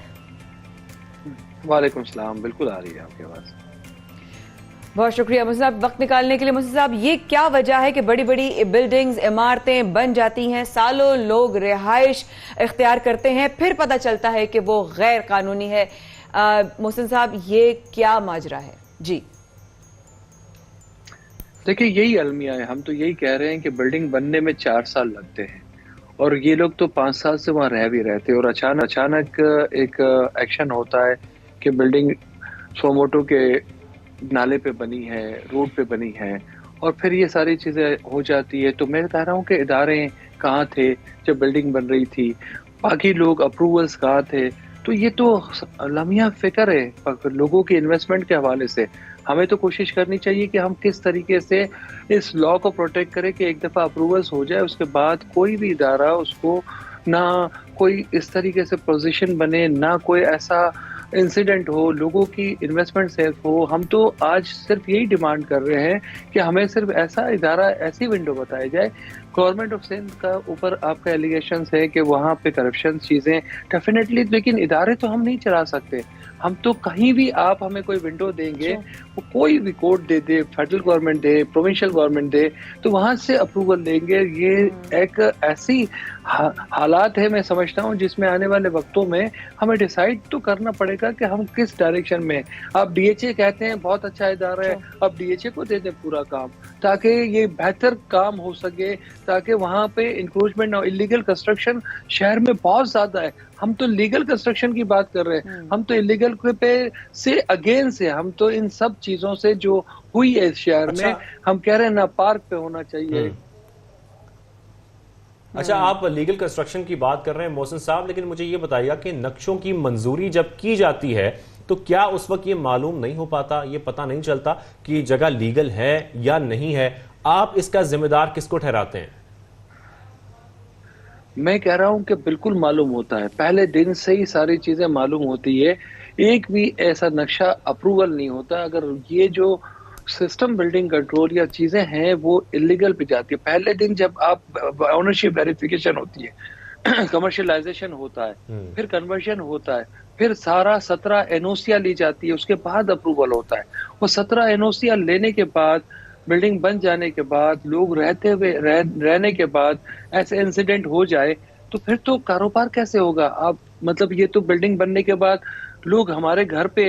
M: वालेकुम सलाम, बिल्कुल आ रही है आपकी आवाज़।
H: बहुत शुक्रिया मोहसिन साहब वक्त निकालने के लिए। मोहसिन साहब, ये क्या वजह है कि बड़ी बड़ी बिल्डिंग्स इमारतें बन जाती हैं, सालों लोग रिहाइश इख्तियार करते हैं, फिर पता चलता है कि वो गैर कानूनी है? मोहसिन साहब, ये क्या माजरा है? जी
M: देखिए, यही अलमिया है। हम तो यही कह रहे हैं कि बिल्डिंग बनने में 4 साल लगते हैं और ये लोग तो 5 साल से वहाँ रह भी रहते हैं और अचानक एक एक्शन होता है कि बिल्डिंग सोमोटो के नाले पे बनी है, रोड पे बनी है और फिर ये सारी चीज़ें हो जाती है। तो मैं कह रहा हूँ कि इदारे कहाँ थे जब बिल्डिंग बन रही थी, बाकी लोग अप्रूवल्स कहाँ थे? तो ये तो लम्हा फिक्र है लोगों की इन्वेस्टमेंट के हवाले से। हमें तो कोशिश करनी चाहिए कि हम किस तरीके से इस लॉ को प्रोटेक्ट करें कि एक दफ़ा अप्रूवल्स हो जाए उसके बाद कोई भी इदारा उसको ना कोई इस तरीके से पोजीशन बने, ना कोई ऐसा इंसिडेंट हो, लोगों की इन्वेस्टमेंट सेफ हो। हम तो आज सिर्फ यही डिमांड कर रहे हैं कि हमें सिर्फ ऐसा इदारा, ऐसी विंडो बताया जाए। गवर्नमेंट ऑफ सिंध का ऊपर आपका एलिगेशन है कि वहाँ पे करप्शन चीज़ें डेफिनेटली, लेकिन इदारे तो हम नहीं चला सकते। हम तो कहीं भी आप हमें कोई विंडो देंगे, वो कोई भी कोर्ट दे दे, फेडरल गवर्नमेंट दे, प्रोविंशियल गवर्नमेंट दे, तो वहाँ से अप्रूवल लेंगे। ये एक ऐसी हालात है, मैं समझता हूँ, जिसमें आने वाले वक्तों में हमें डिसाइड तो करना पड़ेगा कि हम किस डायरेक्शन में। आप डीएचए कहते हैं बहुत अच्छा इदारा है, अब डीएचए को दे दें पूरा काम ताकि ये बेहतर काम हो सके, ताकि वहाँ पे इंक्रोचमेंट और इलीगल कंस्ट्रक्शन शहर में बहुत ज्यादा है। हम तो लीगल कंस्ट्रक्शन की बात कर रहे हैं, हम तो इलीगल पे से अगेंस्ट है। हम तो इन सब चीजों से जो हुई है इस शहर में, हम कह रहे हैं ना पार्क पे होना चाहिए।
B: अच्छा, आप लीगल कंस्ट्रक्शन की बात कर रहे हैं मोहसिन साहब, लेकिन मुझे ये बताइएगा कि नक्शों की मंजूरी जब की जाती है तो क्या उस वक्त ये मालूम नहीं हो पाता, ये पता नहीं चलता कि जगह लीगल है या नहीं है? आप इसका जिम्मेदार किसको ठहराते हैं?
M: मैं कह रहा हूं कि बिल्कुल मालूम होता है, पहले दिन से ही सारी चीजें मालूम होती है। एक भी ऐसा नक्शा अप्रूवल नहीं होता अगर ये जो सिस्टम बिल्डिंग कंट्रोल या चीजें हैं वो इलीगल पे जाती है। पहले दिन जब आप ओनरशिप वेरिफिकेशन होती है, कमर्शियलाइजेशन होता है, फिर कन्वर्जन होता है, फिर सारा 17 एनओसियां ली जाती है, उसके बाद अप्रूवल होता है। वो 17 एनओसियां लेने के बाद, बिल्डिंग बन जाने के बाद, लोग रहते हुए रहने के बाद ऐसे इंसिडेंट हो जाए तो फिर तो कारोबार कैसे होगा? आप मतलब ये तो बिल्डिंग बनने के बाद लोग हमारे घर पे,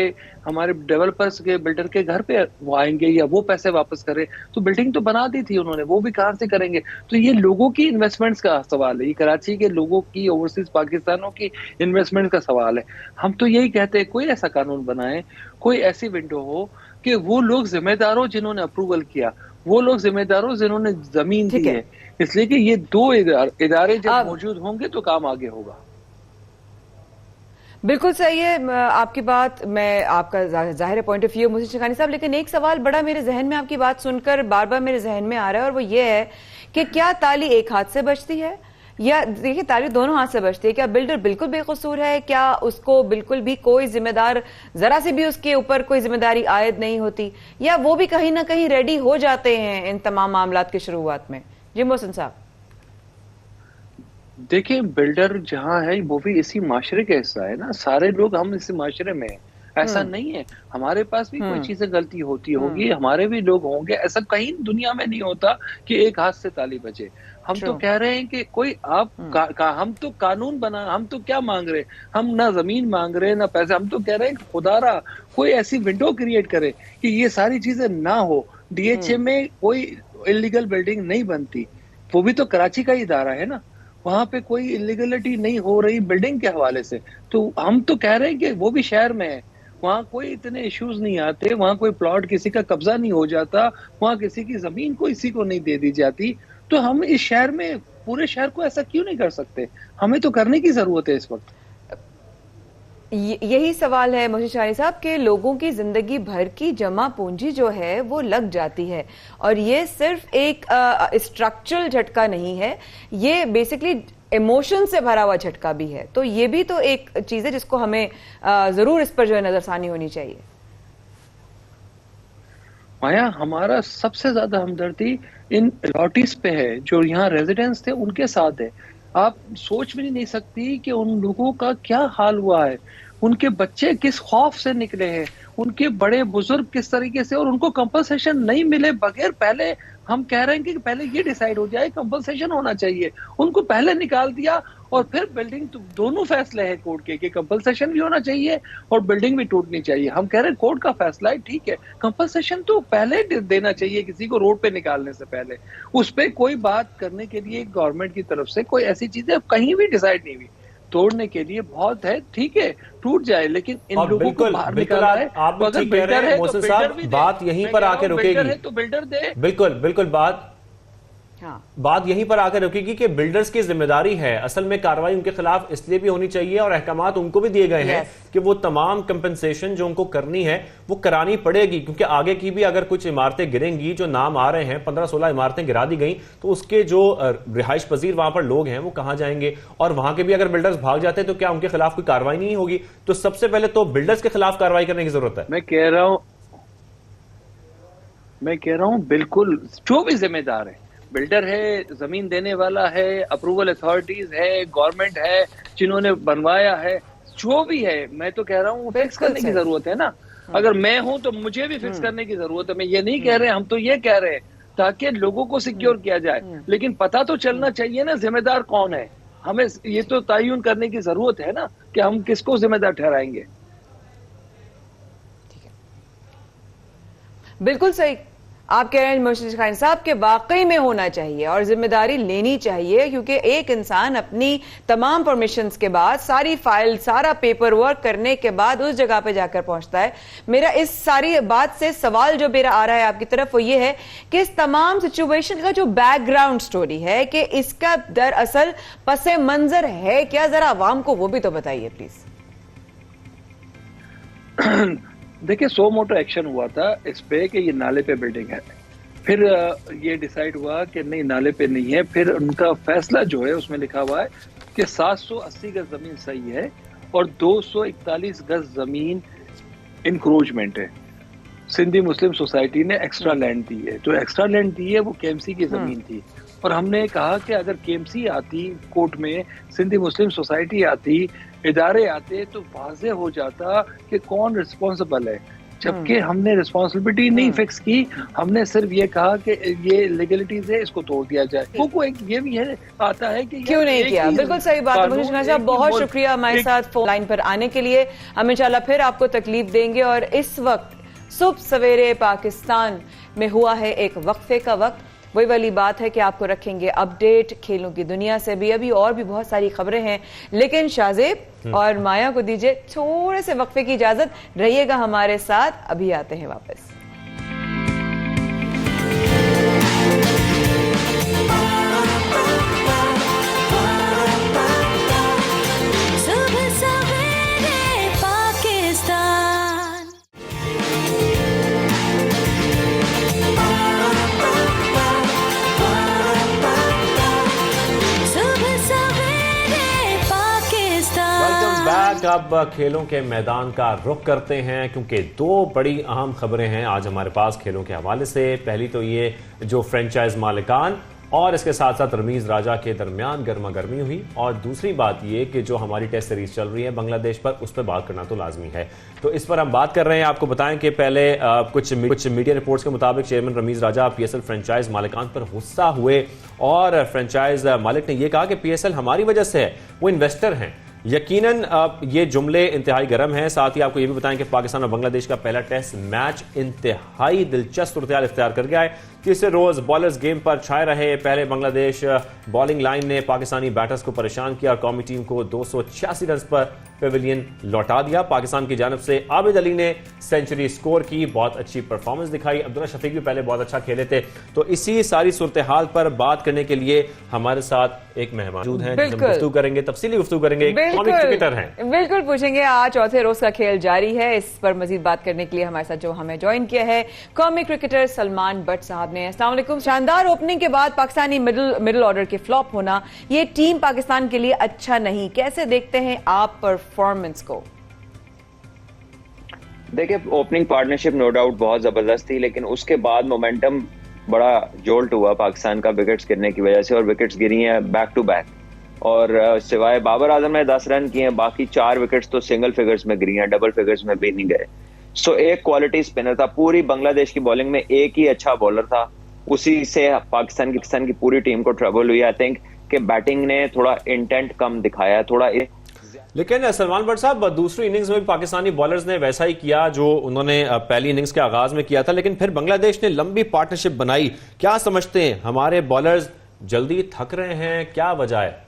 M: हमारे डेवलपर्स के, बिल्डर के घर पे वो आएंगे या वो पैसे वापस करें, तो बिल्डिंग तो बना दी थी उन्होंने, वो भी कहाँ से करेंगे? तो ये लोगों की इन्वेस्टमेंट्स का सवाल है, ये कराची के लोगों की, ओवरसीज पाकिस्तानों की इन्वेस्टमेंट का सवाल है। हम तो यही कहते हैं कोई ऐसा कानून बनाए, कोई ऐसी विंडो हो कि वो लोग जिम्मेदार हो जिन्होंने अप्रूवल किया, वो लोग जिम्मेदार हो जिन्होंने जमीन दी है। इसलिए कि ये दो इदारे जब मौजूद होंगे तो काम आगे होगा।
H: बिल्कुल सही है आपकी बात, मैं आपका जाहिर point of view Mohsin Shekhani साहब, लेकिन एक सवाल बड़ा मेरे जहन में आपकी बात सुनकर बार बार मेरे जहन में आ रहा है और वो ये है कि क्या ताली एक हाथ से बचती है या देखिए ताली दोनों हाथ से बचती है? क्या बिल्डर बिल्कुल बेकसूर है? क्या उसको बिल्कुल भी कोई जिम्मेदार, जरा सी भी उसके ऊपर कोई जिम्मेदारी आयद नहीं होती, या वो भी कहीं ना कहीं रेडी हो जाते हैं इन तमाम मामलात की शुरुआत में? जी मोहसिन साहब।
M: देखिए, बिल्डर जहाँ है वो भी इसी माशरे का हिस्सा है ना, सारे लोग हम इसी माशरे में हैं। ऐसा नहीं है हमारे पास भी कोई चीजें गलती होती होगी, हमारे भी लोग होंगे। ऐसा कहीं दुनिया में नहीं होता कि एक हाथ से ताली बजे। हम तो कह रहे हैं कि कोई आप हम तो कानून बना, हम तो क्या मांग रहे हैं? हम ना जमीन मांग रहे हैं ना पैसे, हम तो कह रहे हैं कि खुदारा कोई ऐसी विंडो क्रिएट करे कि ये सारी चीजें ना हो। डीएचए में कोई इलीगल बिल्डिंग नहीं बनती, वो भी तो कराची का ही इदारा है ना, वहां पे कोई इलीगलिटी नहीं हो रही बिल्डिंग के हवाले से। तो हम तो कह रहे हैं कि वो भी शहर में है, वहाँ कोई इतने इश्यूज नहीं आते, वहाँ कोई प्लॉट किसी का कब्जा नहीं हो जाता, वहाँ किसी की जमीन किसी को नहीं दे दी जाती। तो हम इस शहर में, पूरे शहर को ऐसा क्यों नहीं कर सकते? हमें तो करने की जरूरत है इस वक्त।
H: यही सवाल है मोहसिन शहानी साहब के लोगों की जिंदगी भर की जमा पूंजी जो है वो लग जाती है, और ये सिर्फ एक स्ट्रक्चरल झटका नहीं है, ये बेसिकली इमोशन से भरा हुआ झटका भी है। तो ये भी तो एक चीज है जिसको हमें जरूर इस पर जो है नजरसानी होनी चाहिए।
M: माया, हमारा सबसे ज्यादा हमदर्दी इन लॉटीज पे है, जो यहाँ रेजिडेंट्स थे उनके साथ है। आप सोच भी नहीं सकती कि उन लोगों का क्या हाल हुआ है, उनके बच्चे किस खौफ से निकले हैं, उनके बड़े बुजुर्ग किस तरीके से, और उनको कंपनसेशन नहीं मिले बगैर, पहले हम कह रहे हैं कि पहले ये डिसाइड हो जाए कंपनसेशन होना चाहिए, उनको पहले निकाल दिया और फिर बिल्डिंग, तो दोनों फैसले हैं कोर्ट के कि कंपनसेशन भी होना चाहिए और बिल्डिंग भी टूटनी चाहिए। हम कह रहे हैं कोर्ट का फैसला है, ठीक है, कंपनसेशन तो पहले देना चाहिए किसी को रोड पे निकालने से पहले। उस पर कोई बात करने के लिए गवर्नमेंट की तरफ से कोई ऐसी चीजें कहीं भी डिसाइड नहीं हुई। तोड़ने के लिए बहुत है, ठीक है, टूट जाए, लेकिन इन लोगों को बाहर निकालना है।
B: आप भी ठीक कह रहे हैं मोहसिन साहब, बात यहीं पर आके रुकेगी।
M: तो बिल्डर दे,
B: बिल्कुल बात यहीं पर आकर रुकेगी कि बिल्डर्स की जिम्मेदारी है। असल में कार्रवाई उनके खिलाफ इसलिए भी होनी चाहिए और अहकामात उनको भी दिए गए हैं कि वो तमाम कंपनसेशन जो उनको करनी है वो करानी पड़ेगी, क्योंकि आगे की भी अगर कुछ इमारतें गिरेंगी, जो नाम आ रहे हैं 15-16 इमारतें गिरा दी गई, तो उसके जो रिहाइश पजीर वहां पर लोग हैं वो कहां जाएंगे, और वहां के भी अगर बिल्डर्स भाग जाते हैं तो क्या उनके खिलाफ कोई कार्रवाई नहीं होगी? तो सबसे पहले तो बिल्डर्स के खिलाफ कार्रवाई करने की जरूरत है।
M: मैं कह रहा हूं बिल्कुल, जो भी जिम्मेदार है, बिल्डर है, जमीन देने वाला है, अप्रूवल अथॉरिटीज है, गवर्नमेंट है जिन्होंने बनवाया है, जो भी है, मैं तो कह रहा हूँ फिक्स करने की जरूरत है ना। अगर मैं हूं तो मुझे भी फिक्स करने की जरूरत है। मैं ये नहीं कह रहे, हम तो ये कह रहे हैं ताकि लोगों को सिक्योर किया जाए, लेकिन पता तो चलना चाहिए ना जिम्मेदार कौन है। हमें ये तो तयन करने की जरूरत है ना कि हम किसको जिम्मेदार ठहराएंगे।
H: बिल्कुल सही आप कह रहे हैं मोहसिन शहानी साहब के वाकई में होना चाहिए और जिम्मेदारी लेनी चाहिए, क्योंकि एक इंसान अपनी तमाम परमिशंस के बाद, सारी फाइल, सारा पेपर वर्क करने के बाद उस जगह पे जाकर पहुंचता है। मेरा इस सारी बात से सवाल जो मेरा आ रहा है आपकी तरफ वो ये है कि इस तमाम सिचुएशन का जो बैकग्राउंड स्टोरी है, कि इसका दरअसल पसे मंजर है क्या, जरा आवाम को वो भी तो बताइए प्लीज।
M: देखिए, सो मोटो एक्शन हुआ था इस पे कि ये नाले पे बिल्डिंग है, फिर ये डिसाइड हुआ कि नहीं, नाले पे नहीं है। फिर उनका फैसला जो है उसमें लिखा हुआ है कि 780 गज जमीन सही है और 241 गज जमीन इंक्रोचमेंट है। सिंधी मुस्लिम सोसाइटी ने एक्स्ट्रा लैंड दी है, जो एक्स्ट्रा लैंड दी है वो केएमसी की जमीन थी, और हमने कहा कि अगर केएमसी आती कोर्ट में, सिंधी मुस्लिम सोसाइटी आती, इदारे आते, तो वाज़ेह हो जाता कि कौन रिस्पॉन्सिबल है। जबकि हमने रिस्पॉन्सिबिलिटी नहीं फिक्स की, हमने सिर्फ ये कहा कि ये लीगलिटीज है, इसको तोड़ दिया जाए। वो एक ये भी है आता है कि
H: क्यों नहीं किया। बिल्कुल सही बात है मोहसिन शहानी साहब, बहुत शुक्रिया हमारे साथ फोन लाइन पर आने के लिए। हम इंशाल्लाह फिर आपको तकलीफ देंगे। और इस वक्त सुबह सवेरे पाकिस्तान में हुआ है एक वक्फे का वक्त। वही वाली बात है कि आपको रखेंगे अपडेट खेलों की दुनिया से भी, अभी और भी बहुत सारी खबरें हैं, लेकिन शाहजेब और माया को दीजिए थोड़े से वक्फे की इजाजत, रहिएगा हमारे साथ, अभी आते हैं वापस।
B: अब खेलों के मैदान का रुख करते हैं, क्योंकि दो बड़ी अहम खबरें हैं आज हमारे पास खेलों के हवाले से। पहली तो ये जो फ्रेंचाइज मालिकान और इसके साथ साथ रमीज राजा के दरमियान गर्मा गर्मी हुई, और दूसरी बात ये कि जो हमारी टेस्ट सीरीज चल रही है बांग्लादेश पर, उस पर बात करना तो लाजमी है। तो इस पर हम बात कर रहे हैं। आपको बताएं कि पहले कुछ मीडिया रिपोर्ट्स के मुताबिक चेयरमैन रमीज राजा पीएसएल फ्रेंचाइज मालिकान पर गुस्सा हुए, और फ्रेंचाइज मालिक ने यह कहा कि पीएसएल हमारी वजह से है, वो इन्वेस्टर हैं। यकीनन ये जुमले इंतहाई गर्म हैं। साथ ही आपको ये भी बताएं कि पाकिस्तान और बांग्लादेश का पहला टेस्ट मैच इंतहाई दिलचस्प सूरत-ए-हाल इख्तियार कर गया है। तीसरे रोज बॉलर्स गेम पर छाए रहे। पहले बांग्लादेश बॉलिंग लाइन ने पाकिस्तानी बैटर्स को परेशान किया और कौमी टीम को 286 रन पर पेविलियन लौटा दिया। पाकिस्तान की जानिब से आबिद अली ने सेंचुरी स्कोर की, बहुत अच्छी परफॉर्मेंस दिखाई। अब्दुल्ला शफीक भी पहले बहुत अच्छा खेले थे। तो इसी सारी सूरत हाल पर बात करने के लिए हमारे साथ एक मेहमान मौजूद हैं, गुफ्तगू करेंगे, तफसीली गुफ्तगू करेंगे। कॉमिक क्रिकेटर हैं,
H: बिल्कुल पूछेंगे। आज चौथे रोज का खेल जारी है, इस पर मजीद बात करने के लिए हमारे साथ जो हमें ज्वाइन किया है कॉमिक क्रिकेटर सलमान बट साहब ने। अस्सलाम वालेकुम। शानदार ओपनिंग के बाद पाकिस्तानी मिडिल ऑर्डर के फ्लॉप होना, ये टीम पाकिस्तान के लिए अच्छा नहीं। कैसे देखते हैं आप परफॉर्मेंस को?
N: देखिए, ओपनिंग पार्टनरशिप नो डाउट बहुत जबरदस्त थी, लेकिन उसके बाद मोमेंटम बड़ा जोल्ट हुआ पाकिस्तान का विकेट्स गिरने की वजह से, और विकेट्स गिरी हैं बैक टू बैक। और सिवाय बाबर आजम ने 10 रन किए हैं, बाकी 4 विकेट्स तो सिंगल फिगर्स में गिरी हैं, डबल फिगर्स में भी नहीं गए। सो एक क्वालिटी स्पिनर था पूरी बांग्लादेश की बॉलिंग में, एक ही अच्छा बॉलर था, उसी से पाकिस्तान की पूरी टीम को ट्रबल हुई। आई थिंक कि बैटिंग ने थोड़ा इंटेंट कम दिखाया थोड़ा।
B: लेकिन सलमान बट साहब, दूसरी इनिंग्स में भी पाकिस्तानी बॉलर्स ने वैसा ही किया जो उन्होंने पहली इनिंग्स के आगाज में किया था, लेकिन फिर बांग्लादेश ने लंबी पार्टनरशिप बनाई। क्या समझते हैं, हमारे बॉलर्स जल्दी थक रहे हैं, क्या वजह है?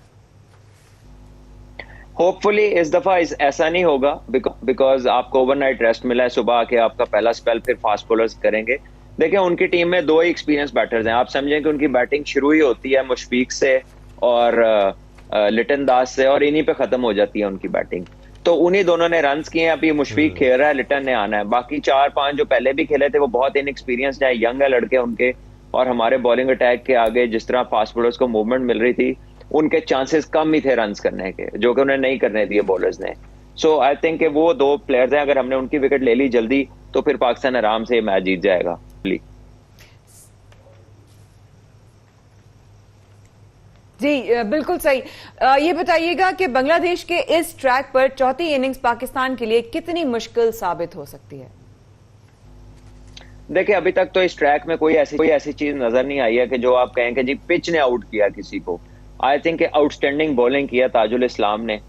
N: होपफुली इस दफा ऐसा नहीं होगा, बिकॉज आपको ओवरनाइट रेस्ट मिला है, सुबह आके आपका पहला स्पेल फिर फास्ट बॉलर्स करेंगे। देखिए, उनकी टीम में 2 ही एक्सपीरियंस बैटर्स हैं। आप समझें कि उनकी बैटिंग शुरू ही होती है मुशफीक से और लिटन दास से, और इन्हीं पे खत्म हो जाती है उनकी बैटिंग। तो उन्हीं दोनों ने रन्स किए हैं। अभी मुशफीक खेल रहा है, लिटन ने आना है। बाकी 4-5 जो पहले भी खेले थे वो बहुत इनएक्सपीरियंस्ड है, यंग है लड़के उनके। और हमारे बॉलिंग अटैक के आगे जिस तरह फास्ट बॉलर्स को मूवमेंट मिल रही थी, उनके चांसेस कम ही थे रन्स करने के, जो कि उन्हें नहीं करने दिए बॉलर्स ने। सो आई थिंक कि वो 2 प्लेयर्स हैं, अगर हमने उनकी विकेट ले ली जल्दी तो फिर पाकिस्तान आराम से मैच जीत जाएगा।
H: जी बिल्कुल सही। ये बताइएगा कि बांग्लादेश के इस ट्रैक पर चौथी इनिंग्स पाकिस्तान के लिए कितनी मुश्किल साबित हो सकती है?
N: देखिए, अभी तक तो इस ट्रैक में कोई ऐसी चीज नजर नहीं आई है कि जो आप कहें कि जी पिच ने आउट किया किसी को। आई थिंक आउटस्टैंडिंग बॉलिंग किया ताजुल इस्लाम ने,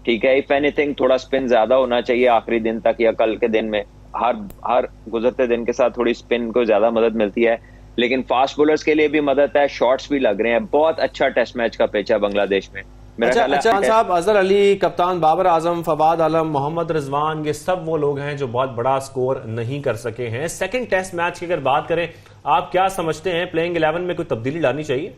N: ठीक है। इफ एनीथिंग थोड़ा स्पिन ज्यादा होना चाहिए आखिरी दिन तक या कल के दिन में। हर गुजरते दिन के साथ थोड़ी स्पिन को ज्यादा मदद मिलती है, लेकिन फास्ट बॉलर्स के लिए भी मदद है, शॉट्स भी लग रहे हैं। बहुत अच्छा टेस्ट मैच का पिच है बांग्लादेश में।
B: अच्छा साहब, अजहर अली, कप्तान बाबर आजम, फवाद आलम, मोहम्मद रिजवान, ये सब वो लोग हैं जो बहुत बड़ा स्कोर नहीं कर सके हैं। सेकंड टेस्ट मैच की अगर बात करें, आप क्या समझते हैं, प्लेइंग 11 में कोई तब्दीली लानी चाहिए?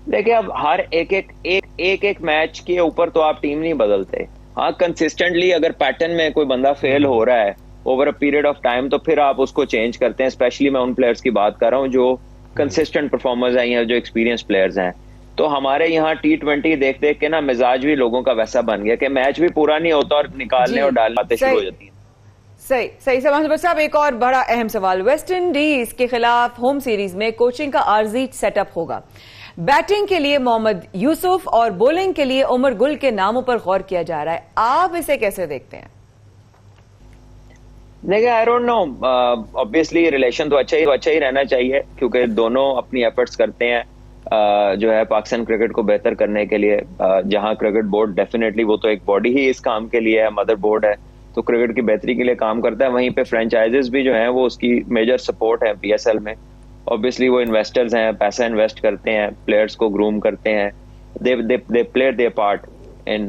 N: देखिए, अब हर एक मैच के ऊपर तो आप टीम नहीं बदलते। हाँ, कंसिस्टेंटली अगर पैटर्न में कोई बंदा फेल हो रहा है over a period of time, तो फिर आप उसको चेंज करते हैं। स्पेशली मैं उन प्लेयर्स की बात कर रहा हूँ जो कंसिस्टेंट परफॉर्मर्स हैं या जो एक्सपीरियंस प्लेयर्स हैं। तो हमारे यहाँ T20 देख देख के ना मिजाज भी लोगों का वैसा बन गया कि मैच भी पूरा नहीं होता और निकालने और डालने शुरू हो जाती है।
H: सही सलमान साहब, एक और बड़ा अहम सवाल, वेस्ट इंडीज के खिलाफ होम सीरीज में कोचिंग का आर्जी सेटअप होगा। बैटिंग के लिए मोहम्मद यूसुफ और बॉलिंग के लिए उमर गुल के नामों पर गौर किया जा रहा है। आप इसे कैसे देखते हैं?
N: देखिए, I don't know, obviously relation तो अच्छा ही रहना चाहिए, क्योंकि दोनों अपनी एफर्ट्स करते हैं जो है पाकिस्तान क्रिकेट को बेहतर करने के लिए। जहां क्रिकेट बोर्ड डेफिनेटली वो तो एक बॉडी ही इस काम के लिए है, मदर बोर्ड है, तो क्रिकेट की बेहतरी के लिए काम करता है। वहीं पे फ्रेंचाइजेस भी जो हैं वो उसकी मेजर सपोर्ट है PSL में। ऑब्वियसली वो इन्वेस्टर्स हैं, पैसा इन्वेस्ट करते हैं, प्लेयर्स को ग्रूम करते हैं। They play there part in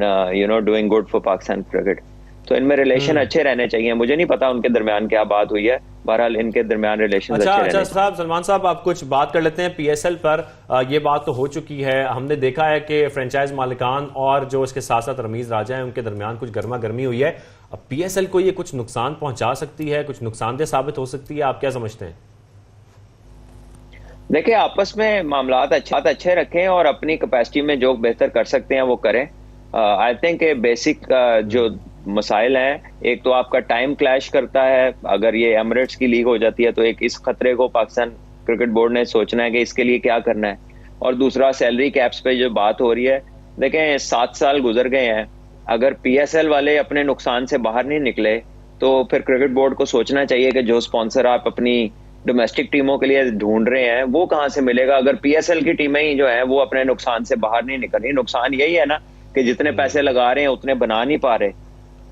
N: doing good for Pakistan cricket. तो इनमें रिलेशन अच्छे रहने चाहिए। मुझे नहीं पता उनके दरमियान क्या बात हुई है, बहरहाल इनके दरमियान रिलेशन अच्छे रहने चाहिए।
B: साहब, सलमान साहब, आप कुछ बात कर लेते हैं PSL पर। ये बात तो हो चुकी है, हमने देखा है कि फ्रेंचाइज मालिकान और जो इसके साथ साथ रमीज राजा है उनके दरमियान कुछ गर्मा गर्मी हुई है। अब PSL को ये कुछ नुकसान पहुंचा सकती है, कुछ नुकसानदेह साबित हो सकती है, आप क्या समझते हैं?
N: देखिए, आपस में मामलात अच्छे रखें और अपनी कैपेसिटी में जो बेहतर कर सकते हैं वो करें। आई थिंक बेसिक जो मसाइल हैं, एक तो आपका टाइम क्लैश करता है। अगर ये एमिरेट्स की लीग हो जाती है तो एक इस खतरे को पाकिस्तान क्रिकेट बोर्ड ने सोचना है कि इसके लिए क्या करना है। और दूसरा, सैलरी कैप्स पे जो बात हो रही है, देखें 7 साल गुजर गए हैं, अगर PSL वाले अपने नुकसान से बाहर नहीं निकले तो फिर क्रिकेट बोर्ड को सोचना चाहिए कि जो स्पॉन्सर आप अपनी डोमेस्टिक टीमों के लिए ढूंढ रहे हैं वो कहाँ से मिलेगा, अगर PSL की टीमें ही जो है वो अपने नुकसान से बाहर नहीं निकल रही। नुकसान यही है ना कि जितने पैसे लगा रहे हैं उतने बना नहीं पा रहे,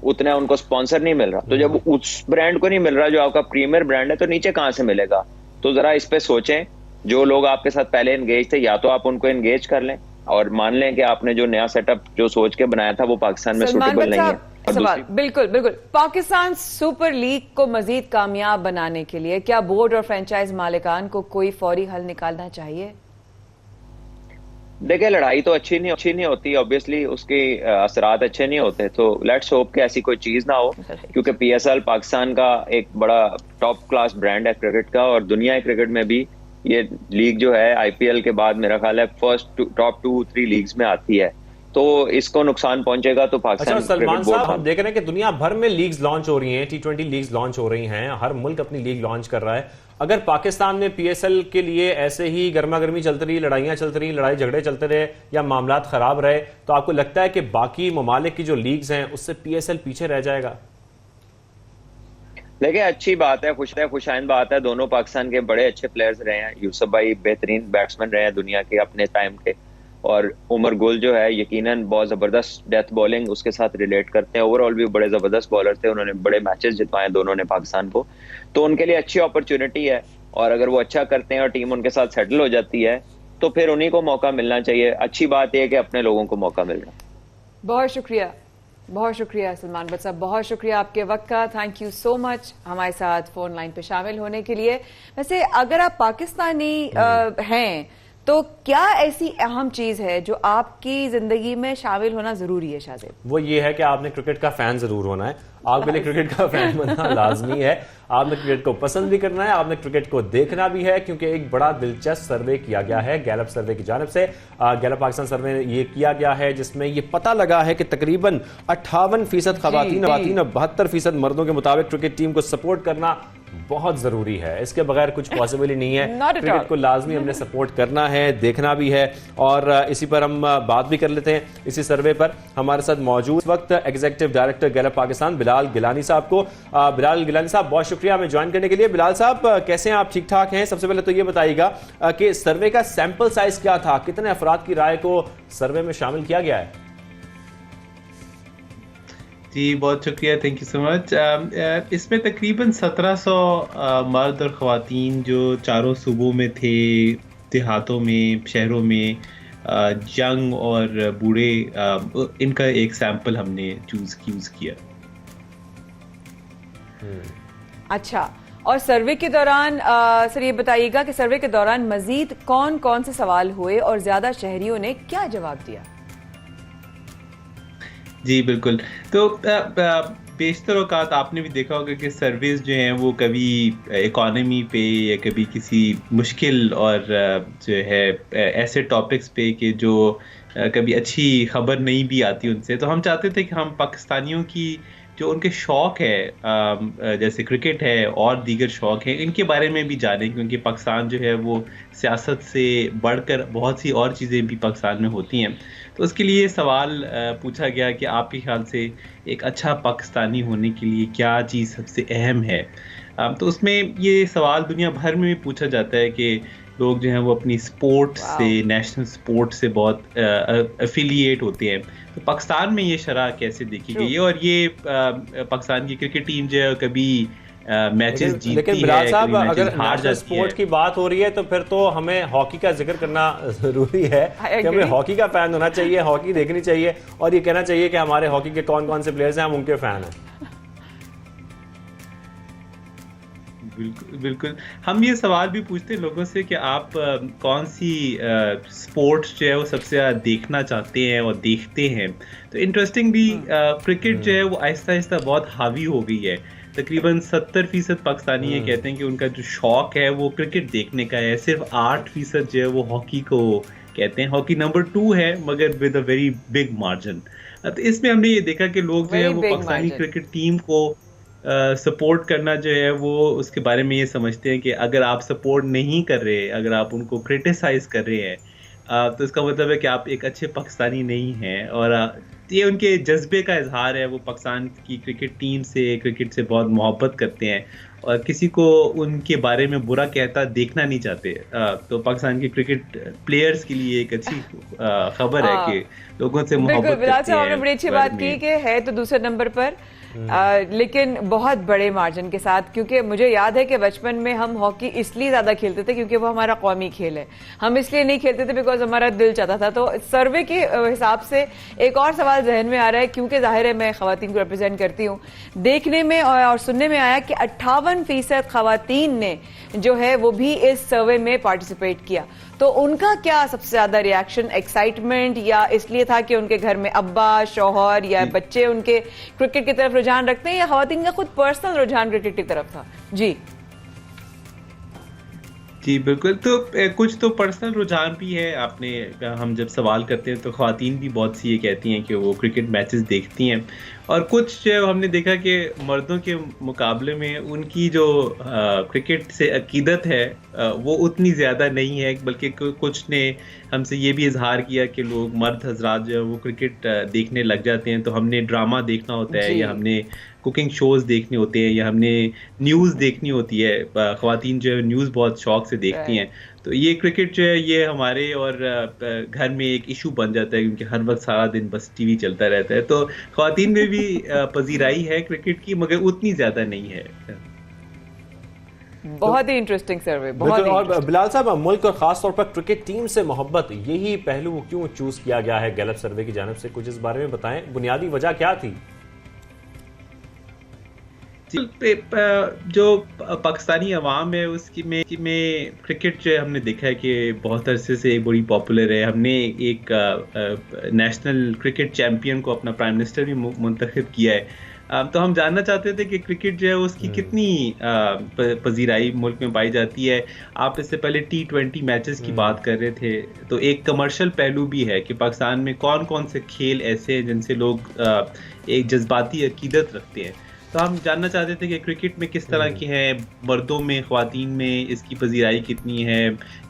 N: उतना उनको स्पॉन्सर नहीं मिल रहा। तो जब उस ब्रांड को नहीं मिल रहा जो आपका प्रीमियर ब्रांड है, तो नीचे कहाँ से मिलेगा? तो जरा इस पे सोचें। जो लोग आपके साथ पहले एंगेज थे, या तो आप उनको एंगेज कर लें और मान लें कि आपने जो नया सेटअप जो सोच के बनाया था वो पाकिस्तान में सूटेबल नहीं है।
H: सवाल बिल्कुल बिल्कुल, पाकिस्तान सुपर लीग को मजीद कामयाब बनाने के लिए क्या बोर्ड और फ्रेंचाइज मालिकान को कोई फौरी हल निकालना चाहिए?
N: देखिए, लड़ाई तो अच्छी नहीं होती, ऑब्वियसली उसके असरात अच्छे नहीं होते, तो लेट्स होप कि ऐसी कोई चीज ना हो, क्योंकि PSL पाकिस्तान का एक बड़ा टॉप क्लास ब्रांड है क्रिकेट का, और दुनिया के क्रिकेट में भी ये लीग जो है IPL के बाद मेरा ख्याल है फर्स्ट टॉप 2-3 लीग्स में आती है, तो इसको नुकसान पहुंचेगा तो पाकिस्तान।
B: अच्छा सलमान साहब, हम देख रहे हैं कि दुनिया भर में लीग्स लॉन्च हो रही हैं, T20 लीग्स लॉन्च हो रही हैं, हर मुल्क अपनी लीग लॉन्च कर रहा है। अगर पाकिस्तान में PSL के लिए ऐसे ही गर्मा गर्मी चलती रही, लड़ाइयां चलती रही, लड़ाई झगड़े चलते रहे या मामलात खराब रहे, तो आपको लगता है कि बाकी ममालिक की जो लीग्स हैं उससे PSL पीछे रह जाएगा?
N: देखिए, अच्छी बात है, खुशाइन बात है, दोनों पाकिस्तान के बड़े अच्छे प्लेयर्स रहे हैं। यूसुफ भाई बेहतरीन बैट्समैन रहे हैं दुनिया के अपने टाइम के, और उमर गुल जो है यकीनन बहुत जबरदस्त डेथ बॉलिंग उसके साथ रिलेट करते हैं, ओवरऑल भी बड़े जबरदस्त बॉलर थे, उन्होंने बड़े मैचेस जितवाए दोनों ने पाकिस्तान को, तो उनके लिए अच्छी अपॉर्चुनिटी है, और अगर वो अच्छा करते हैं और टीम उनके साथ सेटल हो जाती है तो फिर उन्हीं को मौका मिलना चाहिए। अच्छी बात यह है कि अपने लोगों को मौका मिल रहा है।
H: बहुत शुक्रिया सलमान भट्ट साहब, बहुत शुक्रिया आपके वक्त का, थैंक यू सो मच हमारे साथ फोन लाइन पे शामिल होने के लिए। वैसे अगर आप पाकिस्तानी हैं तो क्या ऐसी अहम चीज है जो आपकी जिंदगी में शामिल होना जरूरी है शाहजेब?
B: वो ये है कि आपने क्रिकेट का फैन जरूर होना है, आपके लिए क्रिकेट का फैन बनना लाजमी है, आपने क्रिकेट को पसंद भी करना है, आपने क्रिकेट को देखना भी है, क्योंकि एक बड़ा दिलचस्प सर्वे किया गया है गैलप सर्वे की जानिब से। गैलप पाकिस्तान सर्वे ये किया गया है जिसमें ये पता लगा है कि तकरीबन 58% खवातीन और 72% मर्दों के मुताबिक क्रिकेट टीम को सपोर्ट करना बहुत जरूरी है, इसके बगैर कुछ पॉसिबल ही नहीं है। क्रिकेट को लाजमी हमने सपोर्ट करना है, देखना भी है, और इसी पर हम बात भी कर लेते हैं। इसी सर्वे पर हमारे साथ मौजूद वक्त executive director Gallup Pakistan Bilal Gilani साहब को। बिलाल गिलानी साहब, बहुत शुक्रिया हमें ज्वाइन करने के लिए। बिलाल साहब, कैसे हैं आप? ठीक ठाक हैं? सबसे पहले तो ये बताइएगा कि सर्वे का सैंपल साइज क्या था, कितने अफराद की राय को सर्वे में शामिल किया गया है?
O: जी बहुत शुक्रिया, थैंक यू सो मच। इसमें तकरीबन 1700 मर्द और ख़वातीन जो चारों सूबों में थे, देहातों में, शहरों में, यंग और बूढ़े, इनका एक सैंपल हमने यूज़ किया।
H: अच्छा, और सर्वे के दौरान सर ये बताइएगा कि सर्वे के दौरान मजीद कौन कौन से सवाल हुए और ज्यादा शहरियों ने क्या जवाब दिया?
O: जी बिल्कुल, तो बेशतर औकात आपने भी देखा होगा कि सर्विस जो हैं वो कभी इकॉनमी पे या कभी किसी मुश्किल और जो है ऐसे टॉपिक्स पे कि जो कभी अच्छी खबर नहीं भी आती उनसे, तो हम चाहते थे कि हम पाकिस्तानियों की जो उनके शौक़ है, जैसे क्रिकेट है और दीगर शौक़ हैं, इनके बारे में भी जानें, क्योंकि पाकिस्तान जो है वो सियासत से बढ़कर बहुत सी और चीज़ें भी पाकिस्तान में होती हैं। तो उसके लिए सवाल पूछा गया कि आपके ख्याल से एक अच्छा पाकिस्तानी होने के लिए क्या चीज़ सबसे अहम है। तो उसमें ये सवाल दुनिया भर में भी पूछा जाता है कि लोग जो हैं वो अपनी स्पोर्ट से, नेशनल स्पोर्ट से बहुत एफिलिएट होते हैं, तो पाकिस्तान में ये शरह कैसे देखी गई है, और ये पाकिस्तान की क्रिकेट टीम जो है कभी मैचेस जीतती है, लेकिन
B: बिलाल साहब अगर नेशनल स्पोर्ट की बात हो रही है तो फिर तो हमें हॉकी का जिक्र करना जरूरी है कि हमें हॉकी का फैन होना चाहिए, हॉकी देखनी चाहिए और ये कहना चाहिए कि हमारे हॉकी के कौन कौन से प्लेयर्स हैं, हम उनके फैन हैं।
O: बिल्कुल, हम ये सवाल भी पूछते हैं लोगों से कि आप कौन सी स्पोर्ट्स जो है वो सबसे ज़्यादा देखना चाहते हैं और देखते हैं। तो इंटरेस्टिंगली क्रिकेट जो है वो आहिस्ता आहिस्ता बहुत हावी हो गई है। तकरीबन 70% पाकिस्तानी ये कहते हैं कि उनका जो शौक़ है वो क्रिकेट देखने का है। सिर्फ 8% जो है वो हॉकी को कहते हैं। हॉकी नंबर 2 है मगर with a very big margin. तो इसमें हमने ये देखा कि लोग जो है वो पाकिस्तानी क्रिकेट टीम को सपोर्ट करना जो है वो उसके बारे में ये समझते हैं कि अगर आप सपोर्ट नहीं कर रहे, अगर आप उनको क्रिटिसाइज़ कर रहे हैं तो इसका मतलब है कि आप एक अच्छे पाकिस्तानी नहीं हैं। और ये उनके जज्बे का इजहार है, वो पाकिस्तान की क्रिकेट टीम से, क्रिकेट से बहुत मोहब्बत करते हैं और किसी को उनके बारे में बुरा कहता देखना नहीं चाहते। तो पाकिस्तान के क्रिकेट प्लेयर्स के लिए एक अच्छी खबर है कि लोगों से मोहब्बत करते हैं।
H: आपने बड़ी अच्छी बात की कि है तो दूसरे नंबर पर, लेकिन बहुत बड़े मार्जिन के साथ, क्योंकि मुझे याद है कि बचपन में हम हॉकी इसलिए ज्यादा खेलते थे क्योंकि वो हमारा कौमी खेल है, हम इसलिए नहीं खेलते थे बिकॉज हमारा दिल चाहता था। तो सर्वे के हिसाब से एक और सवाल जहन में आ रहा है, क्योंकि जाहिर है मैं खवातीन को रिप्रेजेंट करती हूँ, देखने में और सुनने में आया कि 58% खवातीन ने जो है वो भी इस सर्वे में पार्टिसिपेट किया। तो उनका क्या सबसे ज्यादा रिएक्शन, एक्साइटमेंट, या इसलिए था कि उनके घर में अब्बा, शौहर या बच्चे उनके क्रिकेट की तरफ रुझान रखते हैं, या खवातीन का खुद पर्सनल रुझान क्रिकेट की तरफ था? जी
O: जी बिल्कुल। तो कुछ तो पर्सनल रुझान भी है। आपने, हम जब सवाल करते हैं तो ख्वातीन भी बहुत सी ये कहती हैं कि वो क्रिकेट मैचेस देखती हैं, और कुछ हमने देखा कि मर्दों के मुकाबले में उनकी जो क्रिकेट से अकीदत है वो उतनी ज़्यादा नहीं है, बल्कि कुछ ने हमसे ये भी इजहार किया कि लोग मर्द हजरात जो है वो क्रिकेट देखने लग जाते हैं, तो हमने ड्रामा देखना होता है या हमने कुकिंग शोज़ देखने होते हैं या हमने न्यूज़ देखनी होती है। ख़वातीन जो है न्यूज़ बहुत शौक से देखती हैं, तो ये क्रिकेट जो है ये हमारे और घर में एक इशू बन जाता है, क्योंकि हर वक्त सारा दिन बस टीवी चलता रहता है। तो ख़वातीन में भी पजीराई है क्रिकेट की, मगर उतनी ज़्यादा नहीं है।
H: बहुत ही इंटरेस्टिंग सर्वे,
B: बहुत। और बिलाल साहब, मुल्क और खास तौर पर क्रिकेट टीम से मोहब्बत, यही पहलू क्यों चूज किया गया है गैलप सर्वे की जानिब से? कुछ इस बारे में बताएं, बुनियादी वजह क्या थी?
O: जो पाकिस्तानी अवाम है उसकी में क्रिकेट जो है हमने देखा है कि बहुत अरसे से बड़ी पॉपुलर है। हमने एक नेशनल क्रिकेट चैंपियन को अपना प्राइम मिनिस्टर भी मुंतखब किया है। तो हम जानना चाहते थे कि क्रिकेट जो है उसकी कितनी पजीराई मुल्क में पाई जाती है। आप इससे पहले T20 मैचेस की बात कर रहे थे, तो एक कमर्शियल पहलू भी है कि पाकिस्तान में कौन कौन से खेल ऐसे हैं जिनसे लोग एक जज्बाती अकीदत रखते हैं। तो हम जानना चाहते थे कि क्रिकेट में किस तरह की है, मर्दों में, ख्वातीन में इसकी पजीराई कितनी है,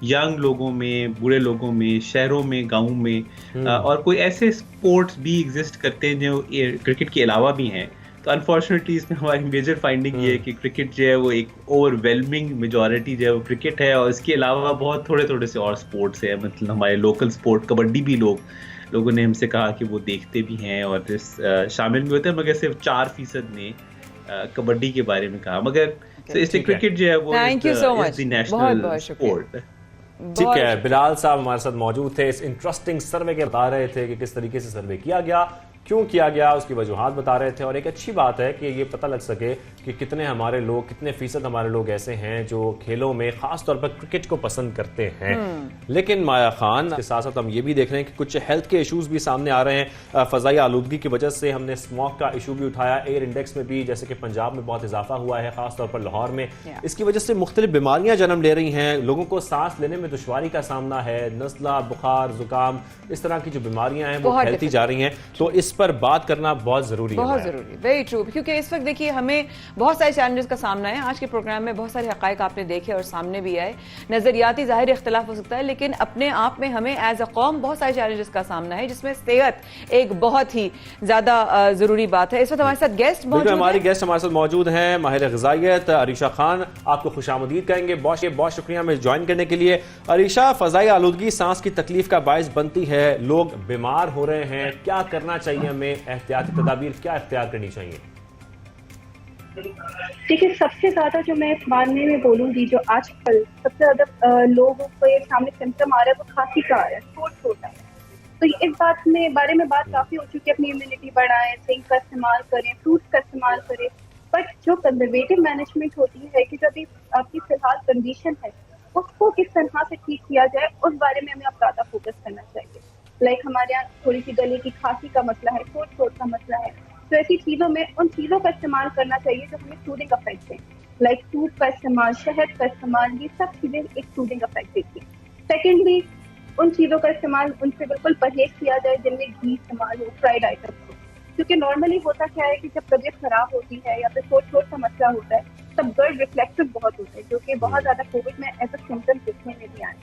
O: यंग लोगों में, बूढ़े लोगों में, शहरों में, गाँव में, और कोई ऐसे स्पोर्ट्स भी एग्जिस्ट करते हैं जो क्रिकेट के अलावा भी हैं। तो अनफॉर्चुनेटली इसमें हमारी मेजर फाइंडिंग ये है कि क्रिकेट जो है वो एक ओवरवेलमिंग मेजॉरिटी जो है वो क्रिकेट है, और इसके अलावा बहुत थोड़े थोड़े से और स्पोर्ट्स है। मतलब हमारे लोकल स्पोर्ट कबड्डी भी लोगों ने हमसे कहा कि वो देखते भी हैं और शामिल भी होते हैं, मगर सिर्फ 4% ने कबड्डी के बारे में कहा। मगर इससे क्रिकेट जो है वो नेशनल स्पोर्ट।
B: ठीक है, बिलाल साहब हमारे साथ मौजूद थे, इस इंटरेस्टिंग सर्वे के बता रहे थे कि किस तरीके से सर्वे किया गया, क्यों किया गया, उसकी वजूहात बता रहे थे। और एक अच्छी बात है कि ये पता लग सके कि कितने हमारे लोग, कितने फीसद हमारे लोग ऐसे हैं जो खेलों में खास तौर पर क्रिकेट को पसंद करते हैं। लेकिन माया खान के साथ साथ हम ये भी देख रहे हैं कि कुछ हेल्थ के इश्यूज भी सामने आ रहे हैं। फजाई आलूदगी की वजह से हमने स्मोक का इशू भी उठाया, एयर इंडेक्स में भी, जैसे कि पंजाब में बहुत इजाफा हुआ है, खासतौर पर लाहौर में। इसकी वजह से मुख्तलिफ बीमारियां जन्म ले रही हैं, लोगों को सांस लेने में दुश्वारी का सामना है, नज़ला, बुखार, जुकाम, इस तरह की जो बीमारियां हैं वो फैलती जा रही हैं। तो इस पर बात करना बहुत जरूरी है, बहुत जरूरी,
H: वेरी ट्रू। क्योंकि इस वक्त देखिए हमें बहुत सारे चैलेंजेस का सामना है। आज के प्रोग्राम में बहुत सारे हकायक आपने देखे और सामने भी आए। नजरियाती जाहिर इख्तिलाफ हो सकता है, लेकिन अपने आप में हमें एज अ कौम बहुत सारे चैलेंजेस का सामना है, जिसमें सेहत एक बहुत ही ज्यादा जरूरी बात है। इस वक्त हमारे साथ गेस्ट मौजूद हैं।
B: हमारी गेस्ट हमारे साथ मौजूद हैं माहिर ग़िज़ाइयत अरीशा खान, आपको खुशामदीद कहेंगे, बहुत शुक्रिया में ज्वाइन करने के लिए। अरीशा, फ़ज़ाई आलूदगी सांस की तकलीफ का बायस बनती है, लोग बीमार हो रहे हैं, क्या करना चाहिए हमें, एहतियाती तदाबीर क्या इख्तियार करनी चाहिए?
P: देखिए, सबसे ज्यादा जो मैं इस मामले में बोलूंगी, जो आजकल सबसे ज्यादा लोगों को ये सामने सिम्टम आ रहा है वो खांसी का आ रहा है, थोड़ा छोटा है। तो इस बारे में बात काफी हो चुकी है, अपनी इम्यूनिटी बढ़ाएं, जिंक का इस्तेमाल करें, फ्रूट्स का इस्तेमाल करें। बट जो कंजर्वेटिव मैनेजमेंट होती है कि जब आपकी फिलहाल कंडीशन है उसको किस तरह से ठीक किया जाए, उस बारे में हमें अब ज्यादा फोकस करना चाहिए। लाइक हमारे यहाँ थोड़ी सी गले की खांसी का मसला है, थोट का मसला है, तो ऐसी चीजों में उन चीजों का इस्तेमाल करना चाहिए जो हमें सूदिंग इफेक्ट दें। लाइक सूप का इस्तेमाल, शहद का इस्तेमाल, ये सब चीजें एक सूदिंग इफेक्ट देती है। सेकेंडली, उन चीजों का इस्तेमाल, उनसे बिल्कुल परहेज किया जाए जिनमें घी इस्तेमाल हो, फ्राइड आइटम्स हो। क्योंकि नॉर्मली होता क्या है कि जब तबीयत खराब होती है या फिर थोट का मसला होता है, तब गर्ड रिफ्लेक्सेस बहुत होते हैं, जो कि बहुत ज्यादा कोविड में एज अ सिम्टम दिखने में भी आए।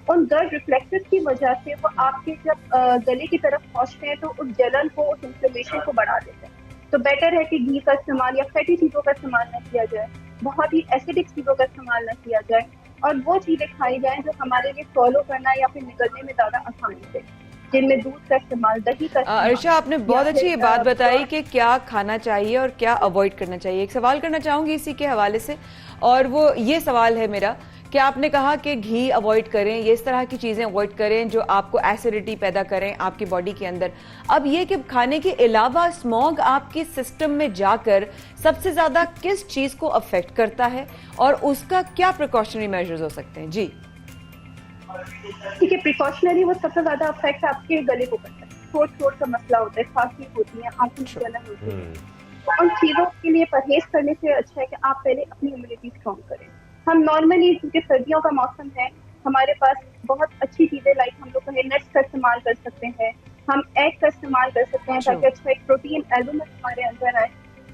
P: उन गर्ड रिफ्लेक्सेस की वजह से वो आपके जब गले की तरफ पहुंचते हैं तो उस जलन को, उस इन्फ्लेमेशन को बढ़ा देते हैं। तो बेटर है कि घी का इस्तेमाल या फैटी चीजों का इस्तेमाल न किया जाए। बहुत ही एसिडिक चीज़ों का इस्तेमाल न किया जाए और वो चीज़ें खाई जाएं जो हमारे लिए फॉलो करना या फिर निकलने में ज़्यादा आसानी से, जिनमें दूध का इस्तेमाल, दही का इस्तेमाल।
H: अर्षा, आपने बहुत अच्छी ये बात बताई कि क्या खाना चाहिए और क्या अवॉइड करना चाहिए। एक सवाल करना चाहूंगी इसी के हवाले से, और वो ये सवाल है मेरा कि आपने कहा कि घी अवॉइड करें, ये इस तरह की चीज़ें अवॉइड करें जो आपको एसिडिटी पैदा करें आपकी बॉडी के अंदर। अब ये कि खाने के अलावा स्मॉग आपके सिस्टम में जाकर सबसे ज़्यादा किस चीज़ को अफेक्ट करता है और उसका क्या प्रिकॉशनरी मेजर्स हो सकते हैं? जी
P: ठीक है, प्रिकॉशनरी वो सबसे ज़्यादा अफेक्ट आपके गले को करता है। थोट का मसला होता है, खांसी होती है, आंखों में जलन होती है। उन चीज़ों के लिए परहेज करने से अच्छा है कि आप पहले अपनी इम्यूनिटी स्ट्रॉन्ग करें। हम नॉर्मली, क्योंकि सर्दियों का मौसम है, हमारे पास बहुत अच्छी चीज़ें लाइक हम लोग कहें नट्स का इस्तेमाल कर सकते हैं, हम एग का इस्तेमाल कर सकते हैं ताकि अच्छा एक प्रोटीन एलिमेंट हमारे अंदर आए।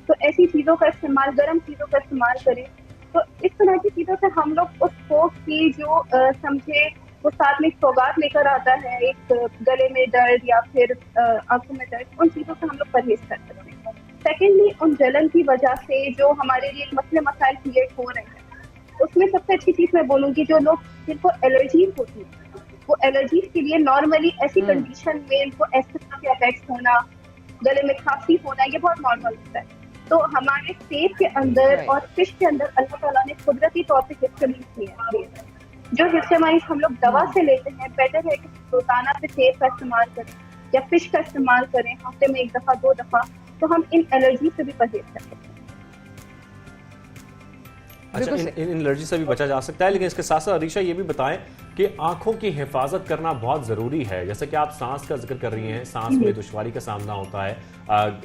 P: तो ऐसी चीज़ों का इस्तेमाल, गर्म चीज़ों का इस्तेमाल करें। तो इस तरह की चीज़ों से हम लोग उस कोक की जो समझे वो साथ में सौगात लेकर आता है, एक गले में दर्द या फिर आंखों में दर्द, उन चीज़ों से हम लोग परहेज कर सकते हैं। सेकेंडली, उन जलन की वजह से जो हमारे लिए मसले मसाइल क्रिएट हो रहे हैं, उसमें सबसे अच्छी चीज़ मैं बोलूँगी, जो लोग जिनको एलर्जीज होती है, वो एलर्जीज के लिए नॉर्मली ऐसी कंडीशन में इनको एस्थमा के अटैक्स होना, गले में खांसी होना, ये बहुत नॉर्मल होता है। तो हमारे सेब के अंदर और फिश के अंदर अल्लाह ताला ने कुदरती तौर पे हिस्टामाइन दिए हैं। जो हिस्टामाइन हम लोग दवा से लेते हैं, बेटर है कि रोजाना पे सेब का इस्तेमाल करें या फिश का इस्तेमाल करें, हफ्ते में 1 दफ़ा 2 दफ़ा, तो हम इन एलर्जी से भी परहेज कर सकते हैं।
B: अच्छा, इन एलर्जी से भी बचा जा सकता है, लेकिन इसके साथ साथ अरीशा ये भी बताएं कि आंखों की हिफाजत करना बहुत ज़रूरी है। जैसे कि आप सांस का जिक्र कर रही हैं, सांस में दुश्वारी का सामना होता है,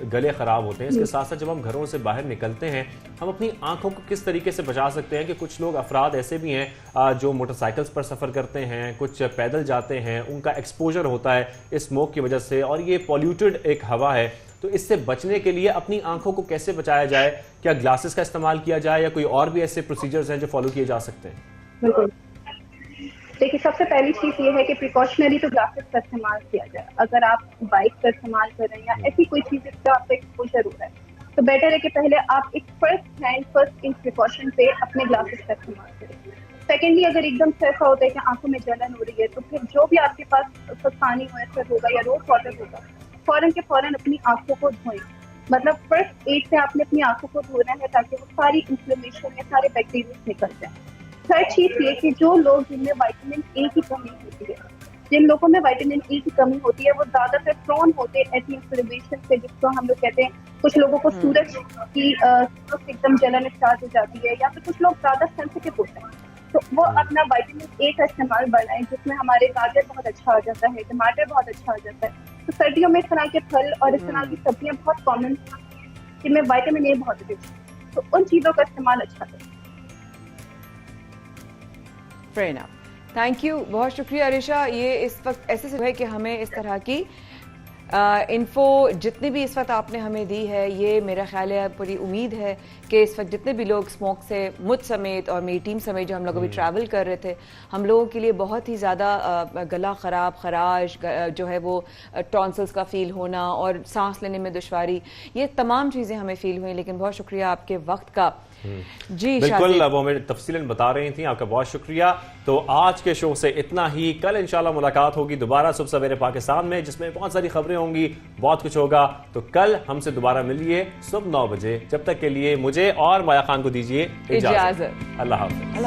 B: गले ख़राब होते हैं। इसके साथ साथ जब हम घरों से बाहर निकलते हैं, हम अपनी आंखों को किस तरीके से बचा सकते हैं? कि कुछ लोग अफराद ऐसे भी हैं जो मोटरसाइकिल्स पर सफ़र करते हैं, कुछ पैदल जाते हैं, उनका एक्सपोजर होता है इस स्मोक की वजह से, और ये पॉल्यूटेड एक हवा है। तो इससे बचने के लिए अपनी आंखों को कैसे बचाया जाए? क्या ग्लासेस का इस्तेमाल किया जाए या कोई और भी ऐसे प्रोसीजर्स हैं जो फॉलो किए जा सकते हैं?
P: बिल्कुल, देखिए सबसे पहली चीज़ ये है कि प्रिकॉशनरी तो ग्लासेस का इस्तेमाल किया जाए। अगर आप बाइक का इस्तेमाल कर रहे हैं या ऐसी कोई चीज़ जिसका आपको एक्सपोजर हो रहा है, तो बेटर है कि पहले आप एक फर्स्ट इन प्रिकॉशन पे अपने ग्लासेस का इस्तेमाल करें। सेकेंडली, अगर एकदम से ऐसा होता है कि आंखों में जलन हो रही है, तो फिर जो भी आपके पास पानी मुयसर होगा या रोज वाटर होगा, फौरन के फौरन अपनी आंखों को धोएं। मतलब फर्स्ट एड से आपने अपनी आंखों को धोना है ताकि वो सारी इन्फ्लेमेशन या सारे बैक्टीरिया निकल जाए। थर्ड चीज ये कि जो लोग जिनमें विटामिन ए की कमी होती है, जिन लोगों में विटामिन ए की कमी होती है, वो ज्यादातर प्रोन होते हैं ऐसी इन्फ्लेमेशन से, जिसको हम लोग कहते हैं, कुछ लोगों को सूरज की एकदम जलन स्टार्ट हो जाती है, या फिर कुछ लोग ज्यादा सेंसिटिव होते हैं। तो वो अपना विटामिन ए का इस्तेमाल बढ़ाएं, जिसमें हमारे गाजर बहुत अच्छा आ जाता है, टमाटर बहुत अच्छा आ जाता है। तो सर्दियों में इस तरह के फल और इस तरह की सब्जियां बहुत कॉमन जिनमें विटामिन ए बहुत अधिक है, तो उन चीज़ों का इस्तेमाल अच्छा करें।
H: फेयर इनफ, थैंक यू, बहुत शुक्रिया अरीशा। ये इस वक्त ऐसे है कि हमें इस तरह की इन्फो जितनी भी इस वक्त आपने हमें दी है, ये मेरा ख्याल है, पूरी उम्मीद है कि इस वक्त जितने भी लोग स्मोक से, मुझ समेत और मेरी टीम समेत जो हम लोग अभी ट्रैवल कर रहे थे, हम लोगों के लिए बहुत ही ज़्यादा गला ख़राब, खराश जो है वो टॉन्सिल्स का फ़ील होना और सांस लेने में दुश्वारी, ये तमाम चीज़ें हमें फ़ील हुई। लेकिन बहुत शुक्रिया आपके वक्त का। जी
B: बिल्कुल, वो हमें तफसीलन बता रही थी, आपका बहुत शुक्रिया। तो आज के शो से इतना ही। कल इंशाल्लाह मुलाकात होगी दोबारा सुबह सवेरे पाकिस्तान में, जिसमें बहुत सारी खबरें होंगी, बहुत कुछ होगा। तो कल हमसे दोबारा मिलिए सुबह 9 बजे। जब तक के लिए मुझे और माया खान को दीजिए इजाजत। अल्लाह हाफ़िज़।